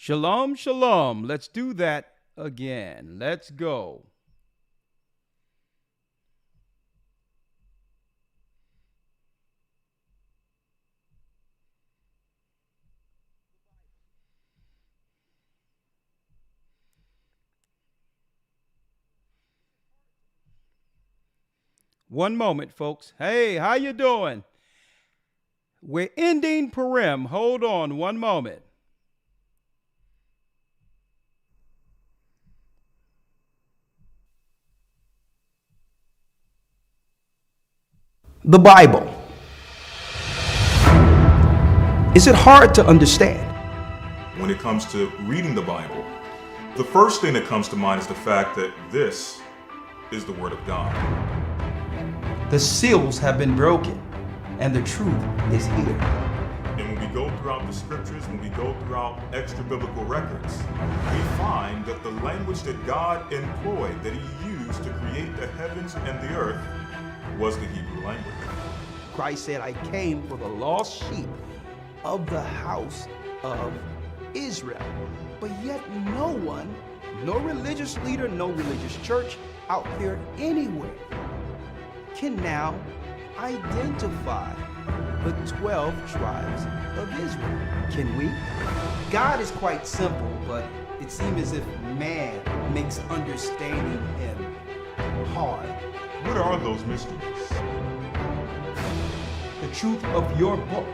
Shalom, shalom. Let's do that again. Let's go. One moment, folks. Hey, how you doing? We're ending Purim. Hold on one moment. The Bible. Is it hard to understand? When it comes to reading the Bible, the first thing that comes to mind is the fact that this is the Word of God. The seals have been broken, and the truth is here. And when we go throughout the scriptures, when we go throughout extra biblical records, we find that the language that God employed, that He used to create the heavens and the earth, was the Hebrew language. Christ said, I came for the lost sheep of the house of Israel. But yet no one, no religious leader, no religious church out there anywhere can now identify the 12 tribes of Israel. Can we? God is quite simple, but it seems as if man makes understanding Him hard. What are those mysteries? The truth of your book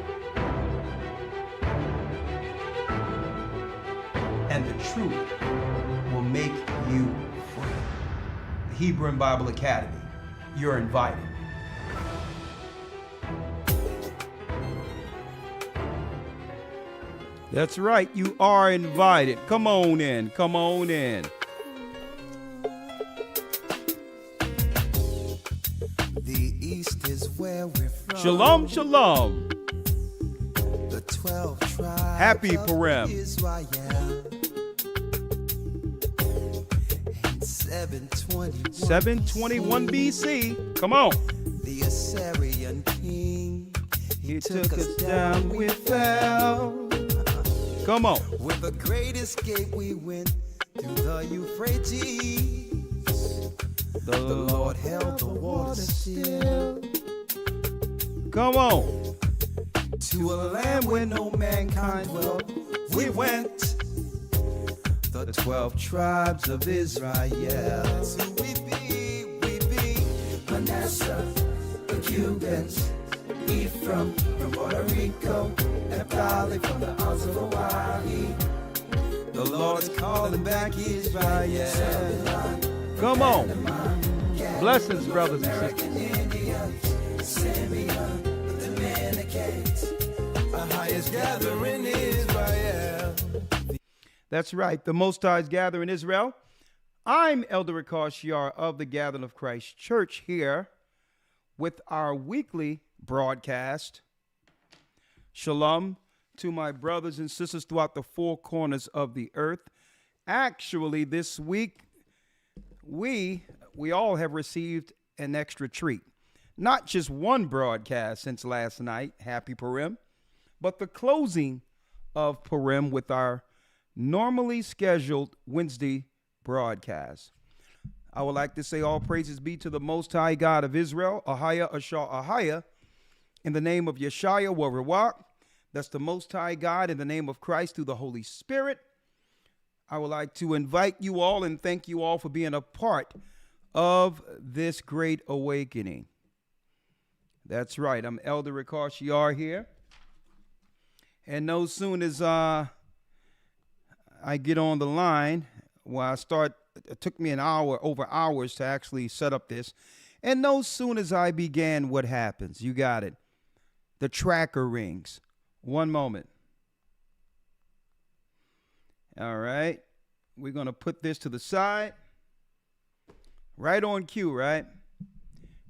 and the truth will make you free. The Hebrew and Bible Academy. You're invited. That's right, you are invited. Come on in, come on in. The East is where we're from. Shalom, shalom. The 12 tribes Happy of Purim. Israel. In 721 BC. Come on. the Assyrian king, He took us down, we fell. Come on. with a great escape we went through the Euphrates. The Lord held the water still. Come on. To a land where no mankind dwelt, we went. The 12 tribes of Israel. That's who we be. Manasseh, the Cubans, Ephraim from Puerto Rico, Naphtali from the Isles of Hawaii. The Lord is calling back Israel. Come on. Blessings, brothers and sisters. Simeon, the Dominicans, the highest gathering Israel. That's right. The Most High is gathering Israel. I'm Elder Ricard Shiar of the Gathering of Christ Church here with our weekly broadcast. Shalom to my brothers and sisters throughout the four corners of the earth. Actually, this week, we all have received an extra treat. Not just one broadcast since last night, Happy Purim, but the closing of Purim with our normally scheduled Wednesday broadcast. I would like to say all praises be to the Most High God of Israel, Ahaya, Ashar, Ahaya, in the name of Yeshaya, Warawak. That's the Most High God in the name of Christ through the Holy Spirit. I would like to invite you all and thank you all for being a part of this great awakening. That's right. I'm Elder Ricard Shiar here. And no soon as I get on the line, it took me an hour, over hours to actually set up this. And no soon as I began, what happens? You got it. The tracker rings. One moment. All right. We're going to put this to the side. Right on cue, right?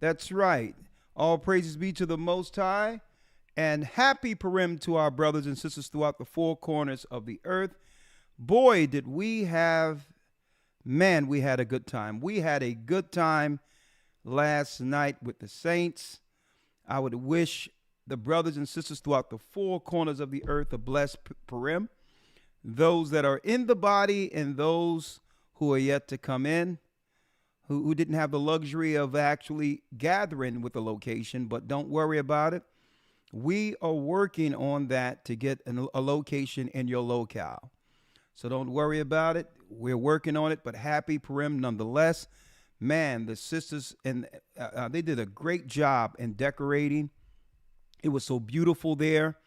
That's right. All praises be to the Most High. And happy Purim to our brothers and sisters throughout the four corners of the earth. Boy, did we had a good time. We had a good time last night with the saints. I would wish the brothers and sisters throughout the four corners of the earth a blessed Purim. those that are in the body and those who are yet to come in, who didn't have the luxury of actually gathering with the location, but don't worry about it. We are working on that to get a location in your locale. So don't worry about it. We're working on it, but happy Purim nonetheless. Man, the sisters, and they did a great job in decorating. It was so beautiful there.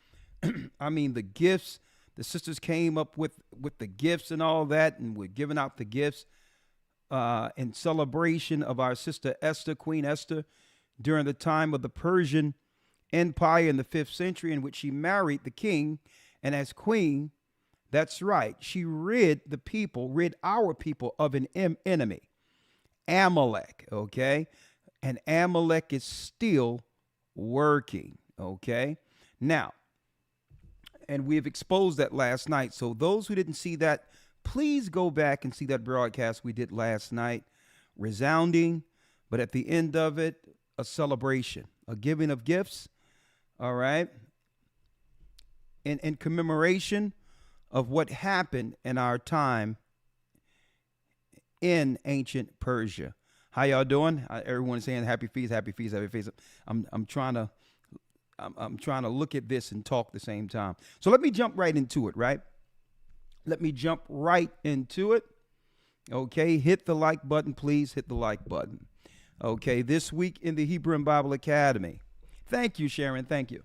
I mean, the gifts, the sisters came up with the gifts and all that, and we're giving out the gifts in celebration of our sister Esther, Queen Esther, during the time of the Persian Empire in the 5th century, in which she married the king. And as queen, that's right, she rid our people of an enemy, Amalek, okay? And Amalek is still working, okay? Now, and we have exposed that last night. So those who didn't see that, please go back and see that broadcast we did last night. Resounding, but at the end of it, a celebration, a giving of gifts, all right? In commemoration of what happened in our time in ancient Persia. How y'all doing? Everyone's saying happy feast, happy feast, happy feast. I'm trying to look at this and talk at the same time. So let me jump right into it, right? Let me jump right into it. Okay, hit the like button, please. Hit the like button. Okay, this week in the Hebrew and Bible Academy. Thank you, Sharon. Thank you.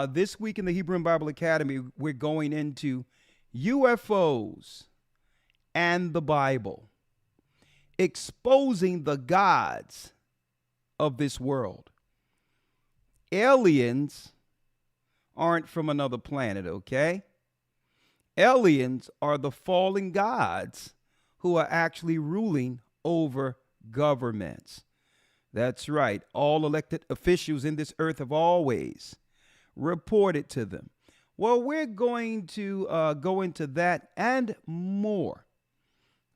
This week in the Hebrew and Bible Academy, we're going into UFOs and the Bible, exposing the gods of this world. Aliens aren't from another planet, okay? Aliens are the fallen gods who are actually ruling over governments. That's right. All elected officials in this earth have always reported to them. Well, we're going to go into that and more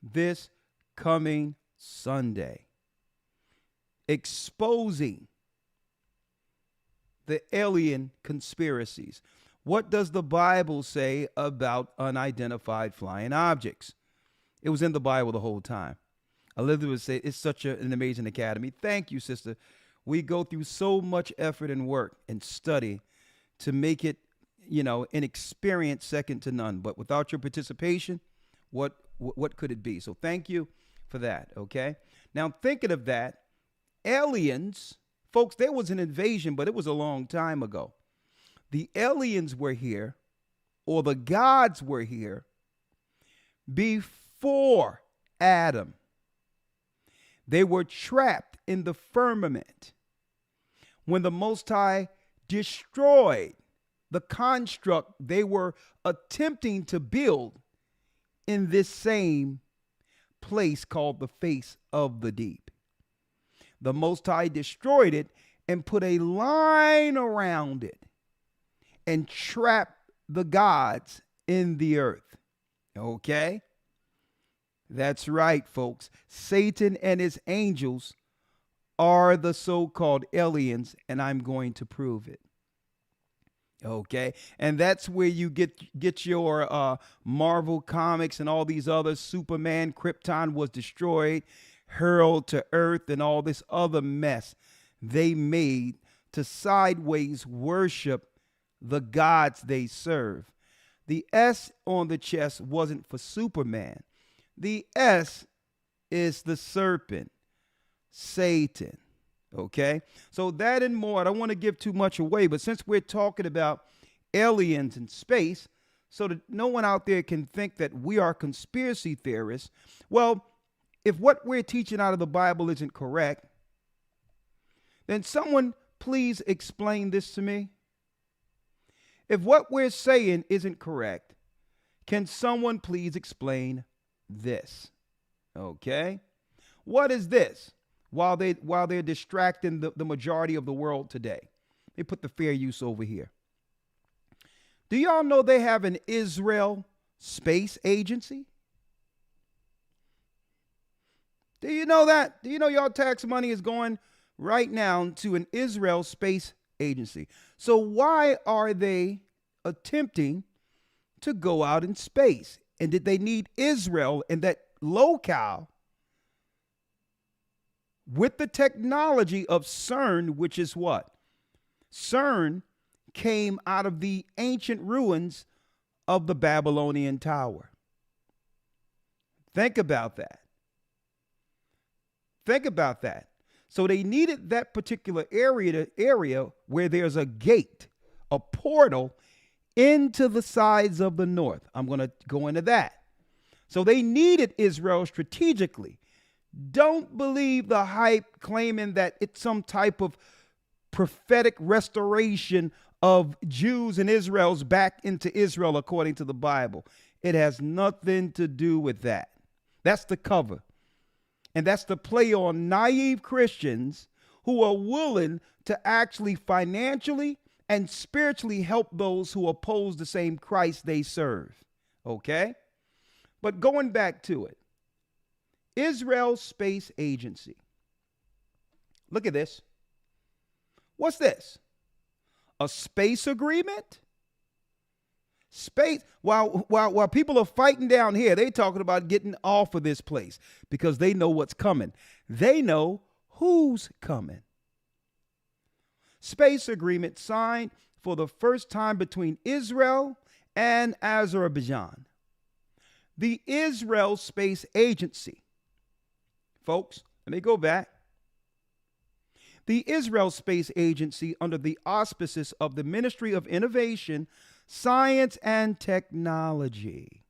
this coming Sunday, exposing the alien conspiracies. What does the Bible say about unidentified flying objects? It was in the Bible the whole time. Elizabeth said, it's such an amazing academy. Thank you, sister. We go through so much effort and work and study to make it, an experience second to none. But without your participation, what could it be? So thank you for that, okay? Now, thinking of that, aliens, folks, there was an invasion, but it was a long time ago. The aliens were here, or the gods were here, before Adam. They were trapped in the firmament when the Most High destroyed the construct they were attempting to build in this same place called the face of the deep. The Most High destroyed it and put a line around it and trapped the gods in the earth. Okay? That's right, folks. Satan and his angels are the so-called aliens, and I'm going to prove it. Okay? And that's where you get your Marvel comics and all these others. Superman, Krypton was destroyed, hurled to earth, and all this other mess they made to sideways worship the gods they serve. The S on the chest wasn't for Superman. The S is the serpent, Satan. Okay? So that and more. I don't want to give too much away, but since we're talking about aliens in space, so that no one out there can think that we are conspiracy theorists, well, if what we're teaching out of the Bible isn't correct, then someone please explain this to me. If what we're saying isn't correct, can someone please explain this? Okay? What is this? While they're distracting the majority of the world today. They put the fair use over here. Do y'all know they have an Israel space agency? Do you know that? Do you know y'all tax money is going right now to an Israel space agency? So why are they attempting to go out in space? And did they need Israel in that locale with the technology of CERN, which is what? CERN came out of the ancient ruins of the Babylonian Tower. Think about that. Think about that. So they needed that particular area where there's a gate, a portal into the sides of the north. I'm going to go into that. So they needed Israel strategically. Don't believe the hype claiming that it's some type of prophetic restoration of Jews and Israel's back into Israel according to the Bible. It has nothing to do with that. That's the cover. And that's the play on naive Christians who are willing to actually financially and spiritually help those who oppose the same Christ they serve. Okay? But going back to it, Israel Space Agency. Look at this. What's this? A space agreement? Space. While people are fighting down here, they talking about getting off of this place because they know what's coming. They know who's coming. Space agreement signed for the first time between Israel and Azerbaijan. The Israel Space Agency. Folks, let me go back. The Israel Space Agency, under the auspices of the Ministry of Innovation, Science and Technology.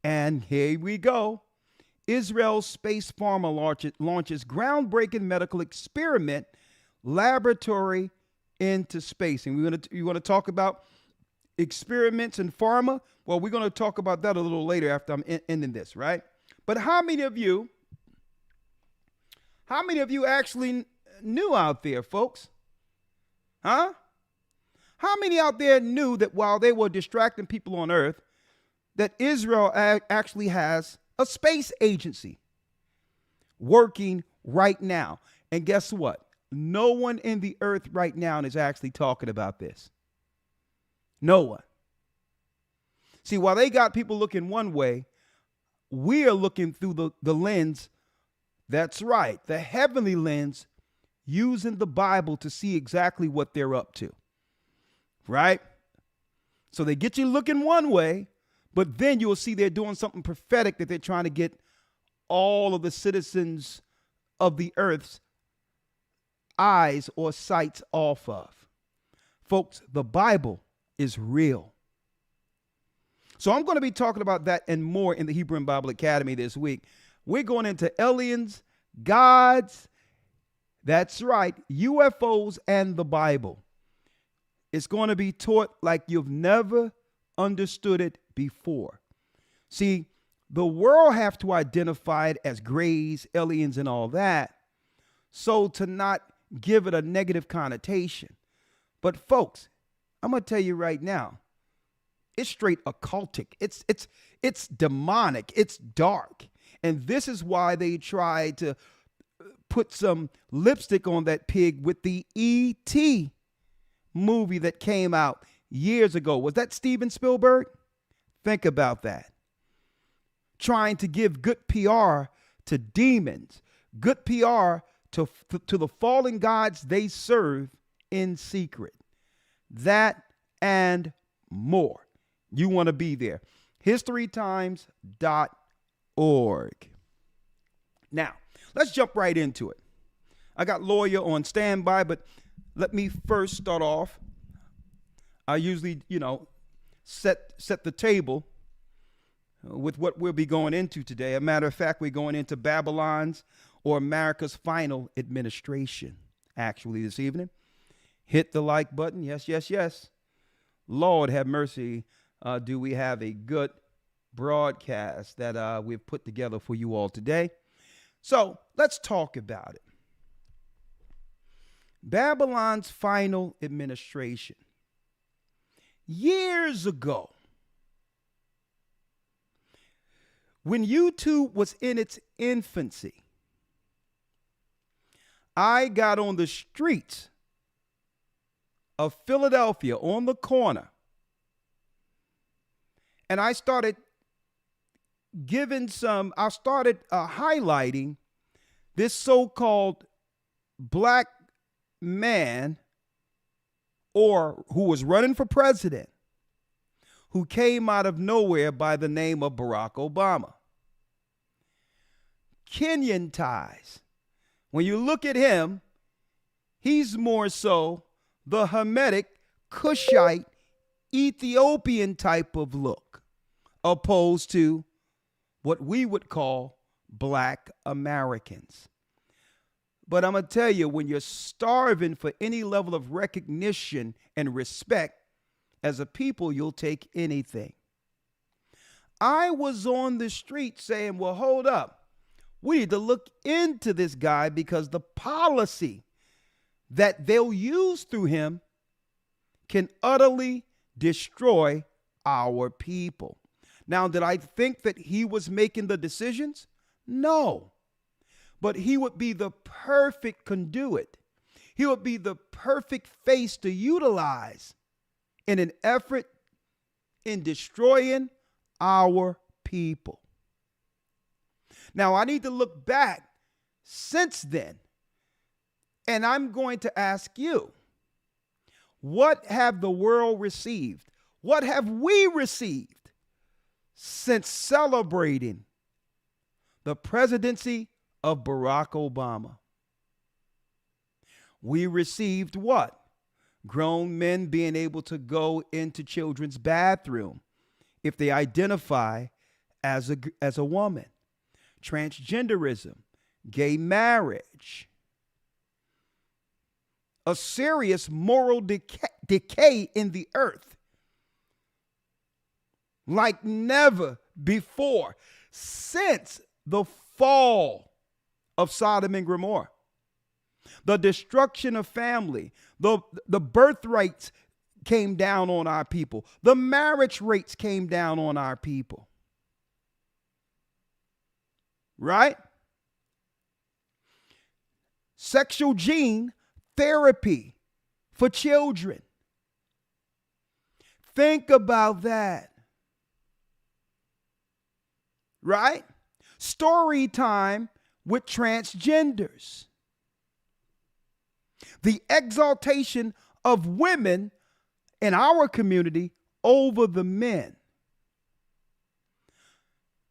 And here we go. Israel Space Pharma launches groundbreaking medical experiment laboratory into space. And you want to talk about experiments in pharma? Well, we're going to talk about that a little later after I'm ending this, right? But how many of you actually knew out there, folks? Huh? How many out there knew that while they were distracting people on Earth, that Israel actually has a space agency working right now? And guess what? No one in the earth right now is actually talking about this. No one. See, while they got people looking one way, we are looking through the lens. That's right, the heavenly lens, using the Bible to see exactly what they're up to. Right? So they get you looking one way, but then you'll see they're doing something prophetic that they're trying to get all of the citizens of the earth's eyes or sights off of. Folks, the Bible is real. So I'm going to be talking about that and more in the Hebrew Bible Academy this week. We're going into aliens, gods, that's right, UFOs, and the Bible. It's going to be taught like you've never understood it before. See, the world have to identify it as grays, aliens, and all that, so to not give it a negative connotation. But folks, I'm going to tell you right now, it's straight occultic. It's demonic. It's dark. And this is why they tried to put some lipstick on that pig with the E.T. movie that came out years ago. Was that Steven Spielberg? Think about that. Trying to give good PR to demons, good PR to the fallen gods they serve in secret. That and more. You want to be there. historytimes.org. Now, let's jump right into it. I got lawyer on standby, but let me first start off. I usually, set the table with what we'll be going into today. As a matter of fact, we're going into Babylon's or America's final administration, actually, this evening. Hit the like button. Yes, yes, yes. Lord have mercy. Do we have a good broadcast that we've put together for you all today? So let's talk about it. Babylon's final administration. Years ago, when YouTube was in its infancy, I got on the streets of Philadelphia on the corner And I started highlighting this so-called black man, or who was running for president, who came out of nowhere by the name of Barack Obama. Kenyan ties. When you look at him, he's more so the Hamitic, Cushite, Ethiopian type of look, opposed to what we would call black Americans. But I'm going to tell you, when you're starving for any level of recognition and respect, as a people, you'll take anything. I was on the street saying, well, hold up. We need to look into this guy because the policy that they'll use through him can utterly destroy our people. Now, did I think that he was making the decisions? No. But he would be the perfect conduit. He would be the perfect face to utilize in an effort in destroying our people. Now, I need to look back since then, and I'm going to ask you, what have the world received? What have we received since celebrating the presidency of Barack Obama? We received what? Grown men being able to go into children's bathroom if they identify as a woman. Transgenderism, gay marriage, a serious moral decay in the earth like never before since the fall of Sodom and Gomorrah. The destruction of family, the birth rates came down on our people. The marriage rates came down on our people. Right? Sexual gene therapy for children. Think about that. Right? Story time with transgenders. The exaltation of women in our community over the men.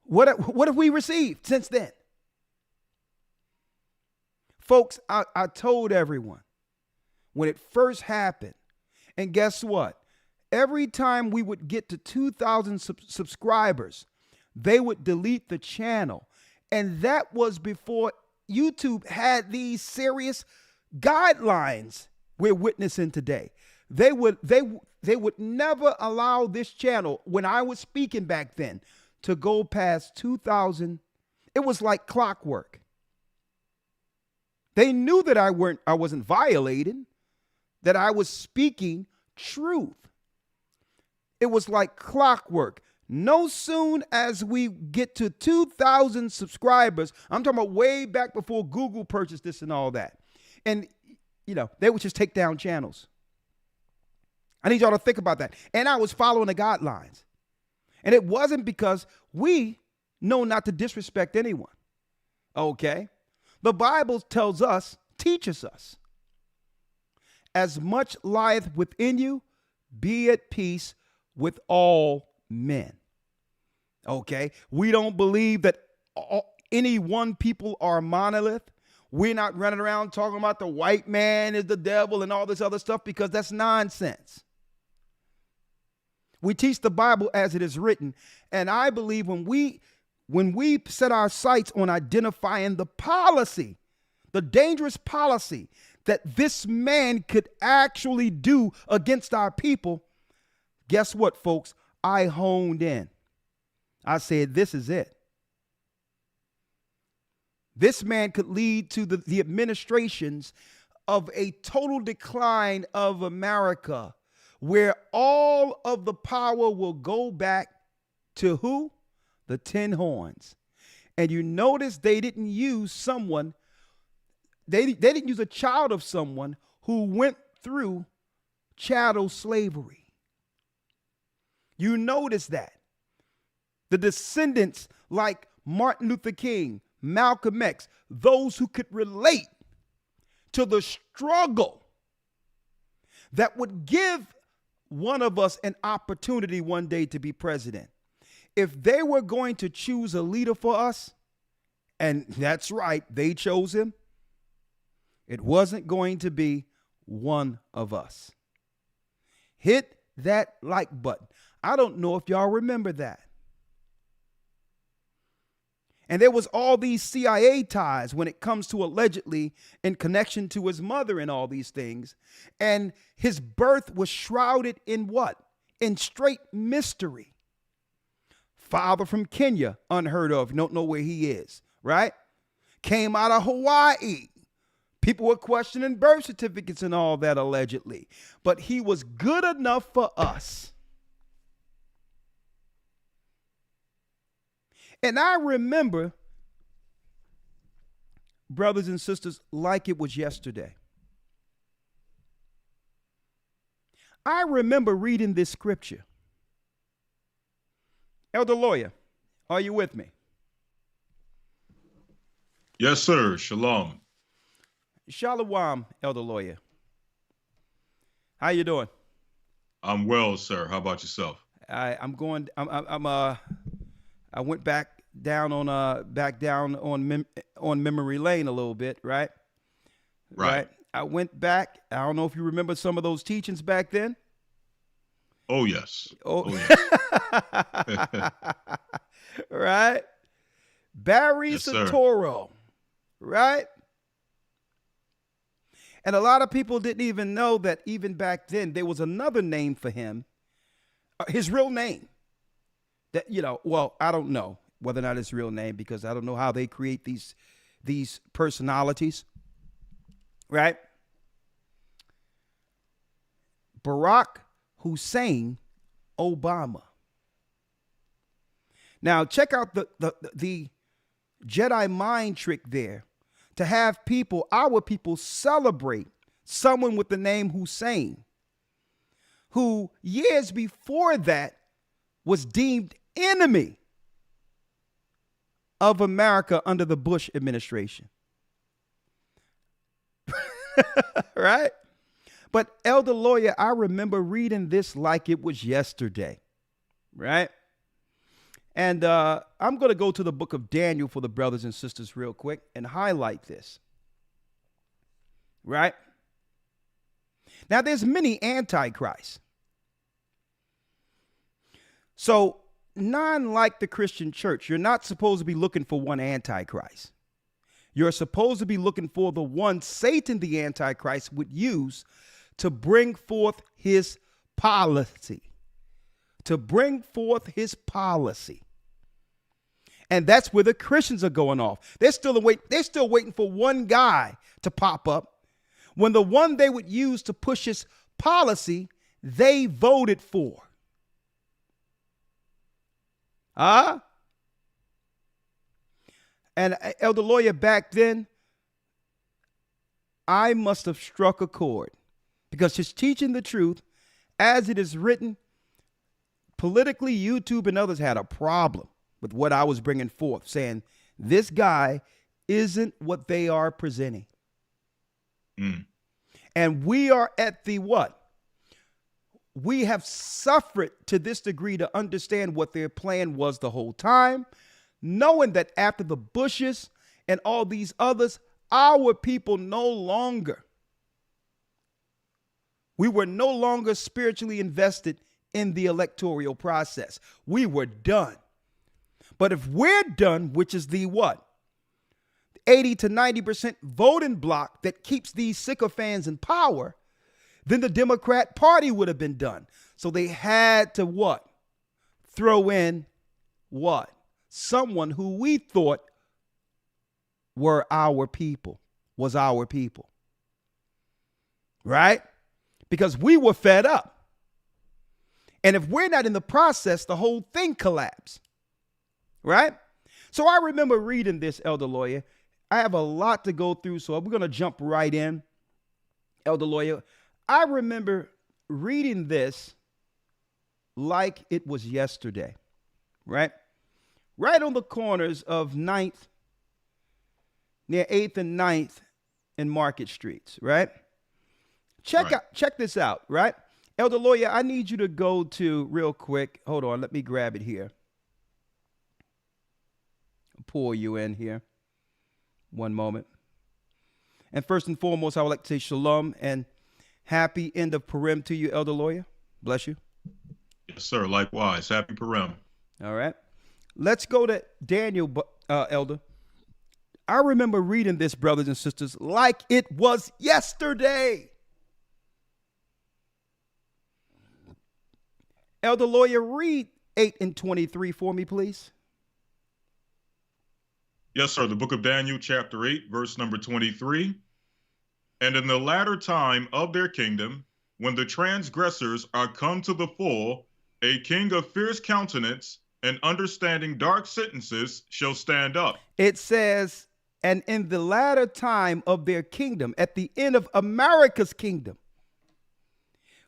What have we received since then? Folks, I told everyone when it first happened, and guess what? Every time we would get to 2,000 subscribers, they would delete the channel. And that was before YouTube had these serious guidelines we're witnessing today. They would never allow this channel, when I was speaking back then, to go past 2,000. It was like clockwork. They knew that I wasn't violating, that I was speaking truth. It was like clockwork. No soon as we get to 2,000 subscribers, I'm talking about way back before Google purchased this and all that. And, they would just take down channels. I need y'all to think about that. And I was following the guidelines. And it wasn't because we know not to disrespect anyone. Okay? The Bible tells us, teaches us, as much lieth within you, be at peace with all men. Okay? We don't believe that any one people are monolith. We're not running around talking about the white man is the devil and all this other stuff, because that's nonsense. We teach the Bible as it is written. And I believe when we set our sights on identifying the policy, the dangerous policy that this man could actually do against our people, guess what, folks? I honed in. I said, this is it. This man could lead to the administrations of a total decline of America, where all of the power will go back to who? The 10 horns. And you notice they didn't use someone, they didn't use a child of someone who went through chattel slavery. You notice that. the descendants like Martin Luther King, Malcolm X, those who could relate to the struggle that would give one of us an opportunity one day to be president. If they were going to choose a leader for us, and that's right, they chose him, it wasn't going to be one of us. Hit that like button. I don't know if y'all remember that. And there was all these CIA ties when it comes to allegedly in connection to his mother and all these things. And his birth was shrouded in what? In straight mystery. Father from Kenya, unheard of. You don't know where he is, right? Came out of Hawaii. People were questioning birth certificates and all that allegedly. But he was good enough for us. And I remember, brothers and sisters, like it was yesterday. I remember reading this scripture. Elder Lawyer, are you with me? Yes, sir. Shalom. Shalom, Elder Lawyer. How you doing? I'm well, sir. How about yourself? I went back down on memory lane a little bit, right? Right. I went back. I don't know if you remember some of those teachings back then. Oh, yes. Oh, yes. Right? Barry Yes, Soetoro, right? And a lot of people didn't even know that even back then there was another name for him, his real name. That, well, I don't know whether or not it's real name because I don't know how they create these personalities, right? Barack Hussein Obama. Now, check out the Jedi mind trick there to have our people celebrate someone with the name Hussein, who years before that was deemed enemy of America under the Bush administration. Right? But Elder Lawyer, I remember reading this like it was yesterday. Right? And I'm going to go to the book of Daniel for the brothers and sisters real quick and highlight this. Right? Now, there's many antichrists. So, like the Christian church, you're not supposed to be looking for one antichrist. You're supposed to be looking for the one Satan, the antichrist, would use to bring forth his policy. To bring forth his policy. And that's where the Christians are going off. They're still waiting for one guy to pop up when the one they would use to push his policy, they voted for. And Elder Lawyer, back then, I must have struck a chord because just teaching the truth as it is written, politically, YouTube and others had a problem with what I was bringing forth, saying this guy isn't what they are presenting. And we are at the what? We have suffered to this degree to understand what their plan was the whole time, knowing that after the Bushes and all these others, our people we were no longer spiritually invested in the electoral process. We were done. But if we're done, which is the what? 80 to 90% voting block that keeps these sycophants in power, then the Democrat Party would have been done. So they had to what? Throw in what? Someone who we thought was our people. Right? Because we were fed up. And if we're not in the process, the whole thing collapsed. Right? So I remember reading this, Elder Lawyer. I have a lot to go through, so we're going to jump right in. Elder Lawyer, I remember reading this like it was yesterday, right? right on the corners of 9th, near 8th and 9th and Market Streets, right? Check this out, right? Elder Lawyer, I need you to go to, real quick, hold on, let me grab it here. Pull you in here. One moment. And first and foremost, I would like to say shalom and happy end of Purim to you, Elder Lawyer. Bless you. Yes, sir. Likewise. Happy Purim. All right. Let's go to Daniel, Elder. I remember reading this, brothers and sisters, like it was yesterday. Elder Lawyer, read 8 and 23 for me, please. Yes, sir. The book of Daniel, chapter 8, verse number 23. And in the latter time of their kingdom, when the transgressors are come to the full, a king of fierce countenance and understanding dark sentences shall stand up. It says, and in the latter time of their kingdom, at the end of America's kingdom,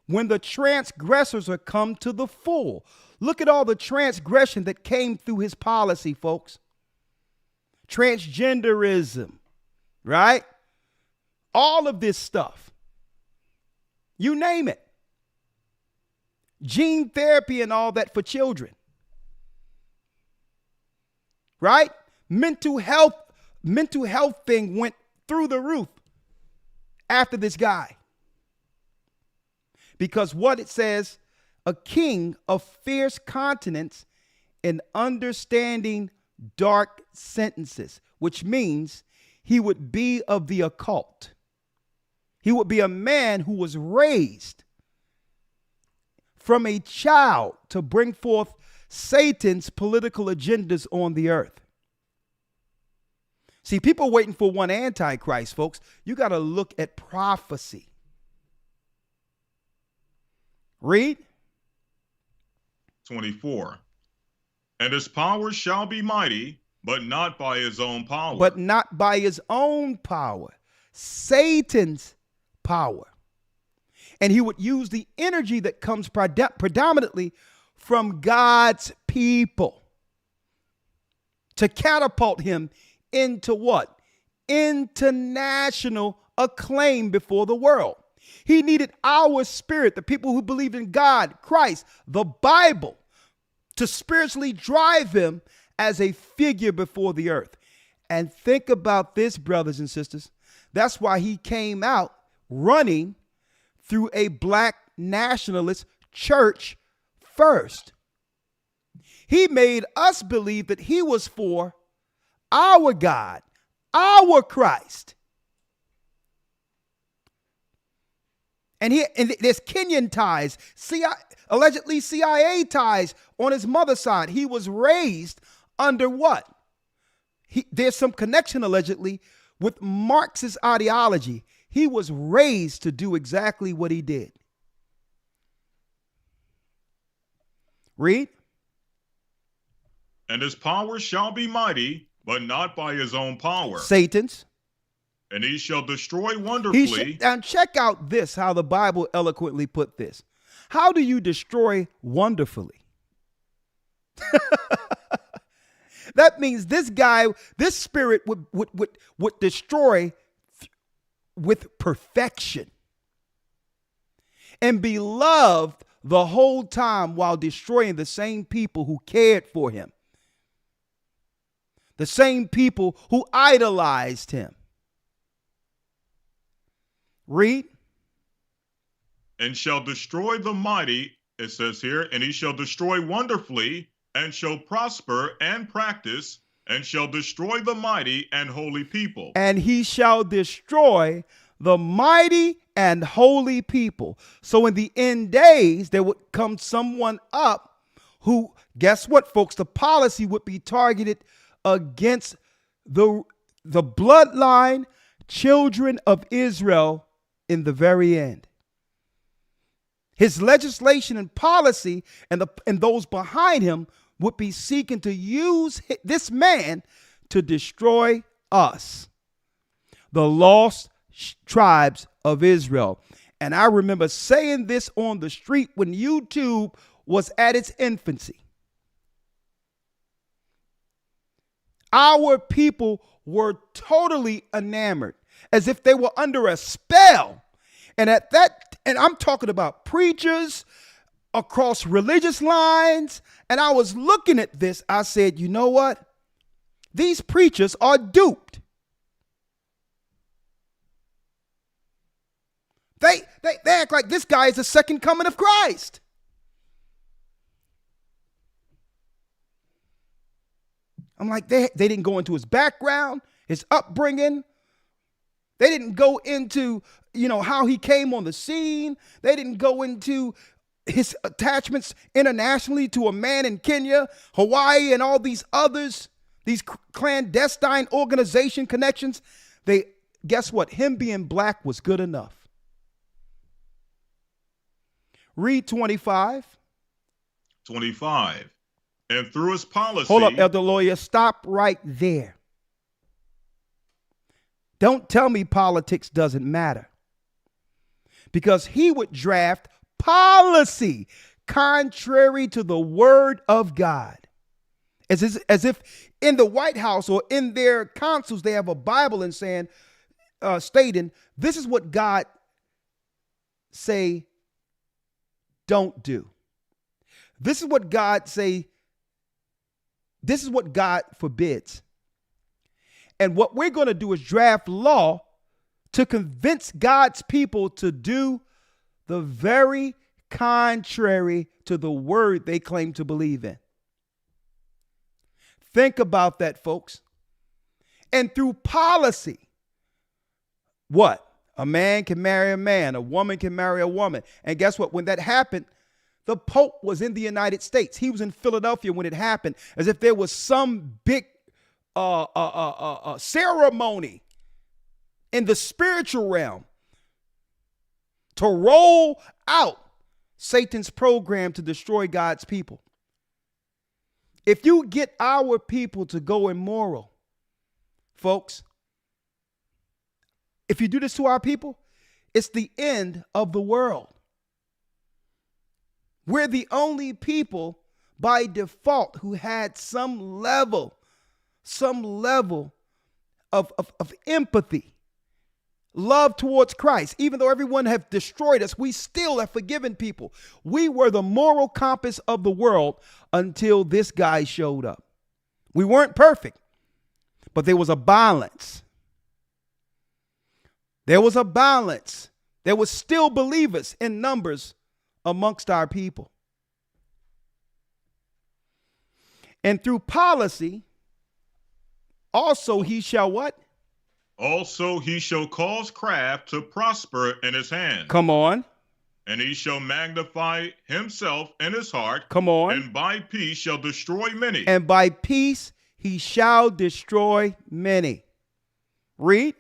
when the transgressors are come to the full. Look at all the transgression that came through his policy, folks. Transgenderism, right? All of this stuff. You name it. Gene therapy and all that for children. Right? Mental health thing went through the roof after this guy. Because what it says, a king of fierce countenance and understanding dark sentences, which means he would be of the occult. He would be a man who was raised from a child to bring forth Satan's political agendas on the earth. See, people waiting for one antichrist, folks. You got to look at prophecy. Read. 24. And his power shall be mighty, but not by his own power. But not by his own power. Satan's power. And he would use the energy that comes predominantly from God's people to catapult him into what? International acclaim before the world. He needed our spirit, the people who believed in God, Christ, the Bible, to spiritually drive him as a figure before the earth. And think about this, brothers and sisters. That's why he came out running through a black nationalist church first. He made us believe that he was for our God, our Christ. And there's Kenyan ties, allegedly CIA ties on his mother's side. He was raised under what? There's some connection allegedly with Marxist ideology. He was raised to do exactly what he did. Read. And his power shall be mighty, but not by his own power. Satan's. And he shall destroy wonderfully. And check out this, how the Bible eloquently put this. How do you destroy wonderfully? That means this guy, this spirit would destroy with perfection and be loved the whole time while destroying the same people who cared for him, the same people who idolized him. Read. And shall destroy the mighty, it says here, and he shall destroy wonderfully, and shall prosper and practice, and shall destroy the mighty and holy people. And he shall destroy the mighty and holy people. So in the end days, there would come someone up who, guess what, folks? The policy would be targeted against the bloodline children of Israel in the very end. His legislation and policy and those behind him would be seeking to use this man to destroy us, the lost tribes of Israel. And I remember saying this on the street when YouTube was at its infancy. Our people were totally enamored, as if they were under a spell. And I'm talking about preachers across religious lines. And I was looking at this. I said, you know what? These preachers are duped. They act like this guy is the second coming of Christ. I'm like, they didn't go into his background, his upbringing. They didn't go into, how he came on the scene. They didn't go into his attachments internationally to a man in Kenya, Hawaii, and all these others, these clandestine organization connections. Guess what? Him being black was good enough. Read 25. 25. And through his policy. Hold up, Elder Lawyer. Stop right there. Don't tell me politics doesn't matter. Because he would draft policy contrary to the word of God. As if in the White House or in their councils, they have a Bible and stating, this is what God say don't do. This is what God say. This is what God forbids. And what we're going to do is draft law to convince God's people to do the very contrary to the word they claim to believe in. Think about that, folks. And through policy, what? A man can marry a man, a woman can marry a woman. And guess what? When that happened, the Pope was in the United States. He was in Philadelphia when it happened, as if there was some big ceremony in the spiritual realm to roll out Satan's program to destroy God's people. If you get our people to go immoral, folks, if you do this to our people, it's the end of the world. We're the only people by default who had some level of empathy, love towards Christ. Even though everyone have destroyed us, we still have forgiven people. We were the moral compass of the world until this guy showed up. We weren't perfect, but there was a balance. There was a balance. There was still believers in numbers amongst our people. And through policy, also he shall what? Also he shall cause craft to prosper in his hand. Come on. And he shall magnify himself in his heart. Come on. And by peace shall destroy many. And by peace he shall destroy many. Read.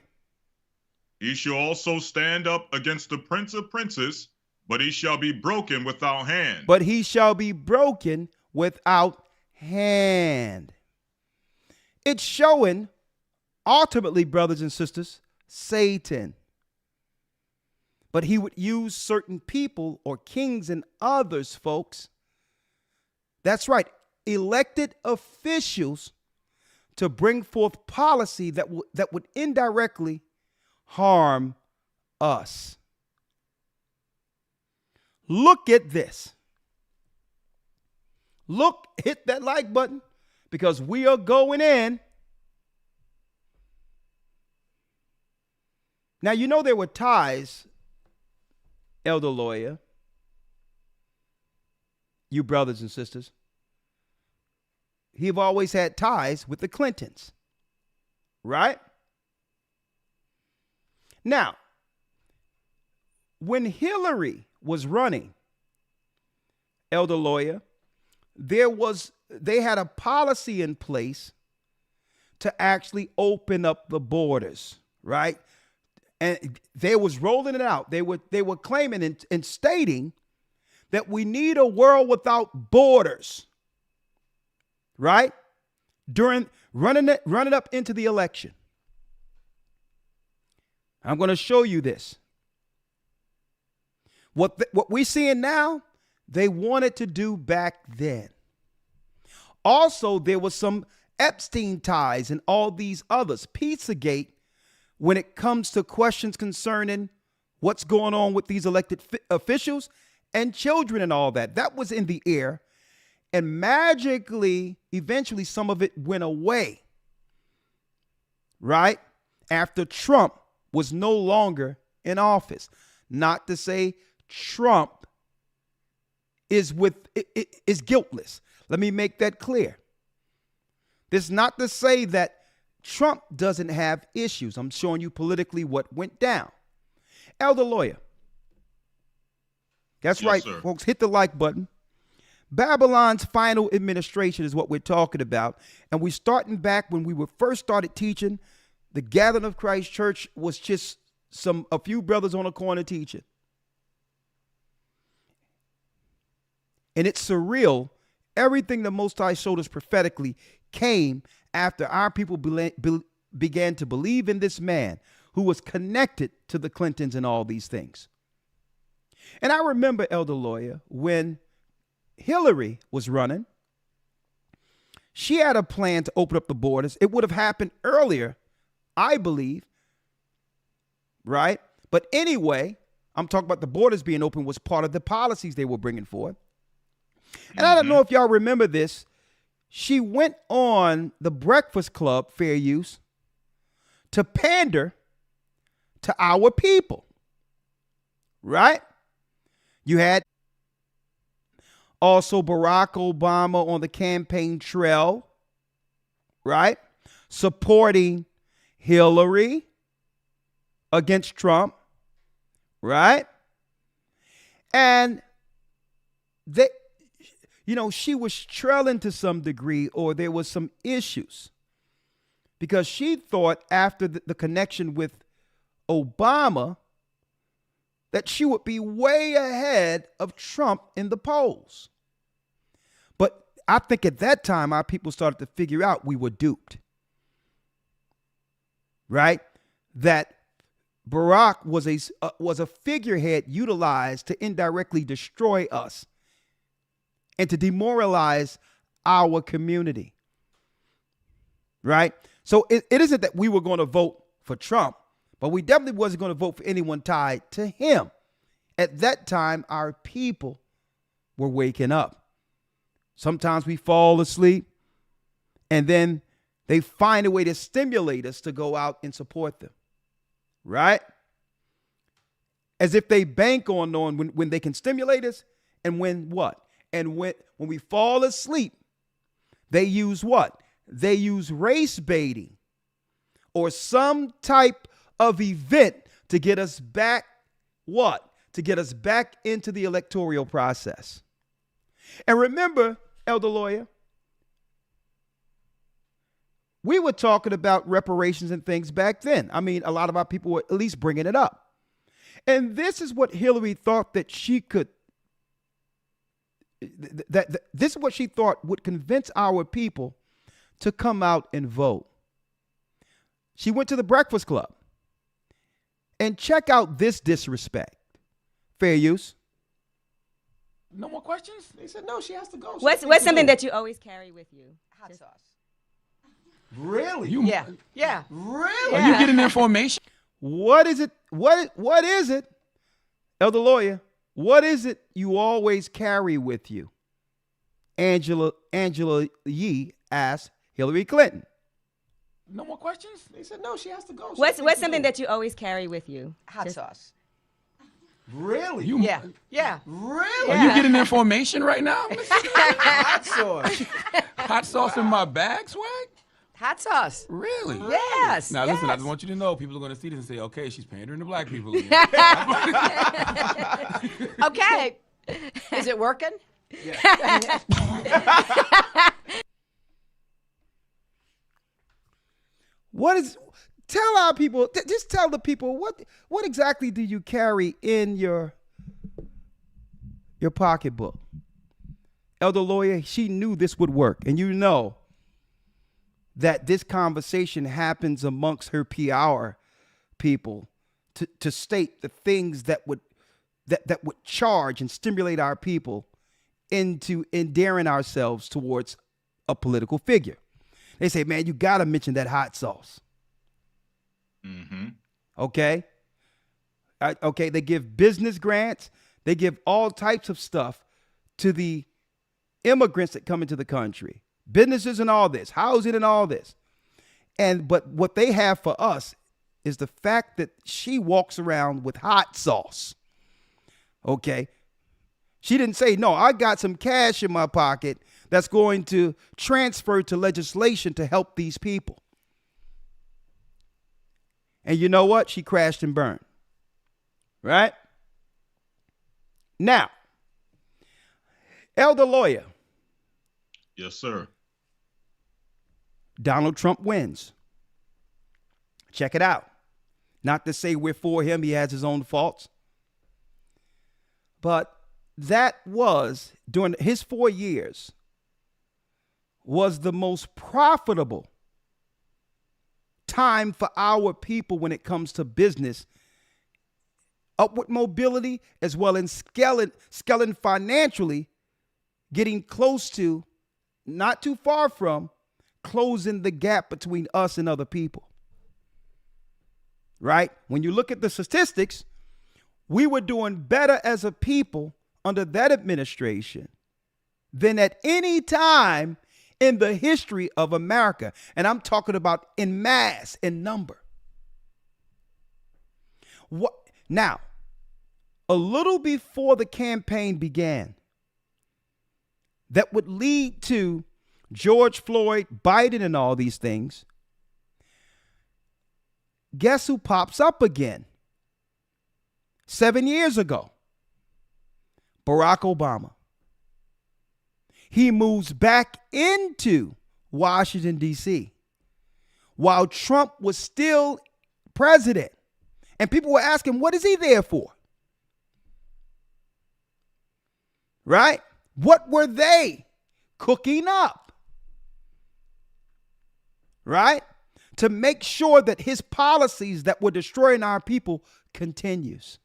He shall also stand up against the prince of princes, but he shall be broken without hand. But he shall be broken without hand. It's showing, ultimately, brothers and sisters, Satan. But he would use certain people or kings and others, folks. That's right, elected officials to bring forth policy that would indirectly harm us. Look at this. Hit that like button because we are going in. Now, you know there were ties, Elder Lawyer, you brothers and sisters. He've always had ties with the Clintons, right? Now, when Hillary was running, Elder Lawyer, they had a policy in place to actually open up the borders, right? And they was rolling it out. They were claiming and stating that we need a world without borders, right? During running up into the election. I'm going to show you this. What we're seeing now, they wanted to do back then. Also, there was some Epstein ties, and all these others. Pizzagate, when it comes to questions concerning what's going on with these elected officials and children and all that. That was in the air. And magically, eventually, some of it went away, right? After Trump was no longer in office. Not to say Trump is guiltless. Let me make that clear. This is not to say that Trump doesn't have issues. I'm showing you politically what went down. Elder Lawyer. That's Yes, right, sir. folks. Hit the like button. Babylon's final administration is what we're talking about. And we're starting back when we were first started teaching. The Gathering of Christ Church was just a few brothers on a corner teaching. And it's surreal. Everything the Most High showed us prophetically came after our people began to believe in this man who was connected to the Clintons and all these things. And I remember, Elder Lawyer, when Hillary was running, she had a plan to open up the borders. It would have happened earlier, I believe, right? But anyway, I'm talking about the borders being open was part of the policies they were bringing forth. And I don't know if y'all remember this. She went on the Breakfast Club, Fair Use, to pander to our people, right? You had also Barack Obama on the campaign trail, right? Supporting Hillary against Trump, right? And she was trailing to some degree, or there was some issues because she thought after the connection with Obama that she would be way ahead of Trump in the polls. But I think at that time, our people started to figure out we were duped, right? That Barack was a figurehead utilized to indirectly destroy us and to demoralize our community, right? So it isn't that we were going to vote for Trump, but we definitely wasn't going to vote for anyone tied to him. At that time, our people were waking up. Sometimes we fall asleep, and then they find a way to stimulate us to go out and support them, right? As if they bank on knowing when they can stimulate us and when what? And when we fall asleep, they use what? They use race baiting or some type of event to get us back, what? To get us back into the electoral process. And remember, Elder Lawyer, we were talking about reparations and things back then. I mean, a lot of our people were at least bringing it up. And this is what Hillary thought that she could, this is what she thought would convince our people to come out and vote. She went to the Breakfast Club. And check out this disrespect. Fair Use. No more questions? They said no, she has to go. What's something that you always carry with you? Hot sauce. Really? Yeah. Really? Are you getting information? What is it? What is it? Elder Lawyer, what is it you always carry with you? Angela Yee asked Hillary Clinton. No more questions? They said no, she has to go. What's something that you always carry with you? Hot sauce. Really? Yeah. Really? Are you getting information right now? Hot sauce. Hot sauce in my bag, swag? Hot sauce. Really? Yes. Now listen, I yes. just want you to know, people are going to see this and say, okay, she's pandering to black people again. Okay. Is it working? Tell our people, just tell the people, what exactly do you carry in your pocketbook? Elder Lawyer, she knew this would work. And you know that this conversation happens amongst her PR people to state the things that would charge and stimulate our people into endearing ourselves towards a political figure. They say, man, you got to mention that hot sauce. Mm-hmm. Okay? Okay, they give business grants. They give all types of stuff to the immigrants that come into the country. Businesses and all this, housing and all this. But what they have for us is the fact that she walks around with hot sauce. Okay? She didn't say, no, I got some cash in my pocket that's going to transfer to legislation to help these people. And you know what? She crashed and burned. Right? Now, Elder Lawyer. Yes, sir. Donald Trump wins. Check it out. Not to say we're for him. He has his own faults. But that was, during his 4 years, was the most profitable time for our people when it comes to business, upward mobility, as well as scaling financially, getting close to, not too far from, closing the gap between us and other people. Right? When you look at the statistics, we were doing better as a people under that administration than at any time in the history of America. And I'm talking about in mass, in number. What now? A little before the campaign began, that would lead to George Floyd, Biden, and all these things. Guess who pops up again? 7 years ago, Barack Obama. He moves back into Washington, D.C. while Trump was still president. And people were asking, what is he there for? Right? What were they cooking up? Right? To make sure that his policies that were destroying our people continues.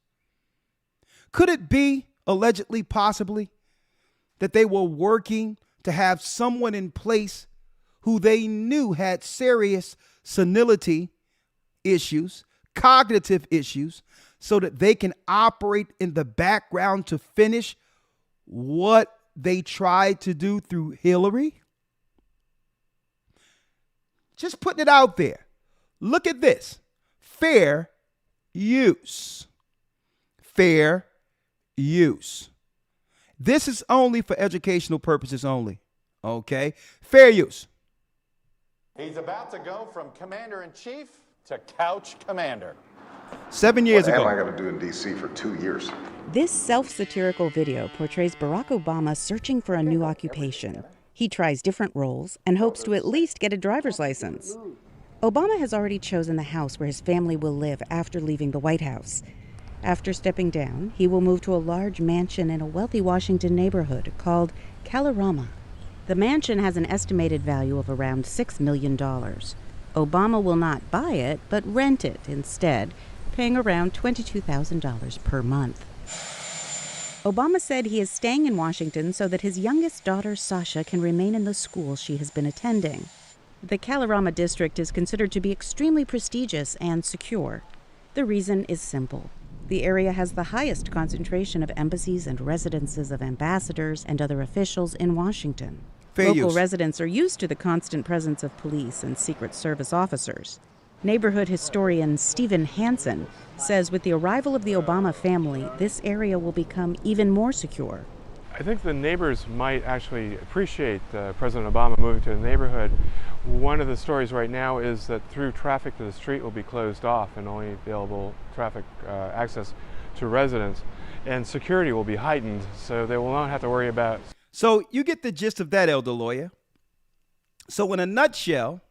Could it be, allegedly, possibly, that they were working to have someone in place who they knew had serious senility issues, cognitive issues, so that they can operate in the background to finish what they tried to do through Hillary? Just putting it out there. Look at this. Fair use. Fair use. This is only for educational purposes only. Okay? Fair use. He's about to go from commander-in-chief to couch commander. 7 years ago. What am I going to do in D.C. for 2 years? This self-satirical video portrays Barack Obama searching for a new occupation. He tries different roles and hopes to at least get a driver's license. Obama has already chosen the house where his family will live after leaving the White House. After stepping down, he will move to a large mansion in a wealthy Washington neighborhood called Kalorama. The mansion has an estimated value of around $6 million. Obama will not buy it, but rent it instead, paying around $22,000 per month. Obama said he is staying in Washington so that his youngest daughter, Sasha, can remain in the school she has been attending. The Kalorama district is considered to be extremely prestigious and secure. The reason is simple. The area has the highest concentration of embassies and residences of ambassadors and other officials in Washington. Local residents are used to the constant presence of police and Secret Service officers. Neighborhood historian Stephen Hansen says with the arrival of the Obama family, this area will become even more secure. I think the neighbors might actually appreciate President Obama moving to the neighborhood. One of the stories right now is that through traffic to the street will be closed off and only available traffic access to residents. And security will be heightened, so they will not have to worry about. So you get the gist of that, Elder Lawyer. So in a nutshell,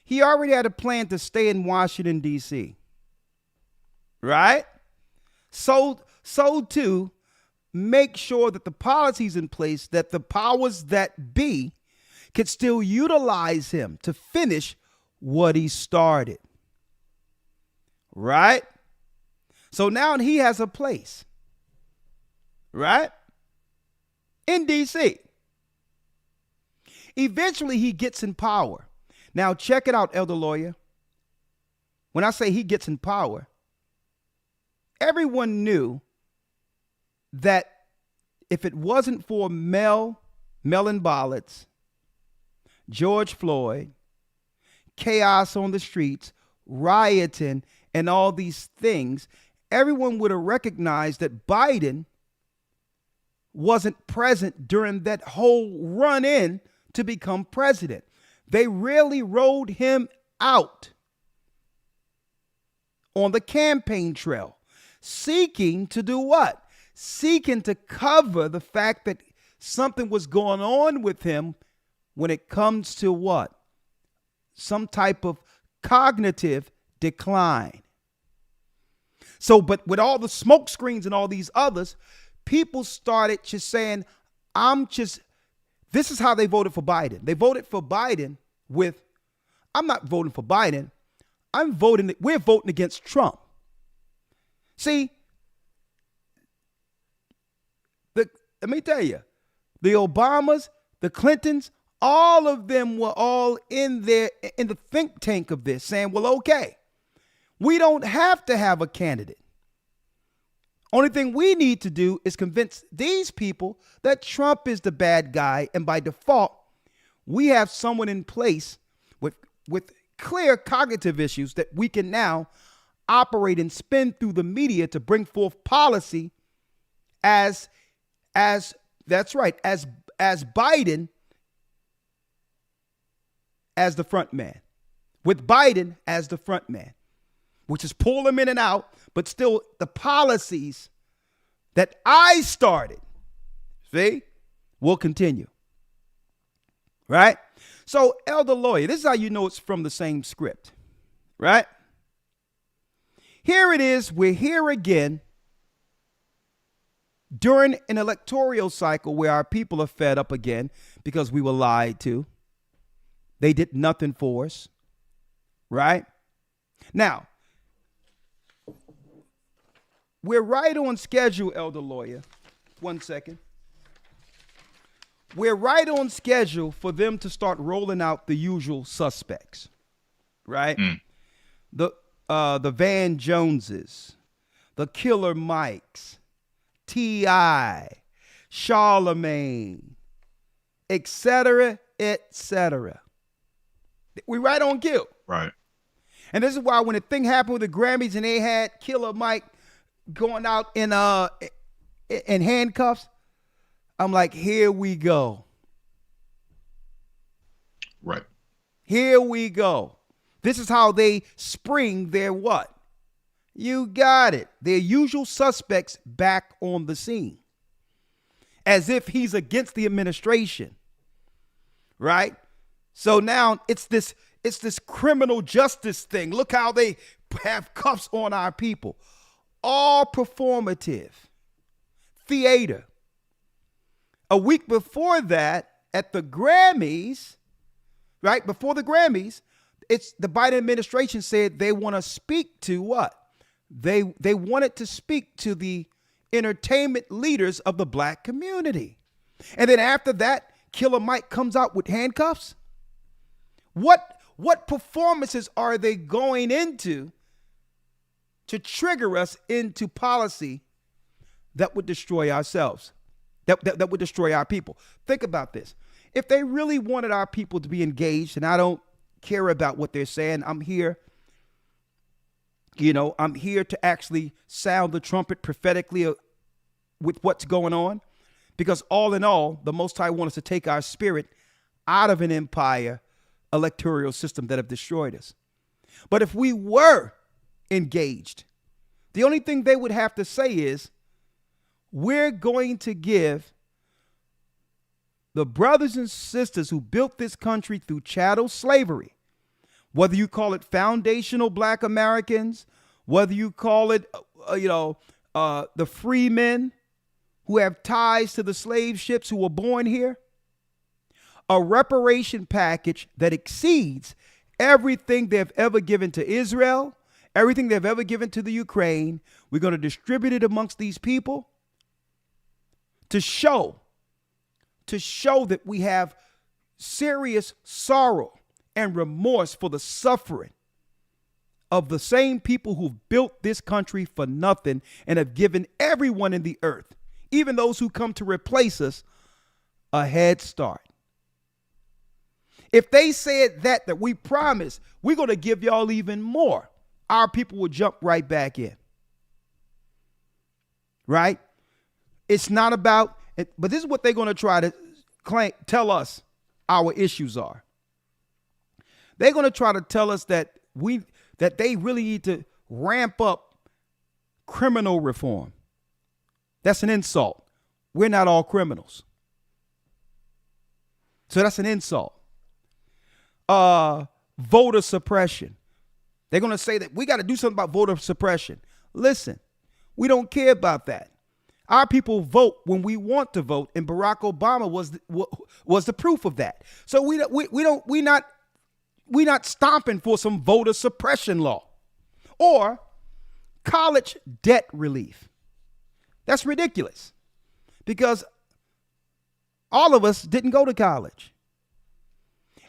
he already had a plan to stay in Washington, D.C. Right? So to make sure that the policies in place, that the powers that be could still utilize him to finish what he started. Right? So now he has a place. Right? In D.C. Eventually, he gets in power. Now, check it out, Elder Lawyer. When I say he gets in power, everyone knew that if it wasn't for Melvin Bolletts, George Floyd, chaos on the streets, rioting, and all these things, everyone would have recognized that Biden wasn't present during that whole run-in to become president. They really rolled him out on the campaign trail, seeking to do what? Seeking to cover the fact that something was going on with him when it comes to what? Some type of cognitive decline. So, but with all the smoke screens and all these others, people started just saying, this is how they voted for Biden. They voted for Biden with, I'm not voting for Biden. We're voting against Trump. See, let me tell you, the Obamas, the Clintons, all of them were all in the think tank of this saying, well, okay, we don't have to have a candidate. Only thing we need to do is convince these people that Trump is the bad guy. And by default, we have someone in place with clear cognitive issues that we can now operate and spin through the media to bring forth policy as that's right, as Biden as the front man, with Biden as the front man, which is pull him in and out, but still the policies that I started, see, will continue. Right? So, Elder Lawyer, this is how you know it's from the same script, right? Here it is. We're here again during an electoral cycle where our people are fed up again because we were lied to. They did nothing for us, right? Now, we're right on schedule, Elder Lawyer. 1 second. We're right on schedule for them to start rolling out the usual suspects, right? The Van Joneses, the Killer Mikes, T.I., Charlemagne, etc., etc. We right on cue. Right. And this is why when the thing happened with the Grammys and they had Killer Mike going out in handcuffs, I'm like, here we go. Right. Here we go. This is how they spring their what? You got it. Their usual suspects back on the scene. As if he's against the administration. Right? So now it's this criminal justice thing. Look how they have cuffs on our people. All performative. Theater. A week before that, at the Grammys, right? Before the Grammys, it's the Biden administration said they want to speak to what? They wanted to speak to the entertainment leaders of the black community. And then after that, Killer Mike comes out with handcuffs. What performances are they going into to trigger us into policy that would destroy ourselves, that would destroy our people? Think about this. If they really wanted our people to be engaged, and I don't care about what they're saying, I'm here to actually sound the trumpet prophetically with what's going on, because all in all, the Most High wants us to take our spirit out of an empire electoral system that have destroyed us. But if we were engaged, the only thing they would have to say is, we're going to give the brothers and sisters who built this country through chattel slavery, whether you call it foundational black Americans, whether you call it, the free men who have ties to the slave ships who were born here, a reparation package that exceeds everything they've ever given to Israel, everything they've ever given to the Ukraine. We're going to distribute it amongst these people to show that we have serious sorrow and remorse for the suffering of the same people who've built this country for nothing and have given everyone in the earth, even those who come to replace us, a head start. If they said that we promise we're going to give y'all even more, our people will jump right back in. Right? It's not about, but this is what they're going to try to tell us our issues are. They're going to try to tell us that they really need to ramp up criminal reform. That's an insult. We're not all criminals. So that's an insult. Voter suppression. They're going to say that we got to do something about voter suppression. Listen, we don't care about that. Our people vote when we want to vote, and Barack Obama was the proof of that. So we're not stomping for some voter suppression law or college debt relief. That's ridiculous because all of us didn't go to college.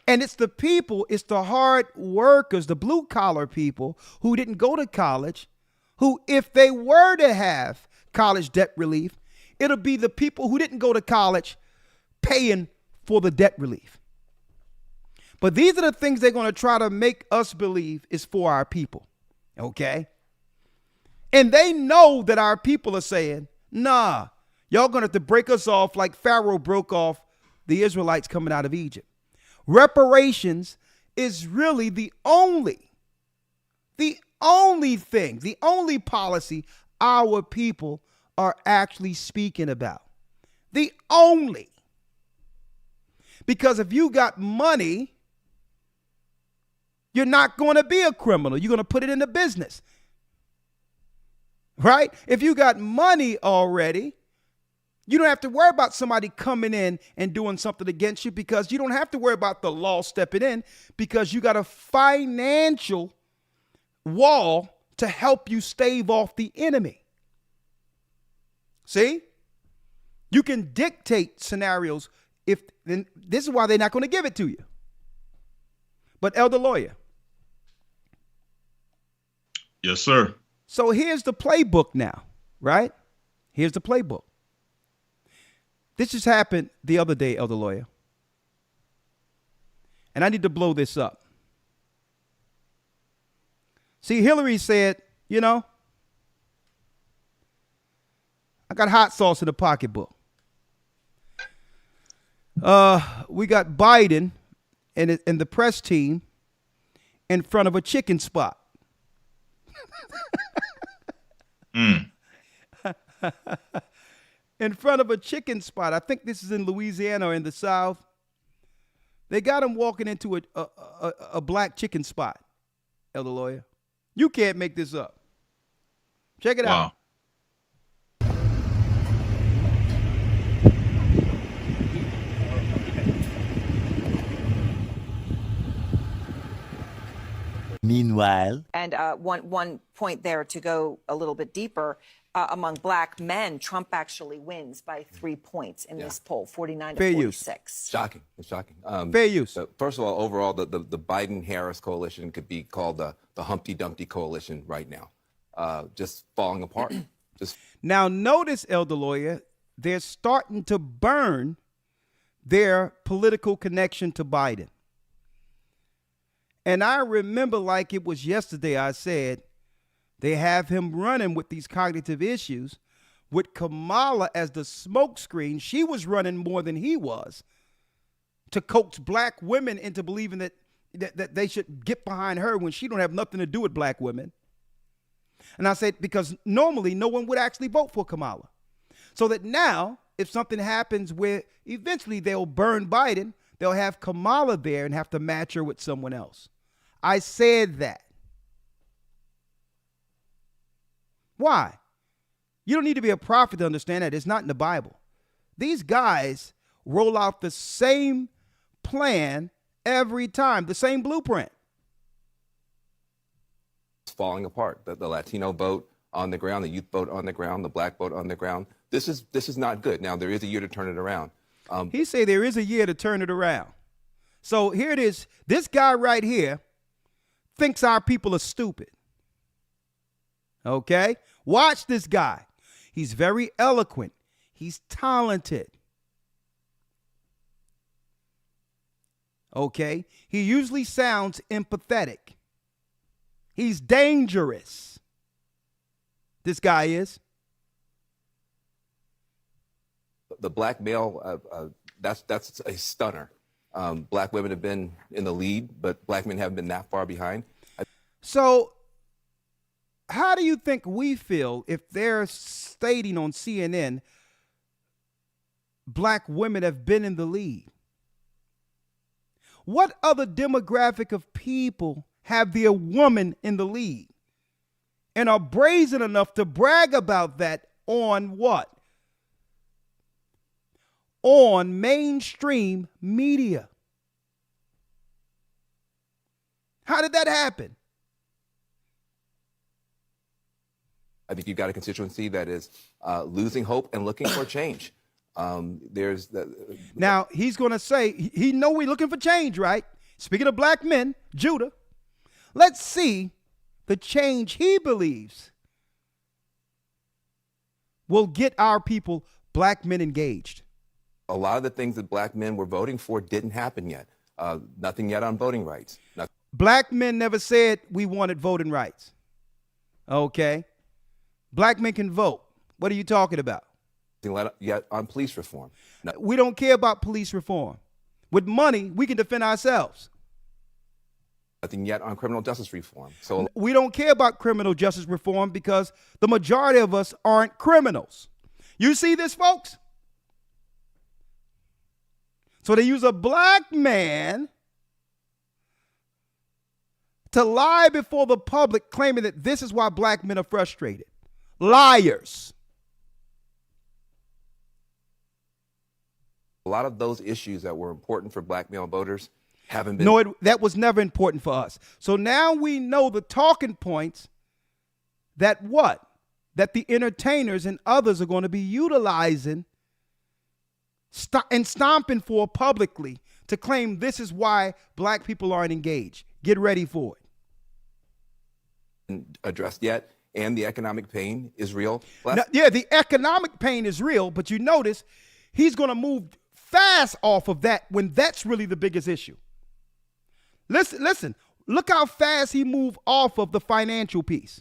And it's the people, it's the hard workers, the blue collar people who didn't go to college, who, if they were to have college debt relief, it'll be the people who didn't go to college paying for the debt relief. But these are the things they're going to try to make us believe is for our people. Okay? And they know that our people are saying, nah, y'all going to have to break us off like Pharaoh broke off the Israelites coming out of Egypt. Reparations is really the only thing, the only policy our people are actually speaking about. The only. Because if you got money, you're not going to be a criminal. You're going to put it into business. Right? If you got money already, you don't have to worry about somebody coming in and doing something against you, because you don't have to worry about the law stepping in, because you got a financial wall to help you stave off the enemy. See? You can dictate scenarios. Then this is why they're not going to give it to you. But Elder Lawyer. Yes, sir. So here's the playbook now, right? Here's the playbook. This just happened the other day, Elder Lawyer. And I need to blow this up. See, Hillary said, you know, I got hot sauce in the pocketbook. We got Biden and the press team in front of a chicken spot. In front of a chicken spot. I think this is in Louisiana or in the South. They got him walking into a black chicken spot, Elder Lawyer. You can't make this up. Check it out. Meanwhile, and one point there to go a little bit deeper, among black men, Trump actually wins by 3 points in this poll, 49 to 46. Shocking. It's shocking. Fair use. First of all, overall, the Biden-Harris coalition could be called the Humpty Dumpty coalition right now, just falling apart. Now, notice, Elder Lawyer, they're starting to burn their political connection to Biden. And I remember like it was yesterday, I said, they have him running with these cognitive issues with Kamala as the smokescreen. She was running more than he was to coax black women into believing that they should get behind her when she don't have nothing to do with black women. And I said, because normally no one would actually vote for Kamala. So that now, if something happens where eventually they'll burn Biden, they'll have Kamala there and have to match her with someone else. I said that. Why? You don't need to be a prophet to understand that. It's not in the Bible. These guys roll out the same plan every time, the same blueprint. It's falling apart. The Latino vote on the ground, the youth vote on the ground, the black vote on the ground. This is not good. Now, there is a year to turn it around. He say there is a year to turn it around. So here it is. This guy right here thinks our people are stupid. Okay? Watch this guy. He's very eloquent. He's talented. Okay? He usually sounds empathetic. He's dangerous. This guy is. The black male, that's a stunner. Black women have been in the lead, but black men haven't been that far behind. So how do you think we feel if they're stating on CNN black women have been in the lead? What other demographic of people have their woman in the lead and are brazen enough to brag about that on what? On mainstream media. How did that happen? I think you've got a constituency that is losing hope and looking for change. Now, he's going to say, he know we're looking for change, right? Speaking of black men, Judah, let's see the change he believes will get our people, black men, engaged. A lot of the things that black men were voting for didn't happen yet. Nothing yet on voting rights. Black men never said we wanted voting rights. Okay. Black men can vote. What are you talking about? Nothing yet on police reform. We don't care about police reform. With money, we can defend ourselves. Nothing yet on criminal justice reform. So we don't care about criminal justice reform because the majority of us aren't criminals. You see this, folks? So they use a black man to lie before the public, claiming that this is why black men are frustrated. Liars. a lot of those issues that were important for black male voters haven't been. No, that was never important for us. So now we know the talking points that what? That the entertainers and others are going to be utilizing and stomping for publicly to claim this is why black people aren't engaged. Get ready for it. Addressed yet, and the economic pain is real. Now, yeah, the economic pain is real, but you notice he's going to move fast off of that when that's really the biggest issue. Listen, look how fast he moved off of the financial piece.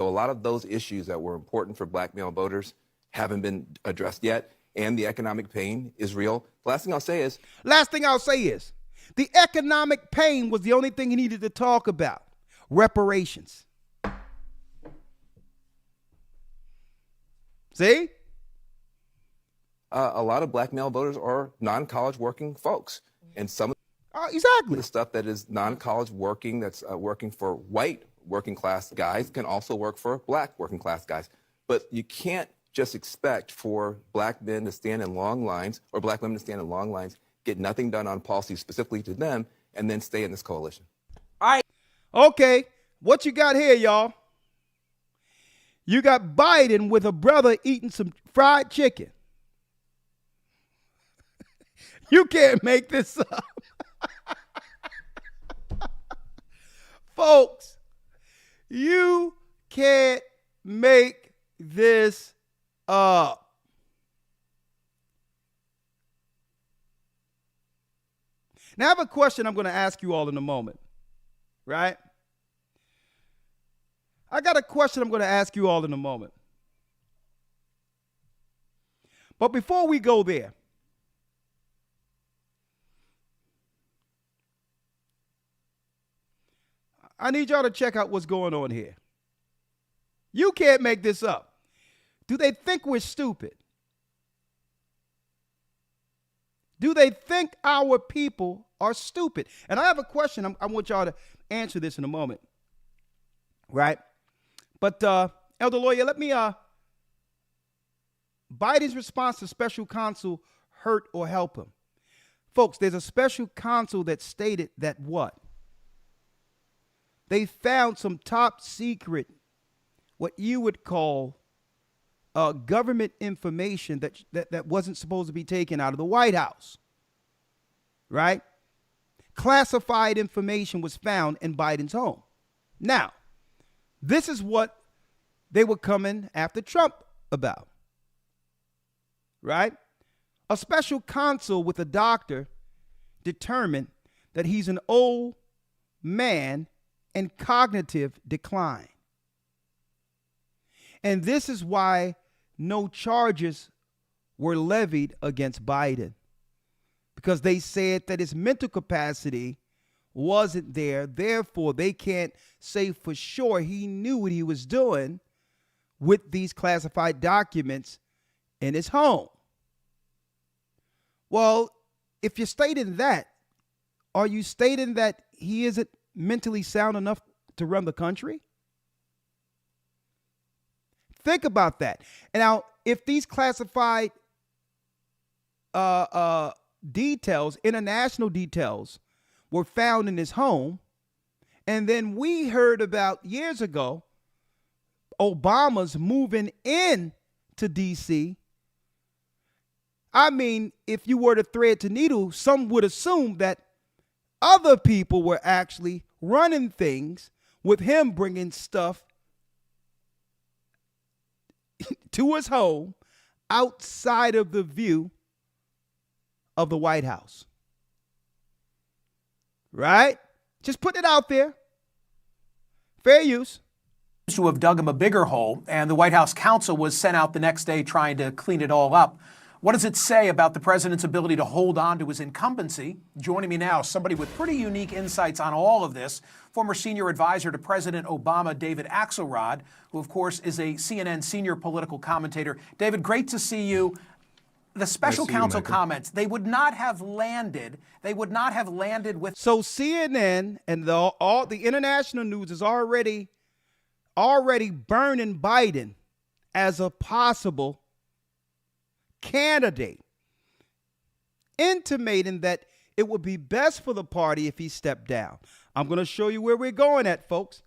So a lot of those issues that were important for black male voters haven't been addressed yet, and the economic pain is real. Last thing I'll say is the economic pain was the only thing he needed to talk about. Reparations. See? A lot of black male voters are non-college working folks, and some of exactly the stuff that is non-college working, that's working for white working class guys, can also work for black working class guys. But you can't just expect for black men to stand in long lines, or black women to stand in long lines, get nothing done on policy specifically to them, and then stay in this coalition. All right. Okay, what you got here, y'all? You got Biden with a brother eating some fried chicken. You can't make this up. Folks, you can't make this up. Now, I have a question I'm going to ask you all in a moment, right? I got a question I'm going to ask you all in a moment. But before we go there, I need y'all to check out what's going on here. You can't make this up. Do they think we're stupid? Do they think our people are stupid? And I have a question. I want y'all to answer this in a moment. Right? But, Elder Lawyer, let me, Biden's response to special counsel hurt or help him? Folks, there's a special counsel that stated that what? They found some top secret, what you would call government information that wasn't supposed to be taken out of the White House, right? classified information was found in Biden's home. Now, this is what they were coming after Trump about, right? A special counsel with a doctor determined that he's an old man in cognitive decline. And this is why no charges were levied against Biden, because they said that his mental capacity wasn't there. Therefore, they can't say for sure he knew what he was doing with these classified documents in his home. Well, if you're stating that, are you stating that he isn't mentally sound enough to run the country? Think about that. And now, if these classified details, international details, were found in his home, and then we heard about years ago Obama's moving in to D.C., I mean, if you were to thread the needle, some would assume that other people were actually running things with him bringing stuff to his home outside of the view of the White House. Right? Just put it out there. Fair use. To have dug him a bigger hole, and the White House counsel was sent out the next day trying to clean it all up. What does it say about the president's ability to hold on to his incumbency? Joining me now, somebody with pretty unique insights on all of this, former senior advisor to President Obama, David Axelrod, who, of course, is a CNN senior political commentator. David, great to see you. The special counsel comments, they would not have landed with... So CNN and all the international news is already burning Biden as a possible candidate, intimating that it would be best for the party if he stepped down. I'm going to show you where we're going at, folks.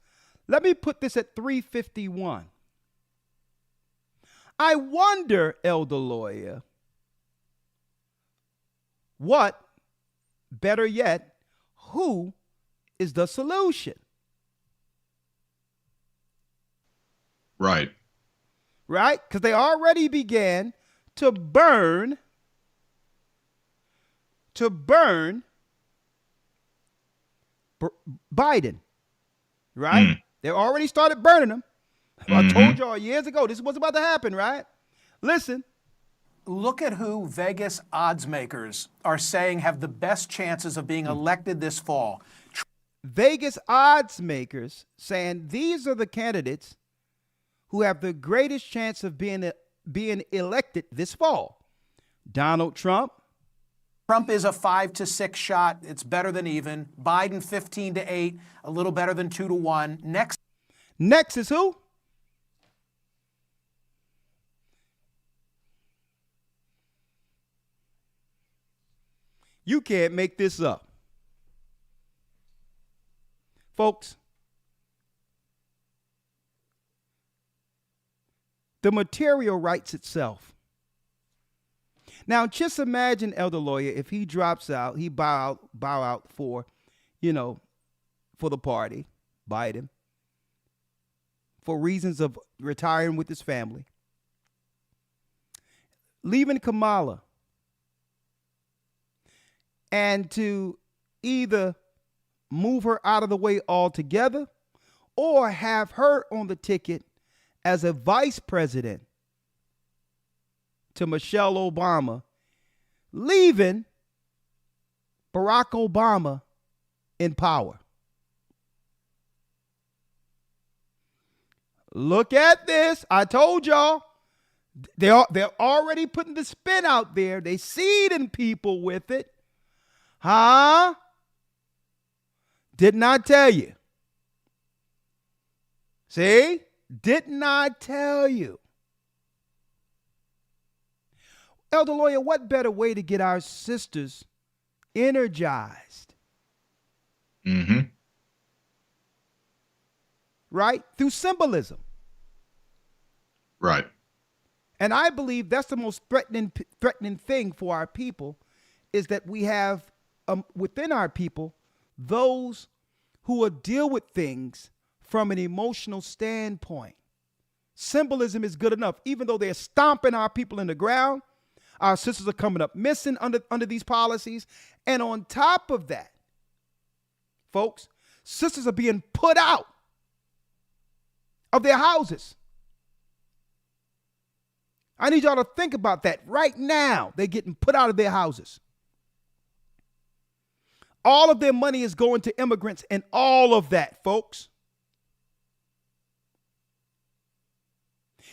Let me put this at 351. I wonder, elder lawyer, what, better yet, who is the solution? Right. Right? Because they already began to burn Biden, right? They already started burning him. I told y'all years ago, this is what's about to happen, right? Listen. Look at who Vegas odds makers are saying have the best chances of being elected this fall. Vegas odds makers saying these are the candidates who have the greatest chance of being elected this fall. Donald Trump. Trump is a 5-6 shot. It's better than even. Biden 15-8, a little better than 2-1. Next is who? You can't make this up. Folks, the material writes itself. Now, just imagine, elder lawyer, if he drops out, he bow out for, for the party, Biden, for reasons of retiring with his family, leaving Kamala, and to either move her out of the way altogether or have her on the ticket as a vice president to Michelle Obama, leaving Barack Obama in power. Look at this. I told y'all. They're already putting the spin out there. They seeding people with it. Huh? Did not tell you. See? Did not tell you. Elder lawyer, what better way to get our sisters energized? Right? Through symbolism. Right. And I believe that's the most threatening thing for our people, is that we have within our people those who will deal with things from an emotional standpoint. Symbolism is good enough. Even though they're stomping our people in the ground, our sisters are coming up missing under these policies. And on top of that, folks, sisters are being put out of their houses. I need y'all to think about that right now. They're getting put out of their houses. All of their money is going to immigrants and all of that, folks.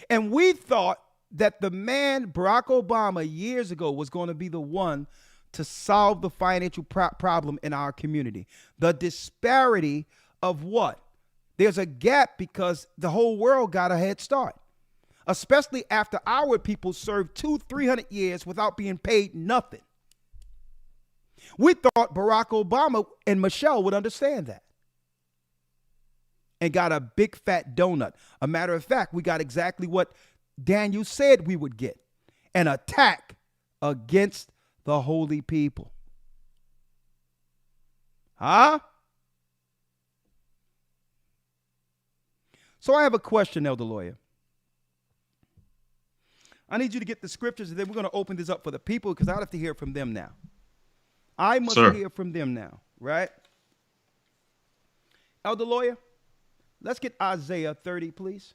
And we thought that the man, Barack Obama, years ago was going to be the one to solve the financial problem in our community. The disparity of what? There's a gap because the whole world got a head start, especially after our people served 200-300 years without being paid nothing. We thought Barack Obama and Michelle would understand that and got a big fat donut. A matter of fact, we got exactly what Daniel said we would get, an attack against the holy people. Huh? So I have a question, Elder Lawyer. I need you to get the scriptures, and then we're going to open this up for the people because I have to hear from them now. I must hear from them now, right? Elder Lawyer, let's get Isaiah 30, please.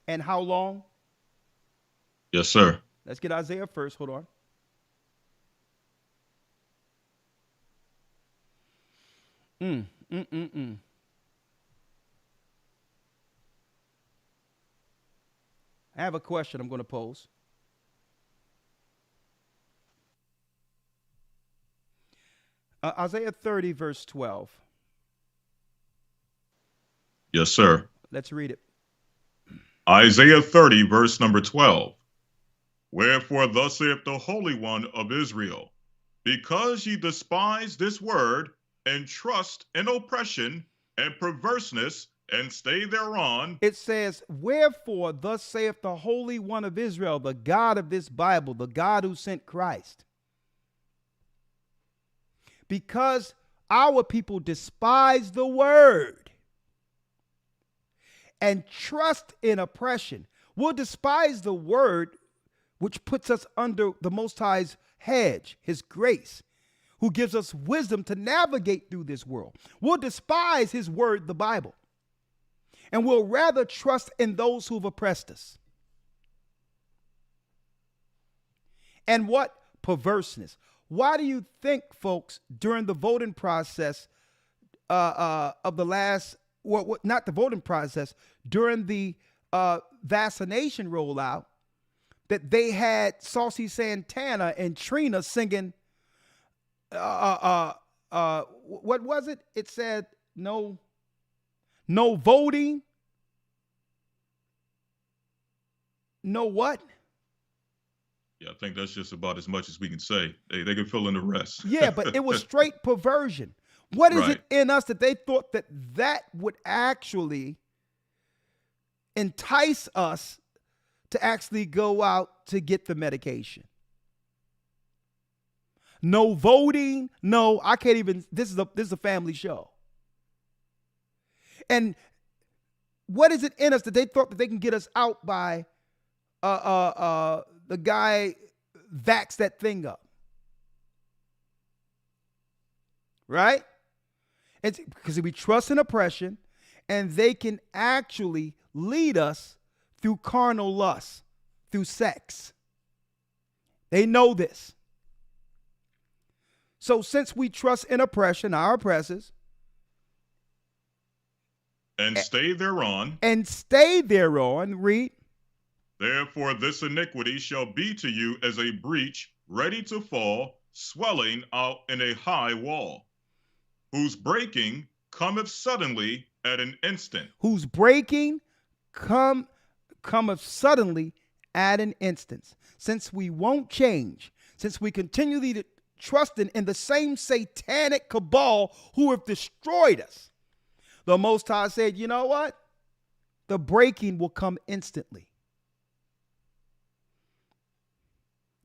And how long? Yes, sir. Let's get Isaiah first. Hold on. I have a question I'm going to pose. Isaiah 30, verse 12. Yes, sir. Let's read it. Isaiah 30, verse number 12. Wherefore thus saith the Holy One of Israel, because ye despise this word, and trust in oppression and perverseness, and stay thereon. It says, wherefore thus saith the Holy One of Israel, the God of this Bible, the God who sent Christ. Because our people despise the word and trust in oppression. We'll despise the word which puts us under the Most High's hedge, his grace, who gives us wisdom to navigate through this world. We'll despise his word, the Bible, and we'll rather trust in those who've oppressed us. And what? Perverseness. Why do you think, folks, during the voting process of the last, not the voting process, during the vaccination rollout, that they had Saucy Santana and Trina singing, what was it? It said, no voting. No what? Yeah, I think that's just about as much as we can say. They can fill in the rest. Yeah, but it was straight perversion. What is it in us that they thought that would actually entice us to actually go out to get the medication? No voting. No, I can't even. This is a family show. And what is it in us that they thought that they can get us out by the guy vax that thing up? Right? It's because we trust in oppression, and they can actually lead us through carnal lust, through sex. They know this. So since we trust in oppression, our oppressors, and stay thereon. And stay thereon, read. Therefore this iniquity shall be to you as a breach ready to fall, swelling out in a high wall, whose breaking cometh suddenly at an instant. Whose breaking cometh suddenly at an instant. Since we won't change, since we continually trusting in the same satanic cabal who have destroyed us, the Most High said, you know what? The breaking will come instantly.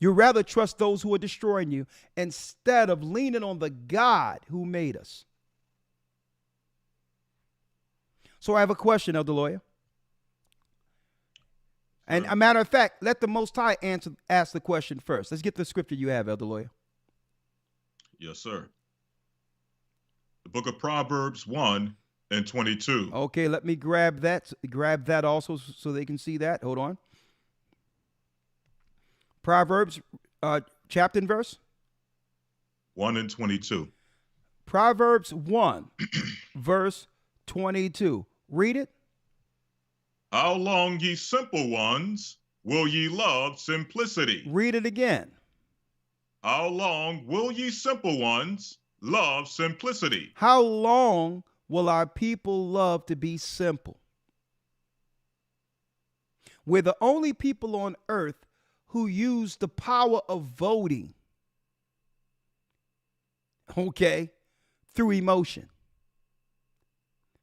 You rather trust those who are destroying you instead of leaning on the God who made us. So I have a question, Elder Lawyer. And a matter of fact, let the Most High ask the question first. Let's get the scripture you have, Elder Lawyer. Yes, sir. The book of Proverbs 1:22. Okay, let me grab that also so they can see that. Hold on. Proverbs, chapter and verse? 1:22. Proverbs 1, verse 22. Read it. How long, ye simple ones, will ye love simplicity? Read it again. How long will ye simple ones love simplicity? How long will our people love to be simple? We're the only people on earth who use the power of voting, okay, through emotion,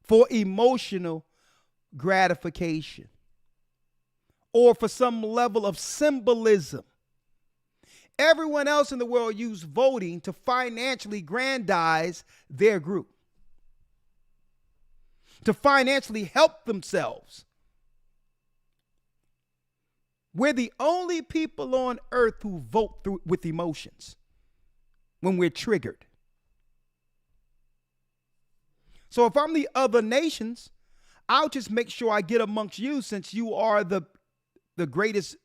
for emotional gratification, or for some level of symbolism. Everyone else in the world use voting to financially aggrandize their group, to financially help themselves. We're the only people on earth who vote with emotions when we're triggered. So if I'm the other nations, I'll just make sure I get amongst you, since you are the greatest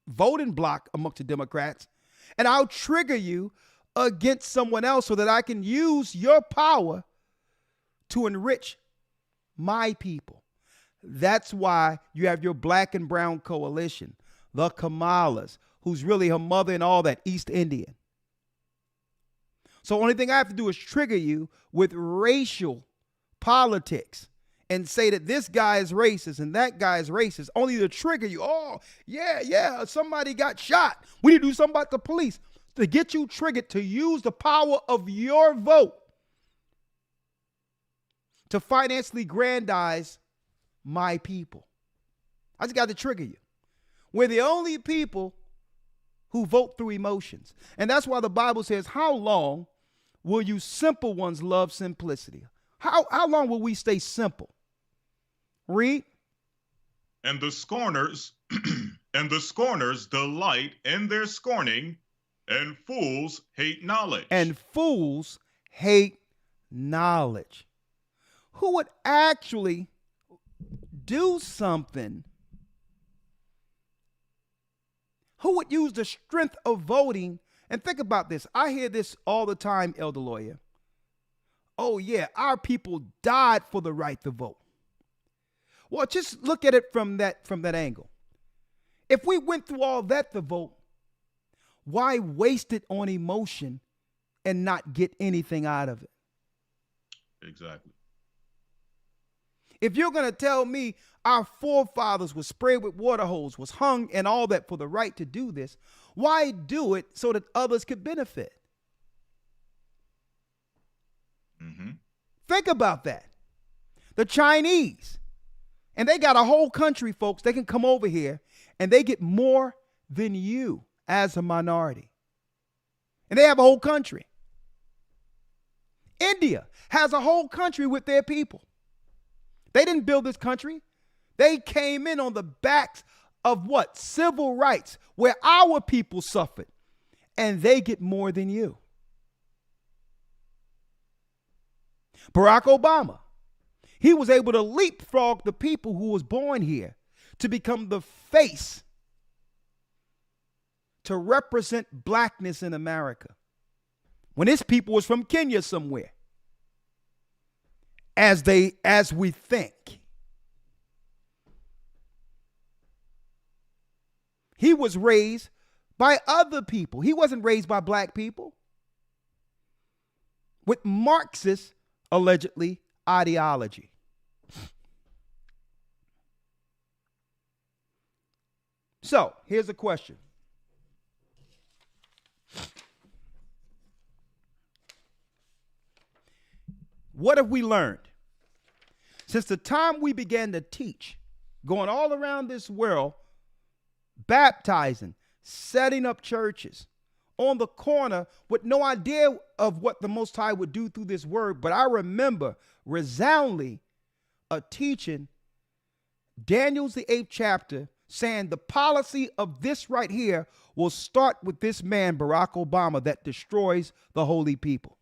voting bloc amongst the Democrats, and I'll trigger you against someone else so that I can use your power to enrich my people. That's why you have your black and brown coalition, the Kamalas, who's really her mother and all that, East Indian. So only thing I have to do is trigger you with racial politics and say that this guy is racist and that guy is racist, only to trigger you. Oh, yeah, somebody got shot. We need to do something about the police, to get you triggered to use the power of your vote to financially aggrandize my people. I just got to trigger you. We're the only people who vote through emotions. And that's why the Bible says, how long will you simple ones love simplicity? How long will we stay simple? Read. And the scorners delight in their scorning, and fools hate knowledge. And fools hate knowledge. Who would actually do something? Who would use the strength of voting? And think about this. I hear this all the time, Elder Lawyer. Oh, yeah, our people died for the right to vote. Well, just look at it from that angle. If we went through all that to vote, why waste it on emotion and not get anything out of it? Exactly. If you're going to tell me our forefathers were sprayed with water hose, was hung and all that for the right to do this, why do it so that others could benefit? Mm-hmm. Think about that. The Chinese, and they got a whole country, folks. They can come over here and they get more than you as a minority. And they have a whole country. India has a whole country with their people. They didn't build this country. They came in on the backs of what? Civil rights, where our people suffered. And they get more than you. Barack Obama, he was able to leapfrog the people who was born here to become the face to represent blackness in America, when his people was from Kenya somewhere, as we think. He was raised by other people. He wasn't raised by black people with Marxist, allegedly, ideology. So here's a question. What have we learned? Since the time we began to teach, going all around this world, baptizing, setting up churches on the corner with no idea of what the Most High would do through this word. But I remember resoundingly a teaching, Daniel's the 8th chapter, saying the policy of this right here will start with this man, Barack Obama, that destroys the holy people.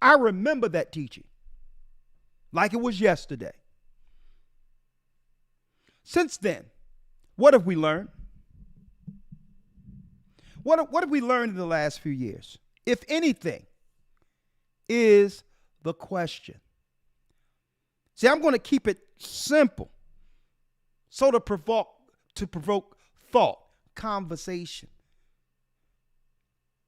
I remember that teaching like it was yesterday. Since then, what have we learned? What have we learned in the last few years? If anything, is the question. See, I'm going to keep it simple. So to provoke thought, conversation.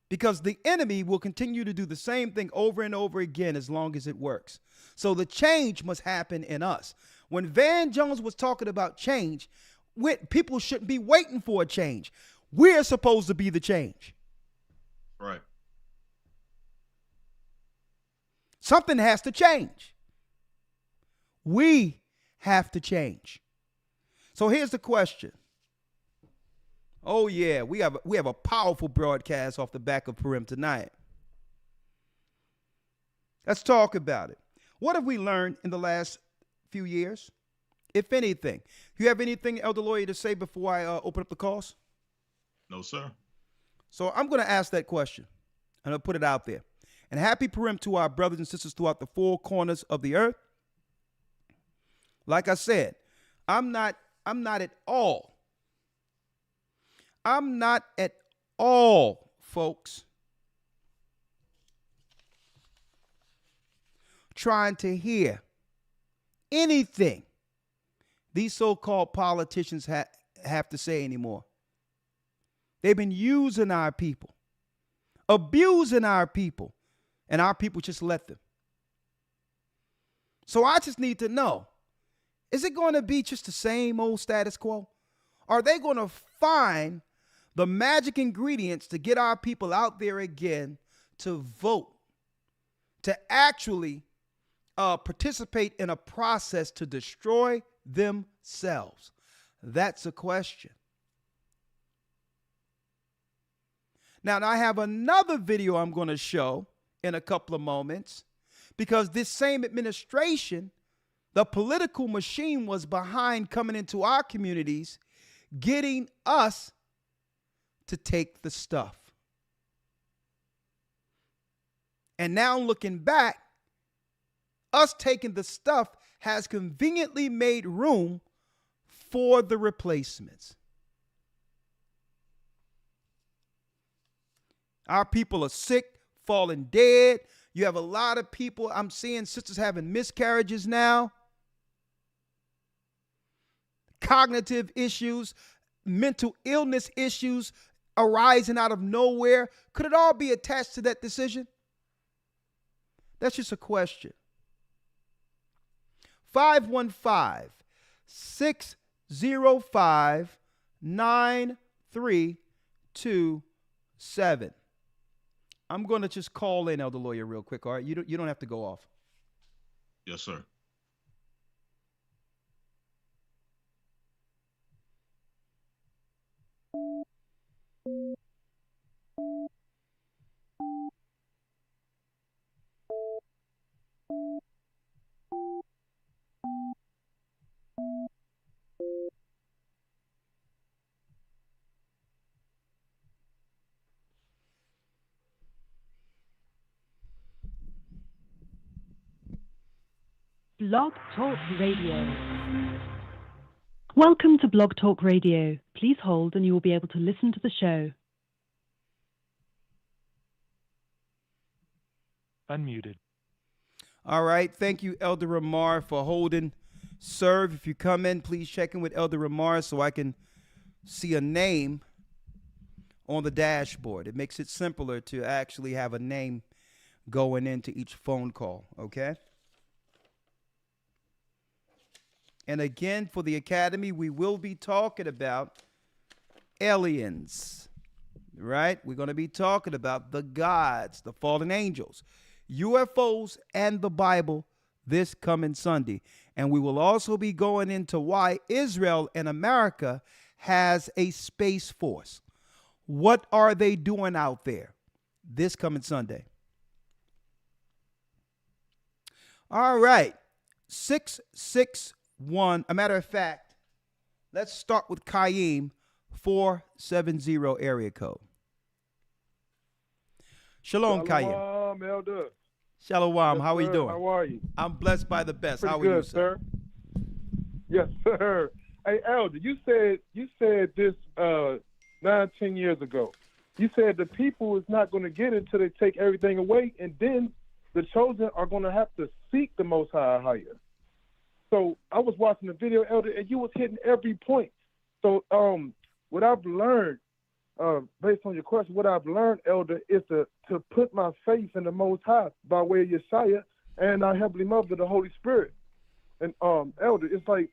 Because the enemy will continue to do the same thing over and over again as long as it works. So the change must happen in us. When Van Jones was talking about change, people shouldn't be waiting for a change. We're supposed to be the change. Right. Something has to change. We have to change. So here's the question. Oh yeah, we have a powerful broadcast off the back of Purim tonight. Let's talk about it. What have we learned in the last few years, if anything? Do you have anything, Elder Lawyer, to say before I open up the calls? No, sir. So I'm going to ask that question, and I'll put it out there. And happy Purim to our brothers and sisters throughout the four corners of the earth. Like I said, I'm not at all, folks, trying to hear anything these so-called politicians have to say anymore. They've been using our people, abusing our people, and our people just let them. So I just need to know, is it going to be just the same old status quo? Are they going to find the magic ingredients to get our people out there again to vote, to actually participate in a process to destroy themselves? That's a question. Now, I have another video I'm going to show in a couple of moments, because this same administration, the political machine, was behind coming into our communities, getting us to take the stuff. And now looking back, us taking the stuff has conveniently made room for the replacements. Our people are sick, falling dead. You have a lot of people, I'm seeing sisters having miscarriages now. Cognitive issues, mental illness issues arising out of nowhere. Could it all be attached to that decision? That's just a question. 515-605-9327. I'm going to just call in, Elder Lawyer, real quick, all right? You don't have to go off. Yes, sir. Blog Talk Radio. Welcome to Blog Talk Radio. Please hold and you will be able to listen to the show. Unmuted. All right. Thank you, Elder Ramar, for holding serve. If you come in, please check in with Elder Ramar so I can see a name on the dashboard. It makes it simpler to actually have a name going into each phone call, okay? And again, for the Academy, we will be talking about aliens, right? We're going to be talking about the gods, the fallen angels, UFOs, and the Bible this coming Sunday. And we will also be going into why Israel and America has a Space Force. What are they doing out there this coming Sunday? All right. 661. A matter of fact, let's start with Kaim, 470 area code. Shalom, Kaim. Shalom, Elder. Shalom. Yes, how are you sir. doing? How are you? I'm blessed by the best. Pretty How are good, you, sir? Yes, sir. Hey, Elder, you said this 9-10 years ago. You said the people is not going to get it until they take everything away, and then the chosen are going to have to seek the Most High higher. So I was watching the video, Elder, and you was hitting every point. So what I've learned, based on your question, what I've learned, Elder, is to put my faith in the Most High by way of Yeshua and our Heavenly Mother, the Holy Spirit. And Elder, it's like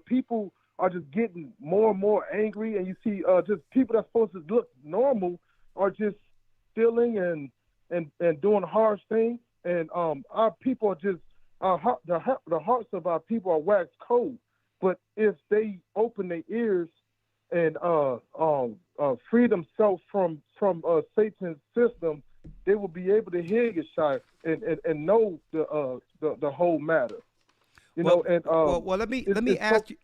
people are just getting more and more angry, and you see just people that's supposed to look normal are just stealing and doing harsh things. And our people are just the hearts of our people are wax cold. But if they open their ears and free themselves from Satan's system, they will be able to hear Yeshua and know the whole matter. Well, let me ask you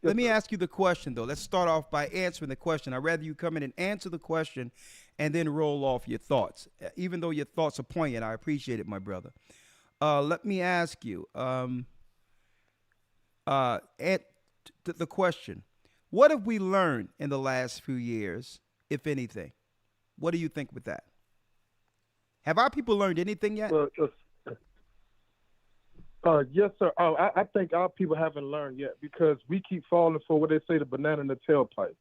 the question though. Let's start off by answering the question. I'd rather you come in and answer the question, and then roll off your thoughts. Even though your thoughts are poignant, I appreciate it, my brother. Let me ask you the question: what have we learned in the last few years, if anything? What do you think with that? Have our people learned anything yet? Yes, sir. I think our people haven't learned yet because we keep falling for what they say, the banana in the tailpipe.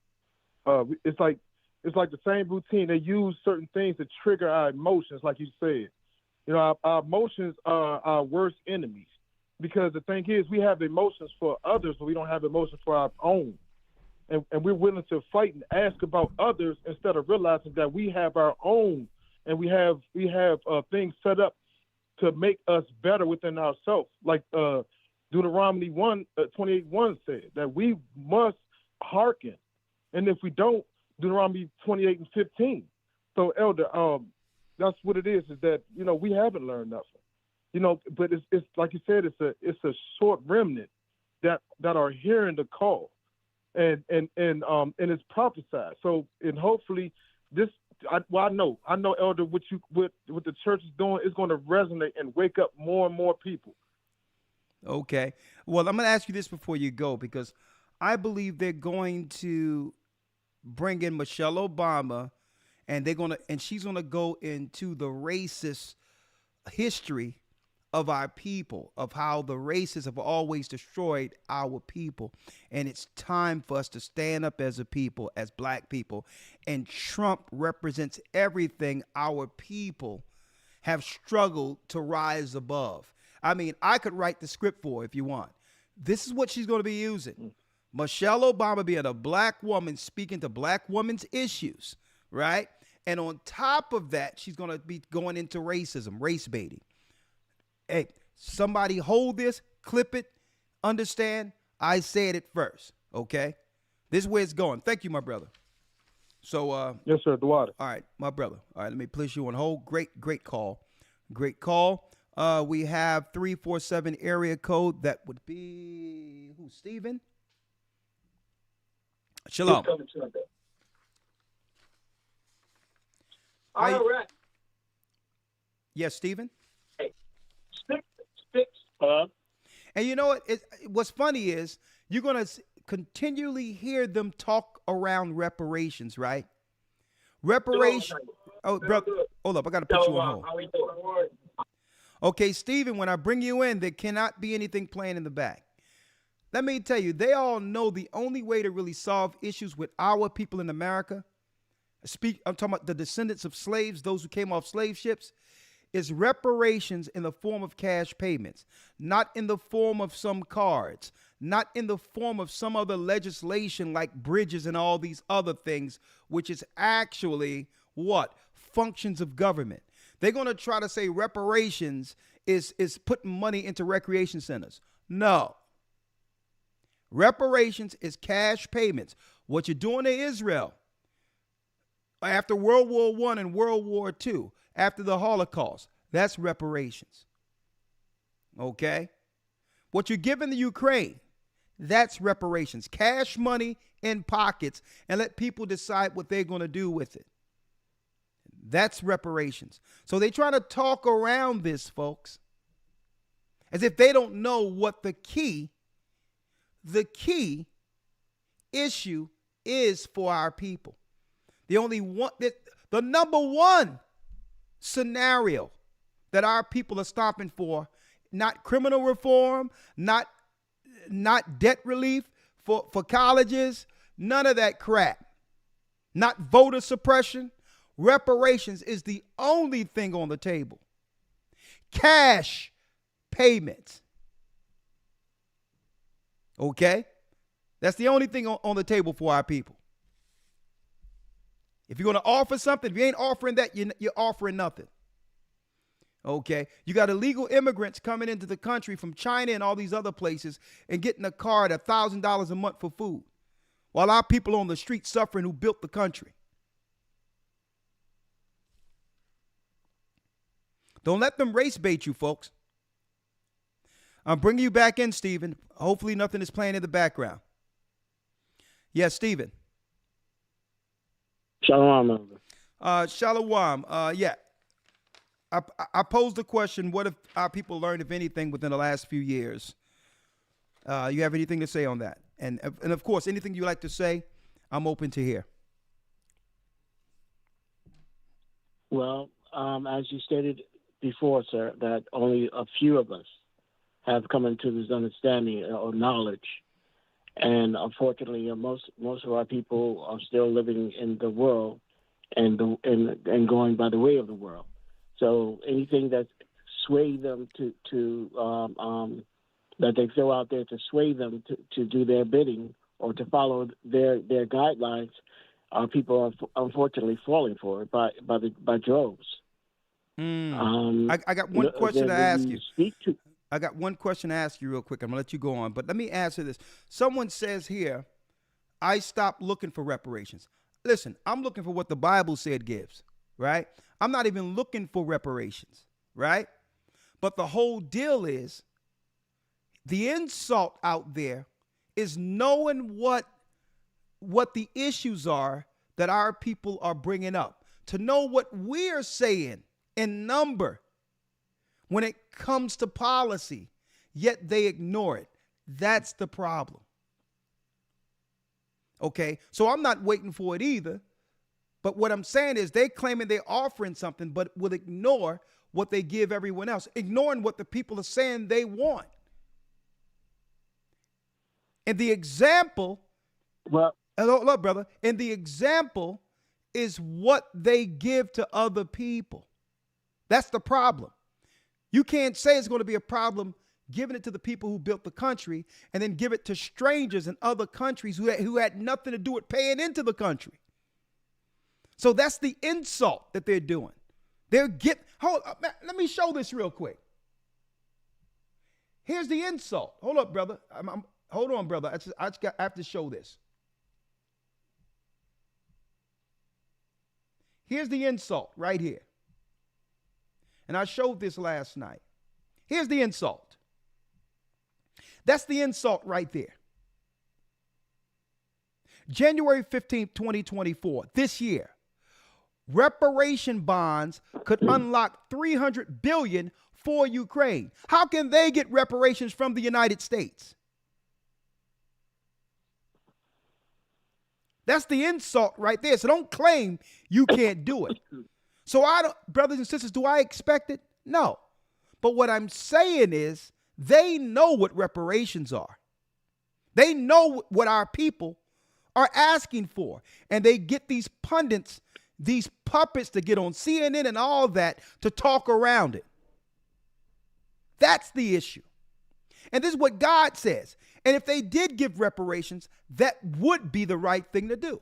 It's like the same routine. They use certain things to trigger our emotions, like you said. Our emotions are our worst enemies because the thing is we have emotions for others, but we don't have emotions for our own. And we're willing to fight and ask about others instead of realizing that we have our own, and we have things set up to make us better within ourselves. Like Deuteronomy 28:1 said, that we must hearken. And if we don't, Deuteronomy 28:15. So, Elder, that's what it is that, we haven't learned nothing. But it's like you said, it's a short remnant that are hearing the call. And it's prophesied. So, and hopefully this, I know, Elder, what the church is doing is going to resonate and wake up more and more people. Okay. Well, I'm going to ask you this before you go, because I believe they're going to bring in Michelle Obama, and she's going to go into the racist history of our people, of how the racists have always destroyed our people. And it's time for us to stand up as a people, as black people. And Trump represents everything our people have struggled to rise above. I mean, I could write the script for her if you want. This is what she's going to be using. Michelle Obama being a black woman speaking to black women's issues, right? And on top of that, she's going to be going into racism, race baiting. Hey, somebody hold this, clip it, understand? I said it first, okay? This is where it's going. Thank you, my brother. So, yes, sir, Duarte. All right, my brother. All right, let me place you on hold. Great call. Great call. We have 347 area code. That would be, who, Stephen? Shalom. All right. Yes, Stephen? Hello? And you know what? What's funny is you're going to continually hear them talk around reparations, right? Reparations. Oh, bro, hold up. I got to put you on hold. Okay, Stephen, when I bring you in, there cannot be anything playing in the back. Let me tell you, they all know the only way to really solve issues with our people in America, I'm talking about the descendants of slaves, those who came off slave ships, is reparations in the form of cash payments, not in the form of some cards, not in the form of some other legislation like bridges and all these other things, which is actually what? Functions of government. They're going to try to say reparations is putting money into recreation centers. No. Reparations is cash payments. What you're doing to Israel after World War I and World War II, after the Holocaust, that's reparations. Okay? What you're giving the Ukraine, that's reparations. Cash money in pockets and let people decide what they're going to do with it. That's reparations. So they try to talk around this, folks, as if they don't know what the key issue is for our people. The number one scenario that our people are stopping for, not criminal reform, not debt relief for colleges, none of that crap, not voter suppression. Reparations is the only thing on the table. Cash payments. Okay? That's the only thing on the table for our people. If you're going to offer something, if you ain't offering that, you're offering nothing. Okay? You got illegal immigrants coming into the country from China and all these other places and getting a car at $1,000 a month for food, while our people on the street suffering who built the country. Don't let them race bait you, folks. I'm bringing you back in, Stephen. Hopefully nothing is playing in the background. Yes, Stephen. Shalom. Shalom. Yeah. I posed the question, what have our people learned, if anything, within the last few years? You have anything to say on that? And of course, anything you like to say, I'm open to hear. Well, as you stated before, sir, that only a few of us have come into this understanding or knowledge. And unfortunately, most of our people are still living in the world and going by the way of the world. So anything that sway them to that they throw out there to sway them to do their bidding or to follow their guidelines, our people are unfortunately falling for it by droves. I got one question to ask you. I got one question to ask you real quick. I'm going to let you go on, but let me answer this. Someone says here, I stopped looking for reparations. Listen, I'm looking for what the Bible said gives, right? I'm not even looking for reparations, right? But the whole deal is, the insult out there is knowing what the issues are that our people are bringing up, to know what we're saying in number when it comes to policy, yet they ignore it. That's the problem. Okay, so I'm not waiting for it either. But what I'm saying is they're claiming they're offering something, but will ignore what they give everyone else, ignoring what the people are saying they want. And the example, look, brother, and the example is what they give to other people. That's the problem. You can't say it's going to be a problem giving it to the people who built the country and then give it to strangers in other countries who had nothing to do with paying into the country. So that's the insult that they're doing. Hold up, let me show this real quick. Here's the insult. Hold up, brother. Hold on, brother. I have to show this. Here's the insult right here. And I showed this last night. Here's the insult. That's the insult right there. January 15th, 2024, this year, reparation bonds could unlock $300 billion for Ukraine. How can they get reparations from the United States? That's the insult right there. So don't claim you can't do it. So brothers and sisters, do I expect it? No. But what I'm saying is they know what reparations are. They know what our people are asking for. And they get these pundits, these puppets to get on CNN and all that to talk around it. That's the issue. And this is what God says. And if they did give reparations, that would be the right thing to do.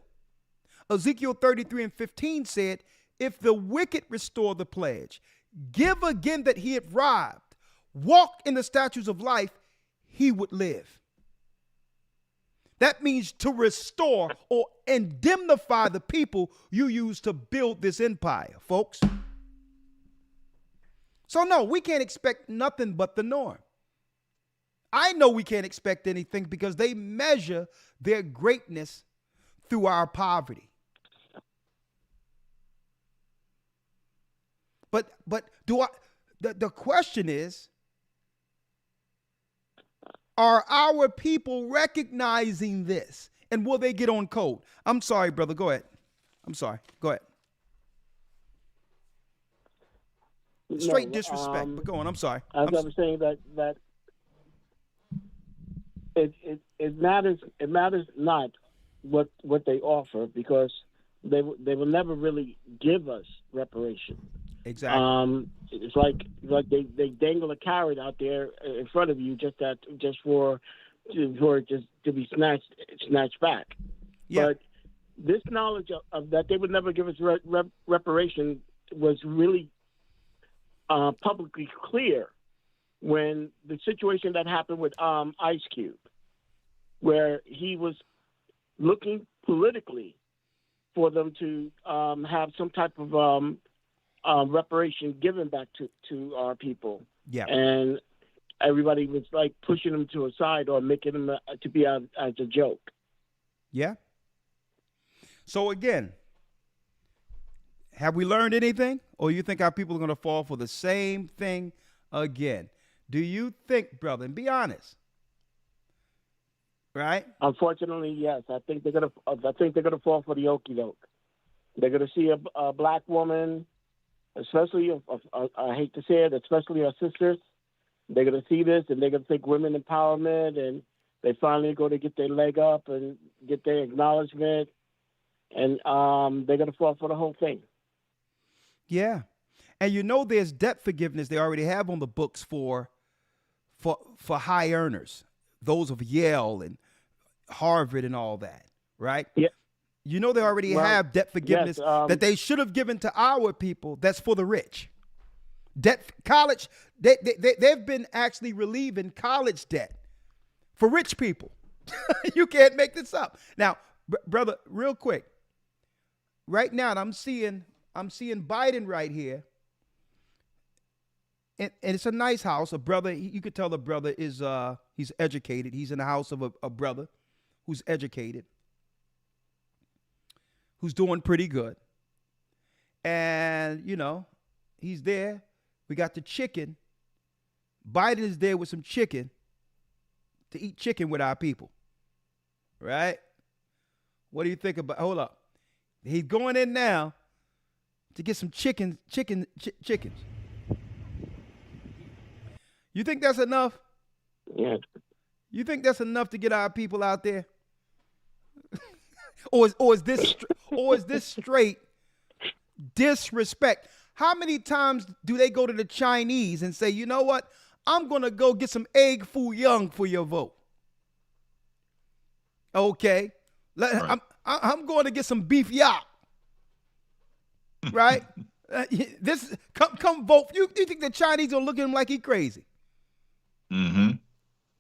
Ezekiel 33:15 said, if the wicked restore the pledge, give again that he had robbed, walk in the statutes of life, he would live. That means to restore or indemnify the people you use to build this empire, folks. So no, we can't expect nothing but the norm. I know we can't expect anything because they measure their greatness through our poverty. But the question is, are our people recognizing this? And will they get on code? I'm sorry, brother. Go ahead. I'm sorry. Go ahead. Straight disrespect. But go on. I'm sorry. As I was saying that it matters. It matters not what they offer, because they will never really give us reparation. Exactly. It's like they dangle a carrot out there in front of you just for just to be snatched back. Yeah. But this knowledge of that they would never give us reparation was really publicly clear when the situation that happened with Ice Cube, where he was looking politically for them to have some type of reparation given back to our people. Yeah. And everybody was like pushing him to a side or making him to be out as a joke. Yeah. So again, have we learned anything? Or you think our people are going to fall for the same thing again? Do you think, brother, and be honest, right? Unfortunately, yes. I think they're gonna fall for the okie doke. They're gonna see a black woman, especially I hate to say it, especially our sisters. They're gonna see this and they're gonna think women empowerment, and they finally go to get their leg up and get their acknowledgement, and they're gonna fall for the whole thing. Yeah. And you know there's debt forgiveness they already have on the books for high earners, those of Yale and Harvard and all that, right? Yeah. You know they already have debt forgiveness that they should have given to our people. That's for the rich. College, they've been actually relieving college debt for rich people. You can't make this up. Now, brother, real quick. Right now, I'm seeing Biden right here. And it's a nice house. A brother, you could tell the brother is he's educated. He's in the house of a brother who's educated, who's doing pretty good. And, he's there. We got the chicken. Biden is there with some chicken to eat chicken with our people. Right? What do you think about, hold up. He's going in now to get some chickens. You think that's enough? Yeah. You think that's enough to get our people out there? or is this straight disrespect? How many times do they go to the Chinese and say, you know what? I'm going to go get some egg foo young for your vote. Okay. Right. I'm going to get some beef yak. Right? Come vote. You think the Chinese are looking at him like he crazy? Mm-hmm.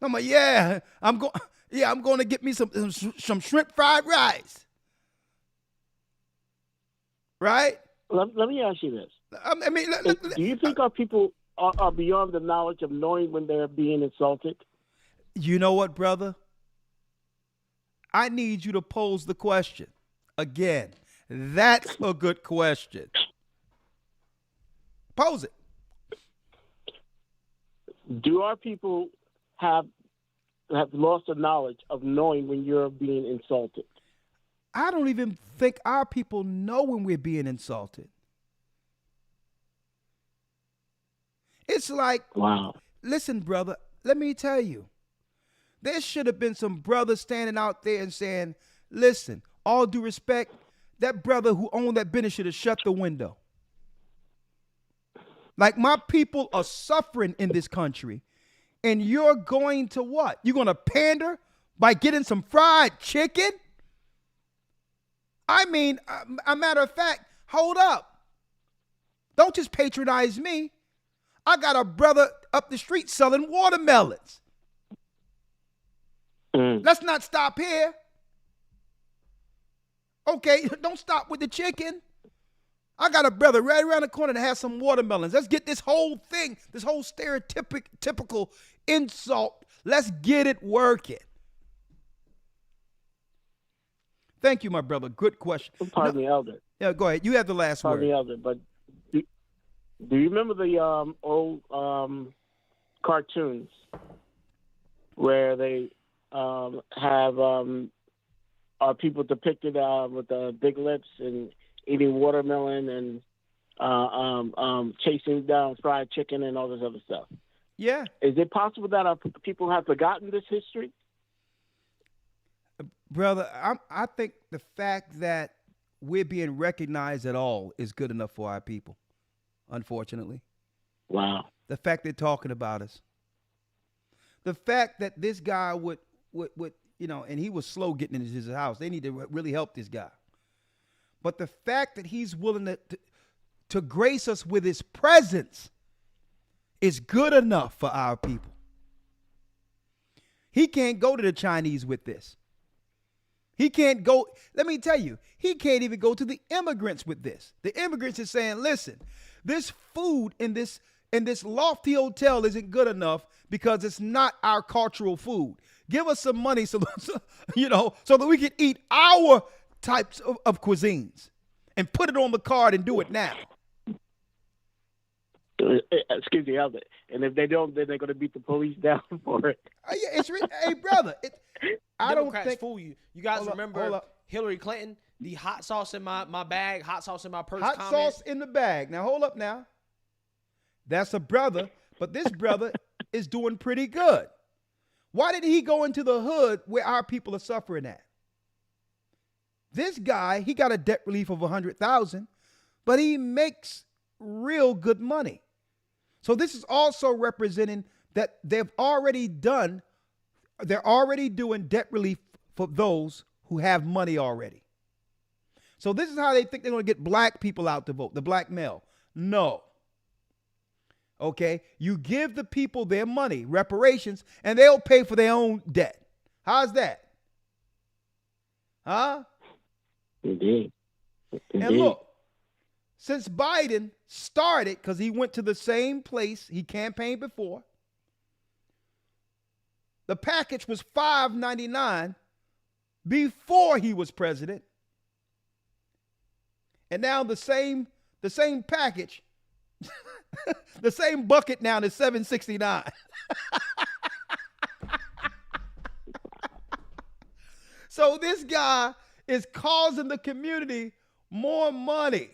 I'm like, I'm going to get me some shrimp fried rice. Right? Let me ask you this. I mean, do you think our people are beyond the knowledge of knowing when they're being insulted? You know what, brother? I need you to pose the question again. That's a good question. Pose it. Do our people have lost the knowledge of knowing when you're being insulted? I don't even think our people know when we're being insulted. It's like, wow. Listen, brother, let me tell you. There should have been some brothers standing out there and saying, listen, all due respect, that brother who owned that business should have shut the window. Like, my people are suffering in this country, and you're going to what? You're going to pander by getting some fried chicken? I mean, a matter of fact, hold up. Don't just patronize me. I got a brother up the street selling watermelons. Let's not stop here. Okay, don't stop with the chicken. I got a brother right around the corner that has some watermelons. Let's get this whole thing, this whole stereotypical insult. Let's get it working. Thank you, my brother. Good question. Pardon me, Elder. Yeah, go ahead. You have the last word. Pardon me, Elder. But do you remember the old cartoons where they have are people depicted with big lips and eating watermelon and chasing down fried chicken and all this other stuff? Yeah. Is it possible that people have forgotten this history? Brother, I think the fact that we're being recognized at all is good enough for our people, unfortunately. Wow. The fact they're talking about us. The fact that this guy would and he was slow getting into his house. They need to really help this guy. But the fact that he's willing to grace us with his presence is good enough for our people. He can't go to the Chinese with this. He can't go, let me tell you, he can't even go to the immigrants with this. The immigrants is saying, listen, this food in this lofty hotel isn't good enough because it's not our cultural food. Give us some money so that we can eat our types of cuisines and put it on the card and do it now. Excuse me, Elder. And if they don't, then they're going to beat the police down for it. Hey, brother. I don't think fool you. You guys remember Hillary Clinton? The hot sauce in my bag, hot sauce in my purse. Hot sauce in the bag. Now hold up. Now, that's a brother, but this brother is doing pretty good. Why did he go into the hood where our people are suffering at? This guy, he got a debt relief of $100,000, but he makes real good money. So this is also representing that they're already doing debt relief for those who have money already. So this is how they think they're going to get black people out to vote, the black male. No. Okay? You give the people their money, reparations, and they'll pay for their own debt. How's that? Huh? Indeed. And look, since Biden started, because he went to the same place he campaigned before, the package was $5.99 before he was president. And now the same package, the same bucket now is $7.69. So this guy is causing the community more money.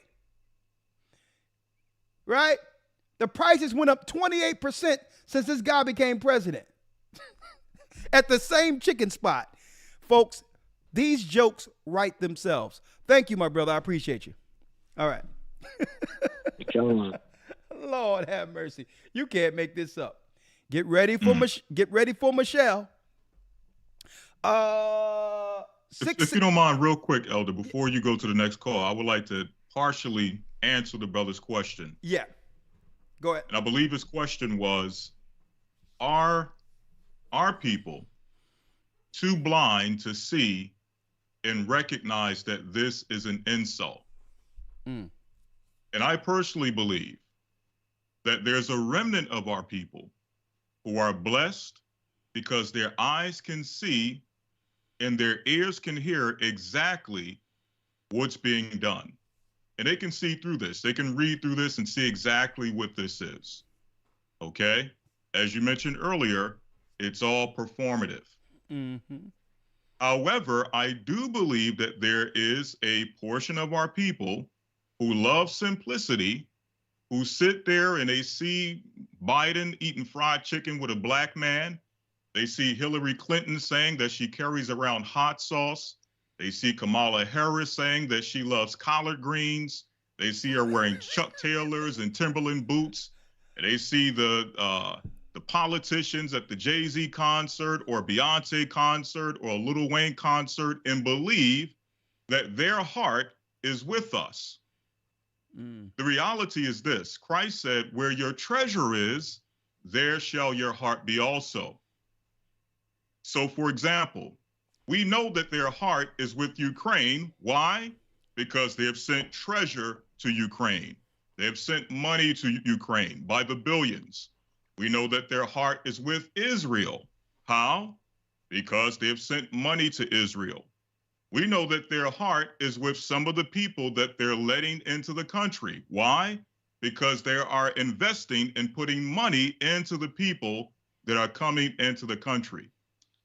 Right? The prices went up 28% since this guy became president. At the same chicken spot. Folks, these jokes write themselves. Thank you, my brother. I appreciate you. All right. Lord have mercy. You can't make this up. Get ready for Michelle. If you don't mind, real quick, Elder, before you go to the next call, I would like to partially answer the brother's question. Yeah. Go ahead. And I believe his question was, are our people too blind to see and recognize that this is an insult? And I personally believe that there's a remnant of our people who are blessed because their eyes can see and their ears can hear exactly what's being done. And they can see through this. They can read through this and see exactly what this is. Okay? As you mentioned earlier, it's all performative. Mm-hmm. However, I do believe that there is a portion of our people who love simplicity, who sit there and they see Biden eating fried chicken with a black man. They see Hillary Clinton saying that she carries around hot sauce. They see Kamala Harris saying that she loves collard greens. They see her wearing Chuck Taylors and Timberland boots. And they see the politicians at the Jay-Z concert or Beyonce concert or a Lil Wayne concert and believe that their heart is with us. The reality is this: Christ said, where your treasure is, there shall your heart be also. So, for example, we know that their heart is with Ukraine. Why? Because they have sent treasure to Ukraine. They have sent money to Ukraine by the billions. We know that their heart is with Israel. How? Because they have sent money to Israel. We know that their heart is with some of the people that they're letting into the country. Why? Because they are investing and putting money into the people that are coming into the country.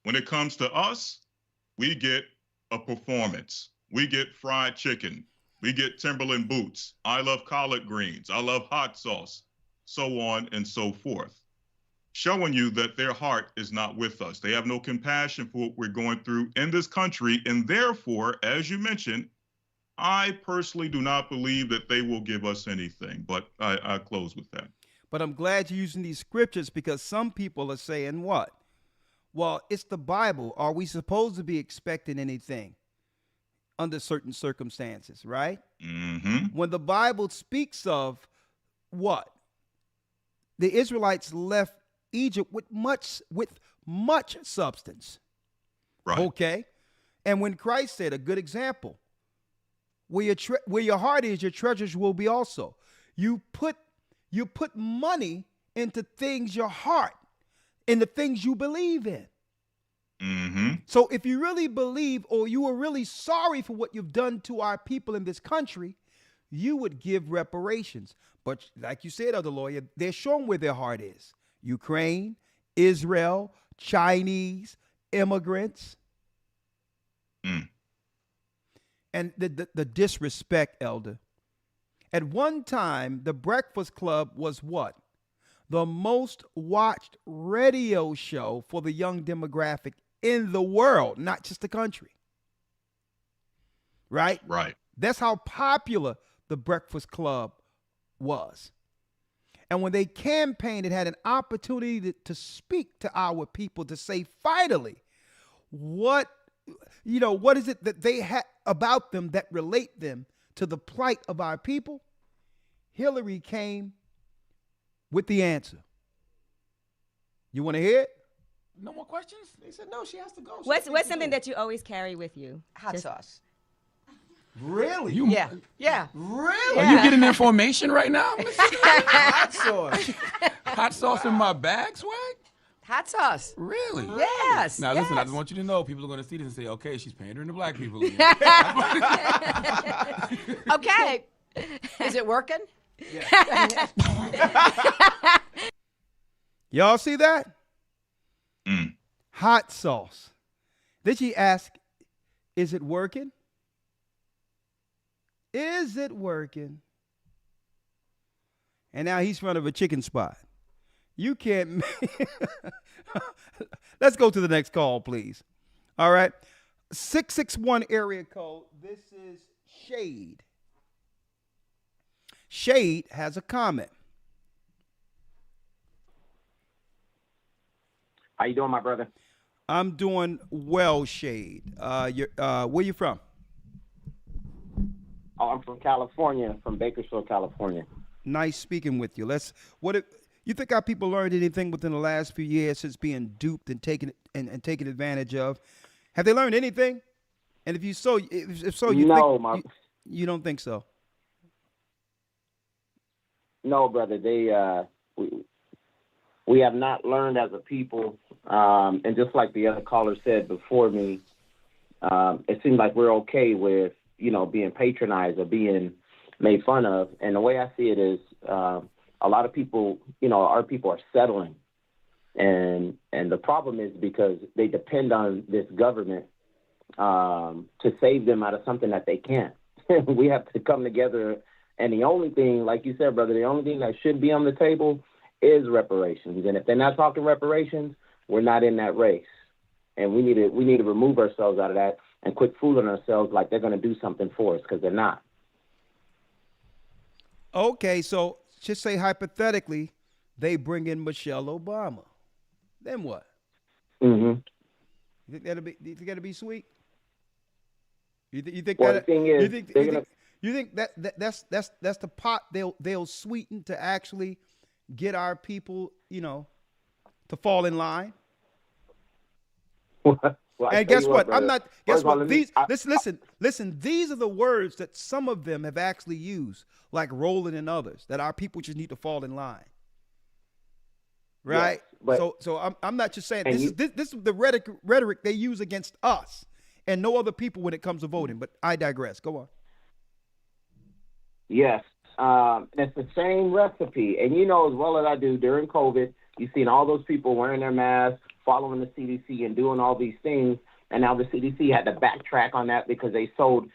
When it comes to us, we get a performance. We get fried chicken. We get Timberland boots. I love collard greens. I love hot sauce, so on and so forth. Showing you that their heart is not with us. They have no compassion for what we're going through in this country. And therefore, as you mentioned, I personally do not believe that they will give us anything. But I close with that. But I'm glad you're using these scriptures, because some people are saying what? Well, it's the Bible. Are we supposed to be expecting anything under certain circumstances, right? Mm-hmm. When the Bible speaks of what? The Israelites left Egypt with much substance. Right. Okay. And when Christ said, a good example, where your heart is, your treasures will be also. You put money into things, your heart, in the things you believe in. Mm-hmm. So if you really believe, or you are really sorry for what you've done to our people in this country, you would give reparations. But like you said, Elder Lawyer, they're showing where their heart is. Ukraine, Israel, Chinese, immigrants. Mm. And the disrespect, Elder. At one time, the Breakfast Club was what? The most watched radio show for the young demographic in the world, not just the country. Right? Right. That's how popular the Breakfast Club was. And when they campaigned, it had an opportunity to speak to our people, to say finally, what is it that they had about them that relate them to the plight of our people? Hillary came with the answer. You want to hear it? No more questions? They said no, she has to go. What's something that you always carry with you? Hot sauce. Really? Yeah. Really? Are you getting information right now? Hot sauce. Hot sauce in my bag, Swag? Hot sauce. Really? Yes. Now listen, I yes. just want you to know, people are going to see this and say, okay, she's pandering to black people again. Okay. Is it working? Y'all see that? Mm. Hot sauce. Then she asked, is it working? Is it working? And now he's in front of a chicken spot. You can't. Let's go to the next call, please. All right. 661 area code. This is Shade. Shade has a comment. How you doing, my brother? I'm doing well, Shade. Where you from? Oh, I'm from California, from Bakersfield, California. Nice speaking with you. You think our people learned anything within the last few years since being duped and taken advantage of? Have they learned anything? And if so, you don't think so? No, brother. We have not learned as a people, and just like the other caller said before me, it seems like we're okay with being patronized or being made fun of. And the way I see it is, a lot of people, our people are settling, and the problem is because they depend on this government to save them out of something that they can't. We have to come together, and the only thing, like you said, brother, the only thing that should be on the table is reparations. And if they're not talking reparations, we're not in that race. And we need to remove ourselves out of that and quit fooling ourselves like they're going to do something for us, because they're not. Okay, so just say hypothetically, they bring in Michelle Obama. Then what? Mm-hmm. You think that'll be sweet? You think Well, that? the thing is, you think that's the pot they'll sweeten to actually get our people, to fall in line? Well, I And tell guess you what? brother. I'm not. First Guess of all, what? let me- Listen. These are the words that some of them have actually used, like Roland and others, that our people just need to fall in line. Right. but- so I'm not just saying And this you- is this is the rhetoric they use against us and no other people when it comes to voting. But I digress. Go on. Yes. It's the same recipe. And you know as well as I do, during COVID, you've seen all those people wearing their masks, following the CDC and doing all these things. And now the CDC had to backtrack on that because they sold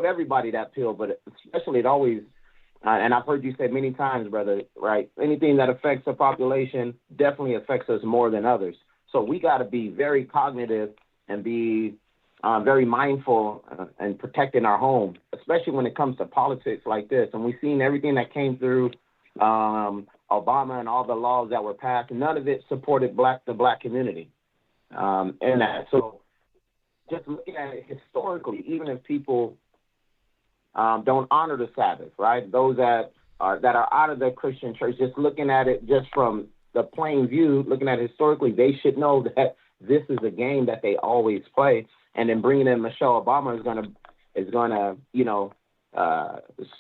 everybody that pill, but especially it always, and I've heard you say many times, brother, right? Anything that affects the population definitely affects us more than others. So we got to be very cognitive and be very mindful and protecting our home, especially when it comes to politics like this. And we've seen everything that came through Obama and all the laws that were passed. None of it supported the black community. And that, so just looking at it historically, even if people don't honor the Sabbath, right? Those that are out of the Christian church, just looking at it just from the plain view, looking at it historically, they should know that this is a game that they always play. And then bringing in Michelle Obama is gonna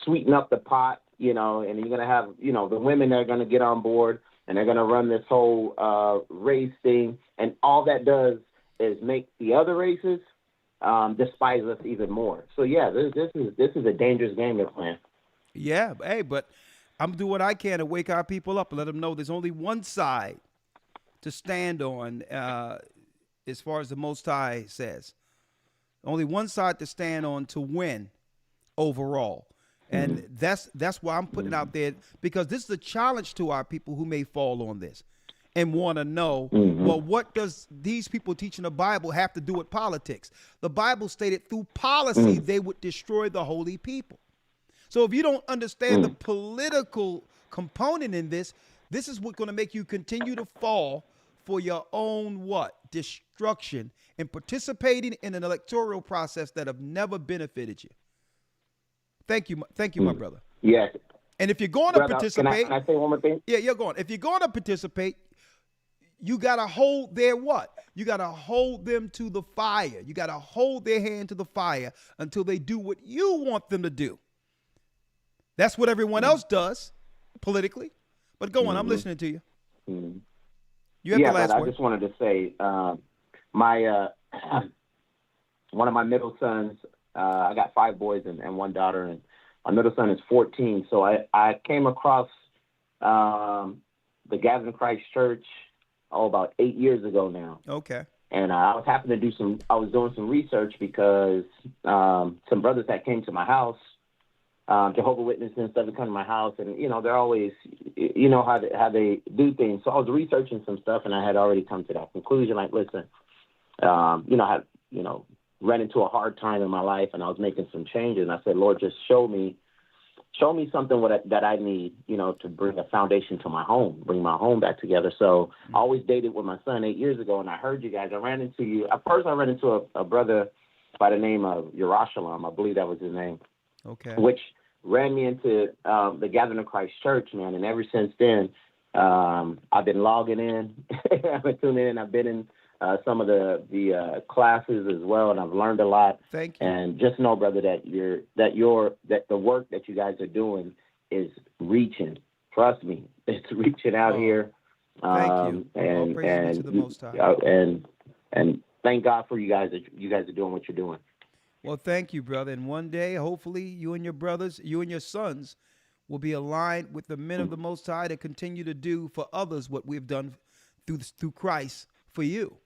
sweeten up the pot, and you're gonna have the women that are gonna get on board and they're gonna run this whole race thing, and all that does is make the other races despise us even more. So yeah, this is a dangerous game they're playing. Yeah, hey, but I'm doing what I can to wake our people up and let them know there's only one side to stand on, as far as the Most High says. Only one side to stand on to win overall. And that's why I'm putting it out there, because this is a challenge to our people who may fall on this and want to know, well, what does these people teaching the Bible have to do with politics? The Bible stated through policy they would destroy the holy people. So if you don't understand the political component in this, this is what's going to make you continue to fall for your own destruction and participating in an electoral process that have never benefited you. Thank you, my brother. Yes. And if you're going to Brother, participate, can I say one more thing? Yeah, you're going. If you're going to participate, you got to hold their what? You got to hold them to the fire. You got to hold their hand to the fire until they do what you want them to do. That's what everyone else does politically. But go on, I'm listening to you. You have the last but word. I just wanted to say, my one of my middle sons, I got 5 boys and 1 daughter, and my middle son is 14. So I came across the Gathering of Christ Church about 8 years ago now. Okay. And I was doing some research because some brothers that came to my house, Jehovah's Witnesses and stuff, that come to my house, and they're always, how they do things. So I was researching some stuff, and I had already come to that conclusion. Like, listen, I had ran into a hard time in my life, and I was making some changes. And I said, Lord, just show me something that I need, to bring a foundation to my home, bring my home back together. So I always dated with my son 8 years ago, and I heard you guys. I ran into you. At first, I ran into a brother by the name of Yerushalayim. I believe that was his name. Okay. Which ran me into the Gathering of Christ Church, man. And ever since then, I've been logging in. I've been tuning in. I've been in some of the classes as well, and I've learned a lot. Thank you. And just know, brother, that the work that you guys are doing is reaching. Trust me, it's reaching out here. Thank you. And All praise be to the Most High. And thank God for you guys that you guys are doing what you're doing. Well, thank you, brother. And one day, hopefully, you and your brothers, you and your sons will be aligned with the men of the Most High to continue to do for others what we've done through Christ for you.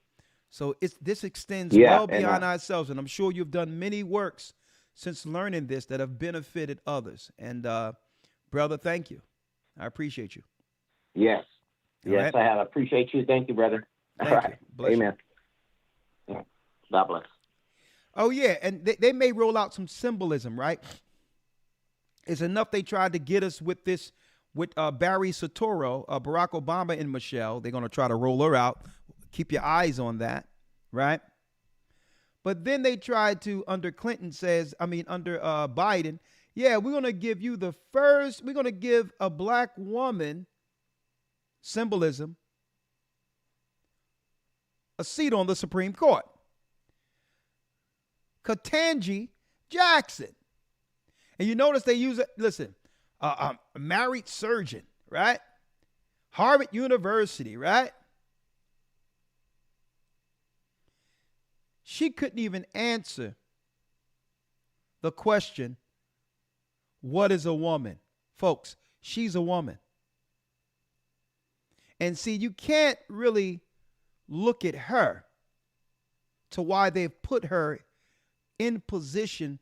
So this extends well beyond ourselves. And I'm sure you've done many works since learning this that have benefited others. And, brother, thank you. I appreciate you. Yes. All yes, right. I have. I appreciate you. Thank you, brother. Thank All you. right. Bless you. Amen. Yeah. God bless. Oh, yeah, and they may roll out some symbolism, right? It's enough they tried to get us with this, with Barry Soetoro, Barack Obama and Michelle. They're going to try to roll her out. Keep your eyes on that, right? But then they tried to, under Biden, yeah, we're going to give you we're going to give a black woman symbolism a seat on the Supreme Court. Ketanji Jackson. And you notice they use it, listen, a married surgeon, right? Harvard University, right? She couldn't even answer the question, what is a woman? Folks, she's a woman. And see, you can't really look at her to why they've put her in position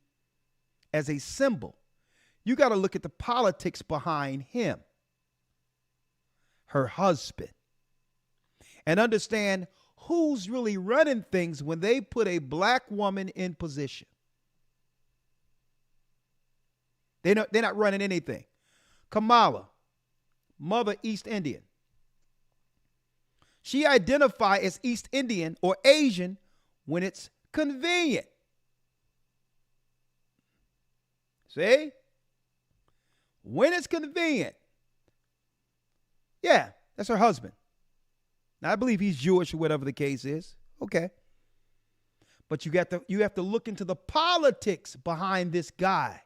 as a symbol. You got to look at the politics behind him, her husband, and understand who's really running things when they put a black woman in position. They're not running anything. Kamala, mother East Indian. She identifies as East Indian or Asian when it's convenient. See? When it's convenient. Yeah, that's her husband. Now, I believe he's Jewish or whatever the case is. Okay. But you have to look into the politics behind this guy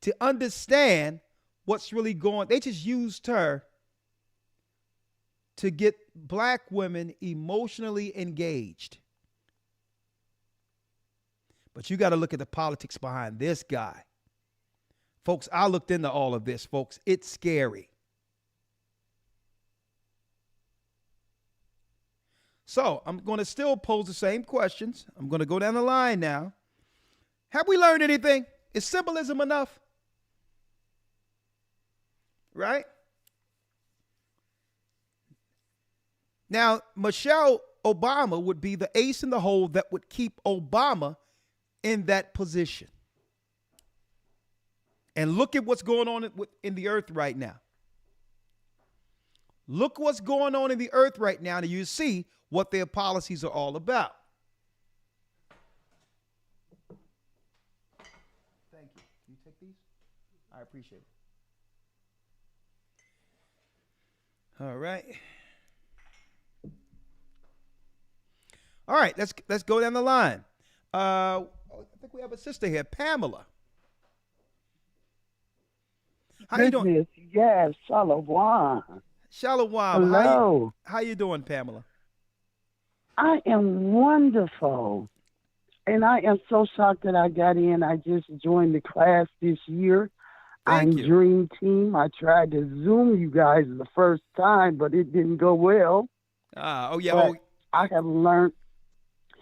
to understand what's really going on. They just used her to get black women emotionally engaged. But you got to look at the politics behind this guy. Folks, I looked into all of this, folks. It's scary. So I'm going to still pose the same questions. I'm going to go down the line now. Have we learned anything? Is symbolism enough? Right? Now, Michelle Obama would be the ace in the hole that would keep Obama in that position. And look at what's going on in the earth right now. Look what's going on in the earth right now, and you see what their policies are all about. Thank you. Can you take these? I appreciate it. All right. All right, let's go down the line. I think we have a sister here, Pamela. How you doing? Yes, Shalom. Shalom. Hello. How you doing, Pamela? I am wonderful. And I am so shocked that I got in. I just joined the class this year. I'm Dream Team. I tried to Zoom you guys the first time, but it didn't go well. But I have learned.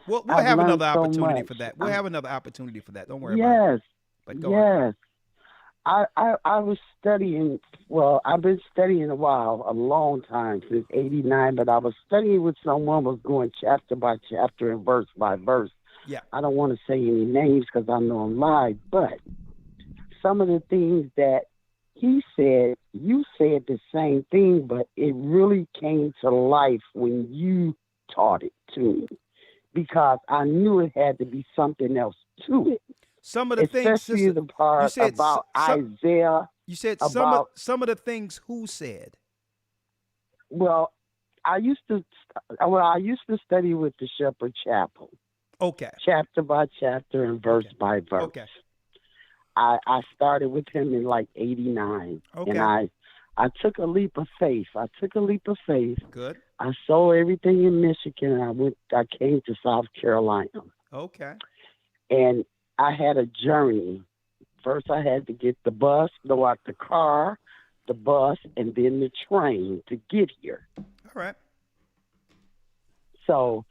We'll have another opportunity for that. We'll have another opportunity for that. Don't worry about it. But go on. I was studying, well, I've been studying a long time, since 89, but I was studying with someone, was going chapter by chapter and verse by verse. Yeah. I don't want to say any names because I know I'm live, but some of the things that he said, you said the same thing, but it really came to life when you taught it to me, because I knew it had to be something else to it. Some of the things, especially the part about Isaiah. You said some of the things who said. Well, I used to study with the Shepherd Chapel. Okay. Chapter by chapter and verse by verse. Okay. I started with him in like 89. Okay. And I took a leap of faith. Good. I sold everything in Michigan. I came to South Carolina. Okay. And I had a journey. First, I had to get the bus, go out the car, the bus, and then the train to get here. All right. So,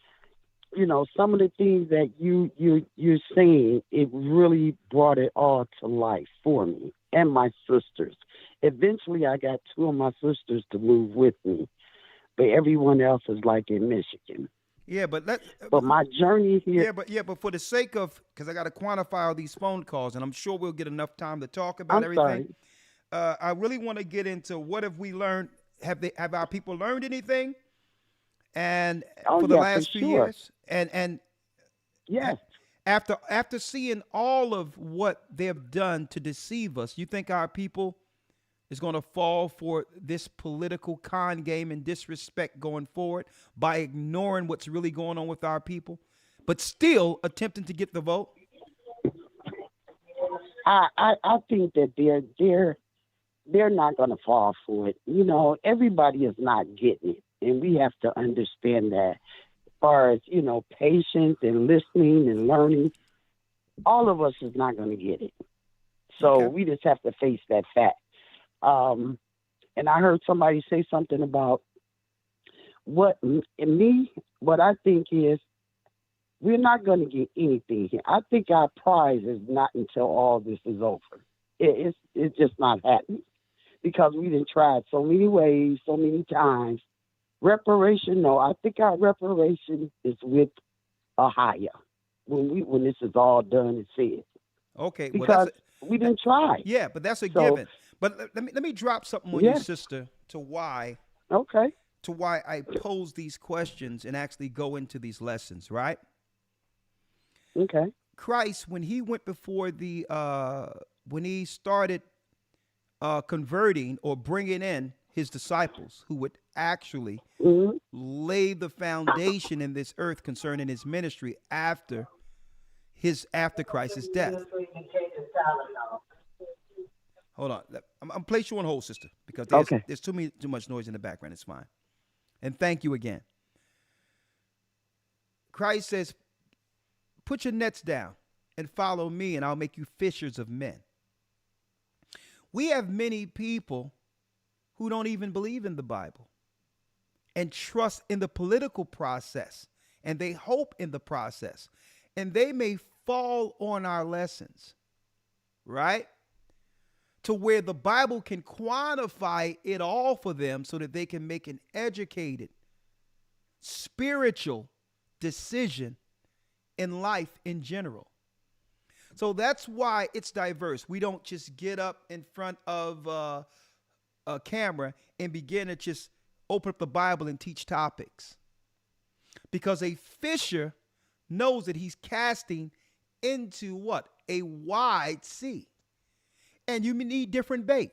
some of the things that you're saying, it really brought it all to life for me and my sisters. Eventually, I got two of my sisters to move with me, but everyone else is like in Michigan. Yeah, but my journey here. But for the sake of, because I got to quantify all these phone calls, and I'm sure we'll get enough time to talk about everything. I really want to get into what have we learned? Have our people learned anything? And for the last few years, and yes, after seeing all of what they've done to deceive us, you think our people is going to fall for this political con game and disrespect going forward by ignoring what's really going on with our people, but still attempting to get the vote? I think that they're not going to fall for it. You know, everybody is not getting it, and we have to understand that. As far as, you know, patience and listening and learning, all of us is not going to get it. So we just have to face that fact. And I heard somebody say something about what I think is we're not going to get anything here. I think our prize is not until all this is over. It's just not happening because we done tried so many ways, so many times. Reparation, no, I think our reparation is with a higher when this is all done and said. Okay, because we didn't try. Yeah, but that's a given. But let me drop something on you, sister, to why I pose these questions and actually go into these lessons, right? Okay. Christ, when he went before when he started converting or bringing in his disciples who would actually lay the foundation in this earth concerning his ministry after Christ's death. Hold on. I'm place you on hold, sister, because there's too much noise in the background. It's fine. And thank you again. Christ says, put your nets down and follow me, and I'll make you fishers of men. We have many people who don't even believe in the Bible and trust in the political process, and they hope in the process, and they may fall on our lessons, right? To where the Bible can quantify it all for them so that they can make an educated, spiritual decision in life in general. So that's why it's diverse. We don't just get up in front of a camera and begin to just open up the Bible and teach topics. Because a fisher knows that he's casting into what? A wide sea. And you may need different bait.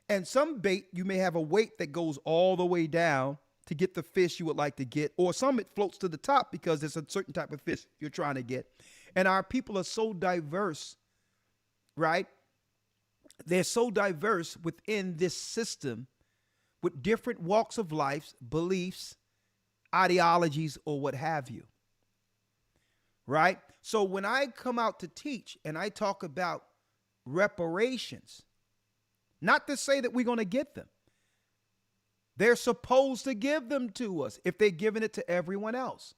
And some bait, you may have a weight that goes all the way down to get the fish you would like to get, or some it floats to the top because there's a certain type of fish you're trying to get. And our people are so diverse, right? They're so diverse within this system with different walks of life, beliefs, ideologies, or what have you, right? So when I come out to teach and I talk about reparations, not to say that we're going to get them. They're supposed to give them to us if they're giving it to everyone else.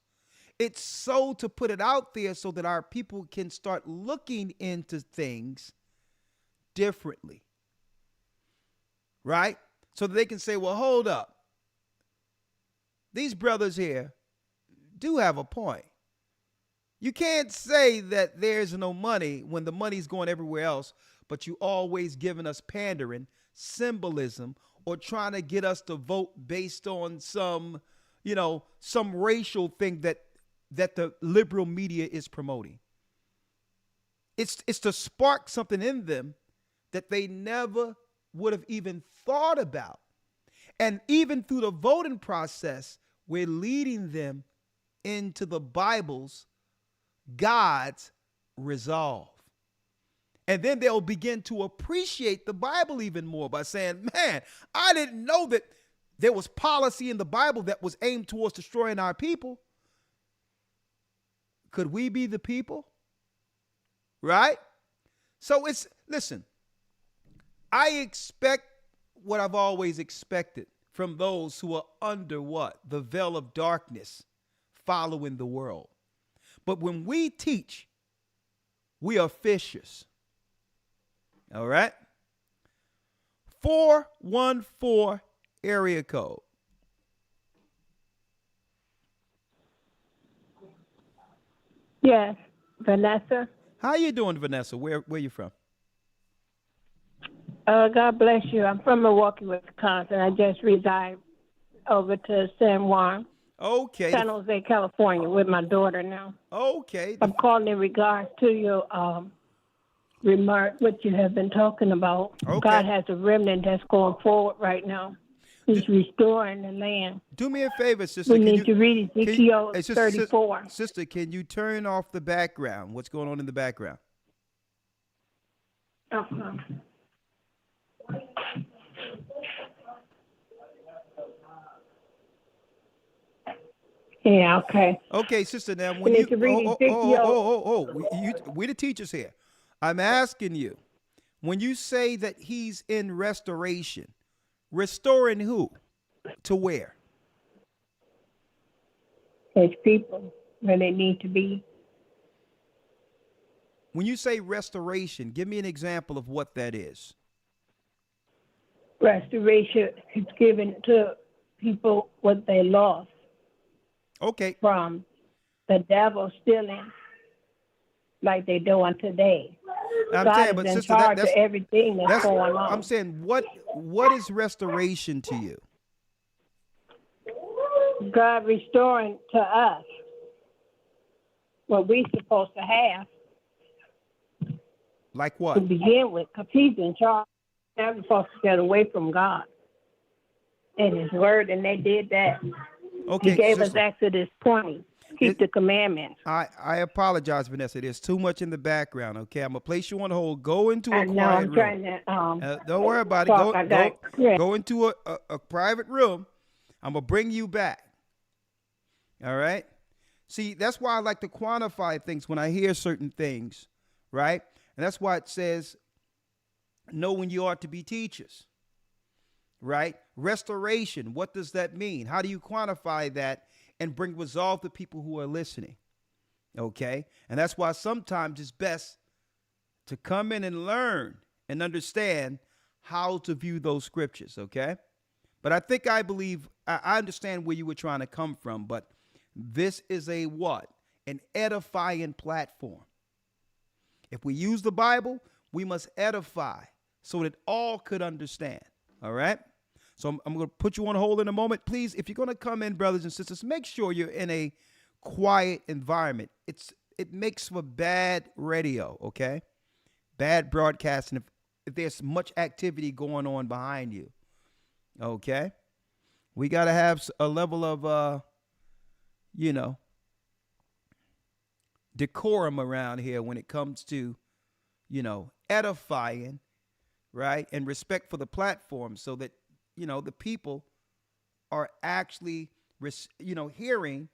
It's so to put it out there so that our people can start looking into things differently, right? So that they can say, well, hold up. These brothers here do have a point. You can't say that there's no money when the money's going everywhere else, but you always giving us pandering, symbolism, or trying to get us to vote based on some racial thing that the liberal media is promoting. It's to spark something in them that they never would have even thought about. And even through the voting process, we're leading them into the Bible's God's resolve. And then they'll begin to appreciate the Bible even more by saying, man, I didn't know that there was policy in the Bible that was aimed towards destroying our people. Could we be the people? Right? So listen, I expect what I've always expected from those who are under what? The veil of darkness, following the world. But when we teach, we are fishers. All right? 414 area code. Yes, Vanessa. How you doing, Vanessa? Where you from? God bless you. I'm from Milwaukee, Wisconsin. I just reside over to San Juan. Okay. San Jose, California, with my daughter now. Okay. I'm calling in regards to your remark what you have been talking about. Okay. God has a remnant that's going forward right now. He's restoring the land. Do me a favor, sister. We Can need to read Ezekiel Hey, sister, 34. Sister, can you turn off the background? What's going on in the background? Uh-huh. Yeah, okay. Okay, sister, now when We you need to read Ezekiel. we the teachers here. I'm asking you, when you say that he's in restoration, restoring who? To where? His people where they need to be. When you say restoration, give me an example of what that is. Restoration is given to people what they lost. Okay. From the devil stealing like they're doing today. I'm God saying, is but in sister, charge that's of everything that's going on. I'm saying, what is restoration to you? God restoring to us what we're supposed to have. Like what? To begin with, because he's in charge. Never supposed to get away from God and his word, and they did that. Okay, he gave sister. us Exodus 20. Keep the commandments. I apologize, Vanessa. There's too much in the background. Okay, I'm gonna place you on hold. Go into a I know, quiet I'm room. trying to, Don't worry about it. talk. Go into a private room. I'm gonna bring you back. All right. See, that's why I like to quantify things when I hear certain things, right? And that's why it says, know when you ought to be teachers, right? Restoration, what does that mean? How do you quantify that and bring resolve to people who are listening? Okay? And that's why sometimes it's best to come in and learn and understand how to view those scriptures, okay? But I believe, I understand where you were trying to come from, but this is a what? An edifying platform. If we use the Bible, we must edify so that all could understand. All right? So I'm going to put you on hold in a moment. Please, if you're going to come in, brothers and sisters, make sure you're in a quiet environment. It makes for bad radio, okay? Bad broadcasting if there's much activity going on behind you. Okay? We got to have a level of, decorum around here when it comes to, edifying, right? And respect for the platform so that, the people are actually, hearing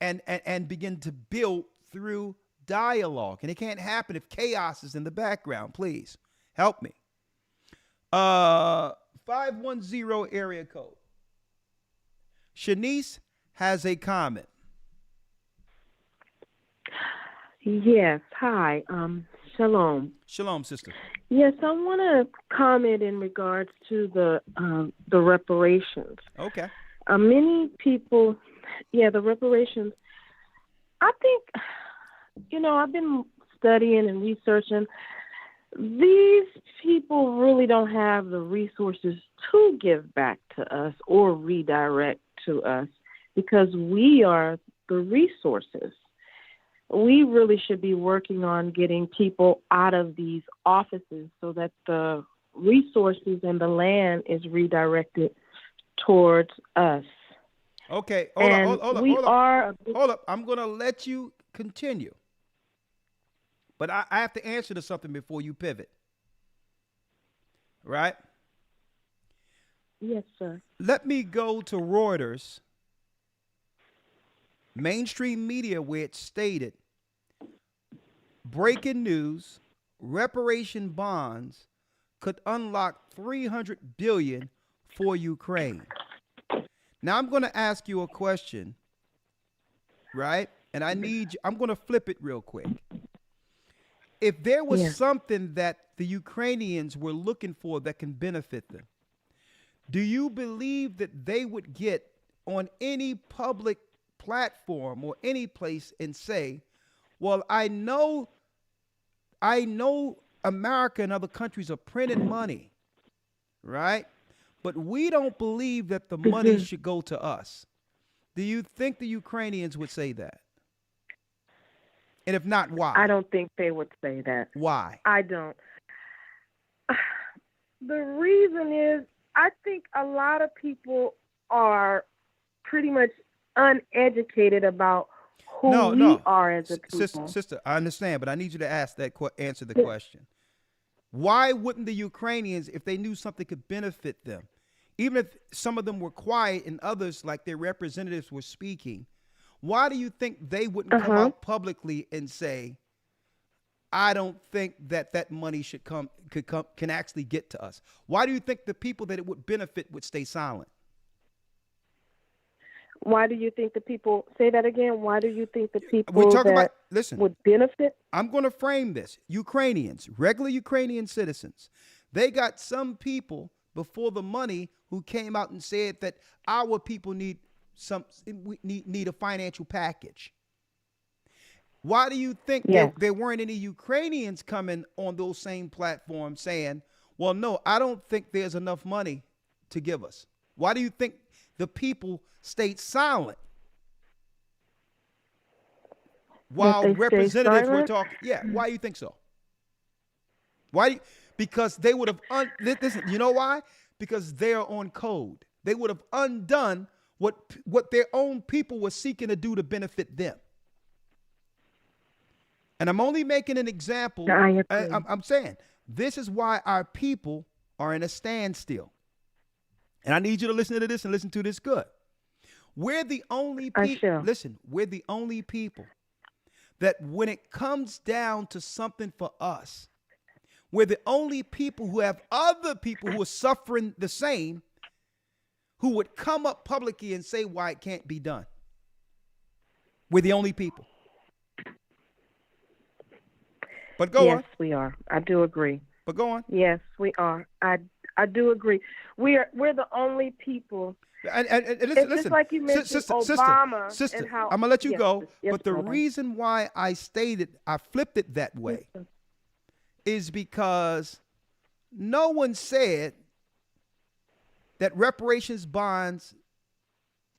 and begin to build through dialogue. And it can't happen if chaos is in the background. Please help me. 510 area code. Shanice has a comment. Yes. Hi. Shalom. Shalom, sister. Yes, I want to comment in regards to the reparations. Okay. Many people, the reparations. I think, I've been studying and researching. These people really don't have the resources to give back to us or redirect to us because we are the resources. We really should be working on getting people out of these offices so that the resources and the land is redirected towards us. Okay, hold up. I'm going to let you continue. But I have to answer to something before you pivot. Right? Yes, sir. Let me go to Reuters, mainstream media, where it stated, breaking news, reparation bonds could unlock $300 billion for Ukraine. Now I'm going to ask you a question, right? And I'm going to flip it real quick. If there was something that the Ukrainians were looking for that can benefit them, do you believe that they would get on any public platform or any place and say, well, I know America and other countries are printing money, right? But we don't believe that the money should go to us. Do you think the Ukrainians would say that? And if not, why? I don't think they would say that. Why? I don't. The reason is I think a lot of people are pretty much uneducated about who we are as a people. Sister, I understand, but I need you to answer the question. Why wouldn't the Ukrainians, if they knew something could benefit them, even if some of them were quiet and others, like their representatives, were speaking, why do you think they wouldn't come out publicly and say, I don't think that money can actually get to us? Why do you think the people that it would benefit would stay silent? Why do you think the people, say that again? Why do you think the people would benefit? I'm going to frame this. Ukrainians, regular Ukrainian citizens, they got some people before the money who came out and said that our people need a financial package. Why do you think there weren't any Ukrainians coming on those same platforms saying, well, no, I don't think there's enough money to give us? Why do you think the people stayed silent while representatives were talking? Yeah, why do you think so? Because they would have, listen, you know why? Because they're on code. They would have undone what their own people were seeking to do to benefit them. And I'm only making an example. I'm saying this is why our people are in a standstill. And I need you to listen to this and listen to this good. We're the only people, listen, we're the only people that when it comes down to something for us, we're the only people who have other people who are suffering the same, who would come up publicly and say why it can't be done. We're the only people. But go on. Yes, we are. I do agree. But go on. Yes, we are. I do agree. We're the only people. And listen, just like you mentioned Obama. Sister, and how, I'm gonna let you go. Yes, but the reason why I flipped it that way, is because no one said that reparations bonds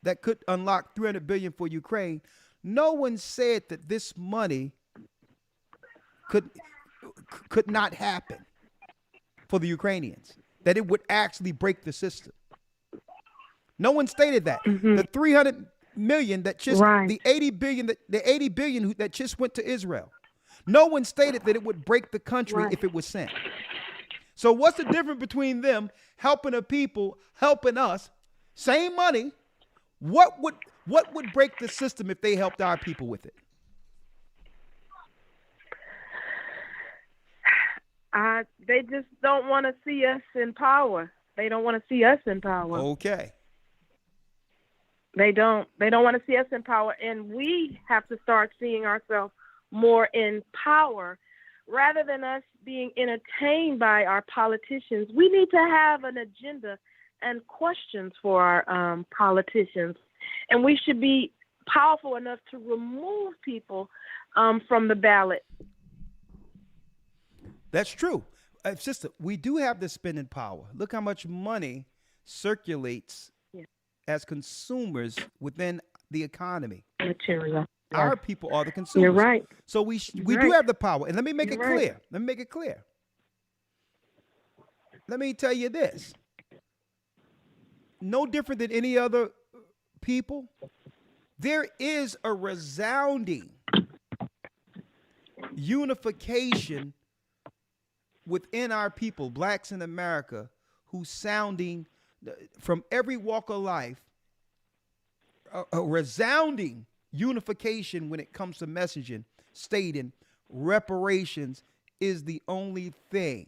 that could unlock $300 billion for Ukraine. No one said that this money could not happen for the Ukrainians, that it would actually break the system. No one stated that. The $300 million that just the $80 billion that just went to Israel. No one stated that it would break the country if it was sent. So what's the difference between them helping the people, helping us? Same money. What would break the system if they helped our people with it? They just don't want to see us in power. They don't want to see us in power. Okay. They don't want to see us in power, and we have to start seeing ourselves more in power rather than us being entertained by our politicians. We need to have an agenda and questions for our politicians, and we should be powerful enough to remove people from the ballot. That's true. Sister, we do have the spending power. Look how much money circulates as consumers within the economy. Material. Our people are the consumers. You're right. So we do have the power. And let me make it clear. Let me make it clear. Let me tell you this. No different than any other people, there is a resounding unification within our people, blacks in America, who's sounding from every walk of life, a resounding unification when it comes to messaging, stating reparations is the only thing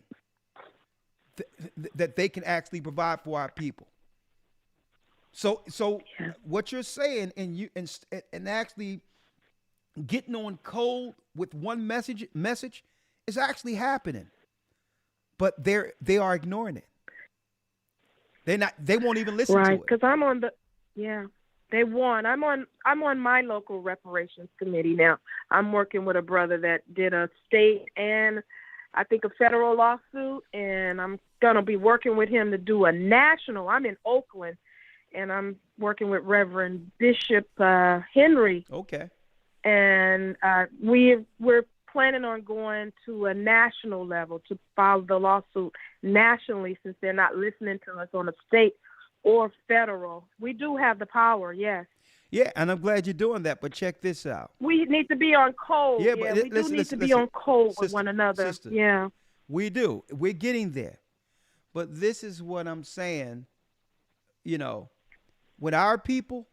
that they can actually provide for our people. So what you're saying and actually getting on code with one message is actually happening. But they are ignoring it. They won't even listen to it. Right, because I'm on they won. I'm on my local reparations committee now. I'm working with a brother that did a state and I think a federal lawsuit, and I'm gonna be working with him to do a national. I'm in Oakland, and I'm working with Reverend Bishop Henry. Okay. and we're planning on going to a national level to file the lawsuit nationally, since they're not listening to us on a state or federal. We do have the power, yes. Yeah, and I'm glad you're doing that, but check this out. We need to be on code. Yeah, Yeah, but we do need to be on code with one another. Sister, yeah. We do. We're getting there. But this is what I'm saying, you know, with our people,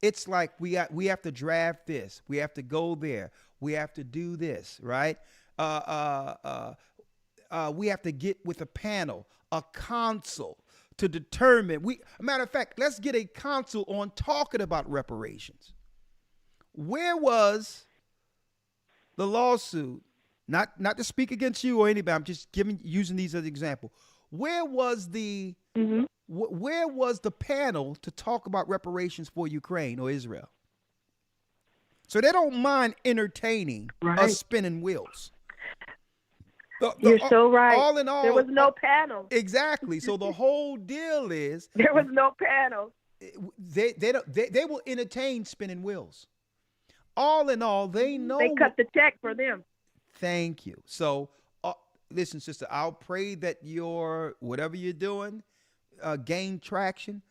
it's like we have to draft this. We have to go there. We have to do this, right? We have to get with a panel, a council to determine. Matter of fact, let's get a council on talking about reparations. Where was the lawsuit? Not to speak against you or anybody. I'm just using these as an example. Where was the where was the panel to talk about reparations for Ukraine or Israel? So they don't mind entertaining us spinning wheels. You're so right. All in all, there was no panel. Exactly. So the whole deal is there was no panel. They will entertain spinning wheels. All in all, they know they cut the check for them. Thank you. So listen, sister, I'll pray that your whatever you're doing gain traction.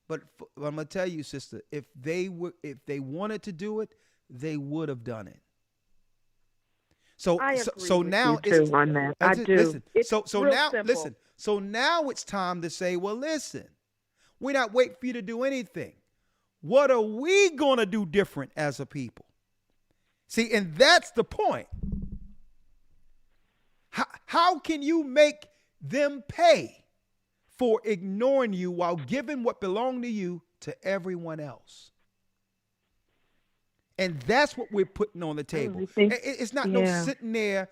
But I'm gonna tell you, sister, if they wanted to do it, they would have done it. So I agree so with now you too on that. I do. Listen, it's so real now simple. listen. So now it's time to say, well, listen, we're not waiting for you to do anything. What are we gonna do different as a people? See, and that's the point. How can you make them pay for ignoring you while giving what belonged to you to everyone else? And that's what we're putting on the table. It's not no sitting there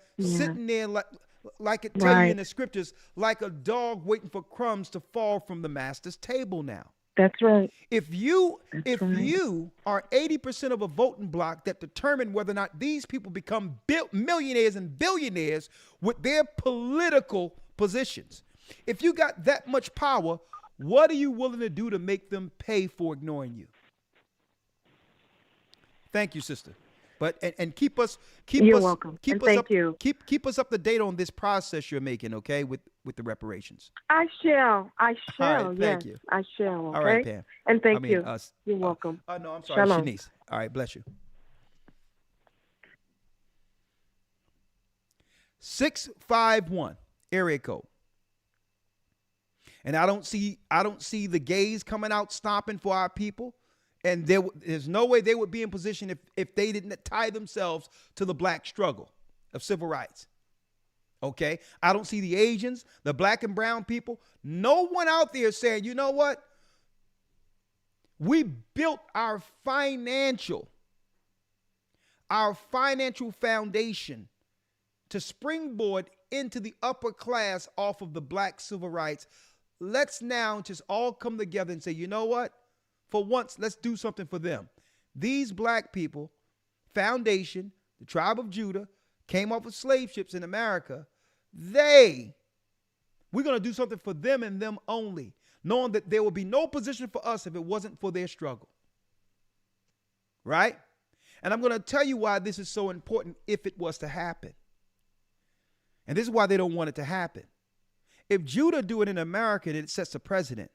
like it tells you in the scriptures, like a dog waiting for crumbs to fall from the master's table now. That's right. If you are 80% of a voting block that determine whether or not these people become millionaires and billionaires with their political positions, if you got that much power, what are you willing to do to make them pay for ignoring you? Thank you, sister. But and keep us welcome. Keep and us thank up, you. Keep us up to date on this process you're making, okay, with the reparations. I shall. All right, thank yes, you. I shall. Okay? All right, Pam. And thank you. Us. You're welcome. No, I'm sorry, Shalom. Shanice. All right, bless you. 651 area code. And I don't see the gays coming out stomping for our people. And there's no way they would be in position if they didn't tie themselves to the black struggle of civil rights. Okay? I don't see the Asians, the black and brown people. No one out there saying, you know what? We built our financial foundation to springboard into the upper class off of the black civil rights. Let's now just all come together and say, you know what? For once, let's do something for them. These black people, foundation, the tribe of Judah, came off of slave ships in America. We're going to do something for them and them only, knowing that there will be no position for us if it wasn't for their struggle. Right? And I'm going to tell you why this is so important if it was to happen. And this is why they don't want it to happen. If Judah do it in America, then it sets a precedent.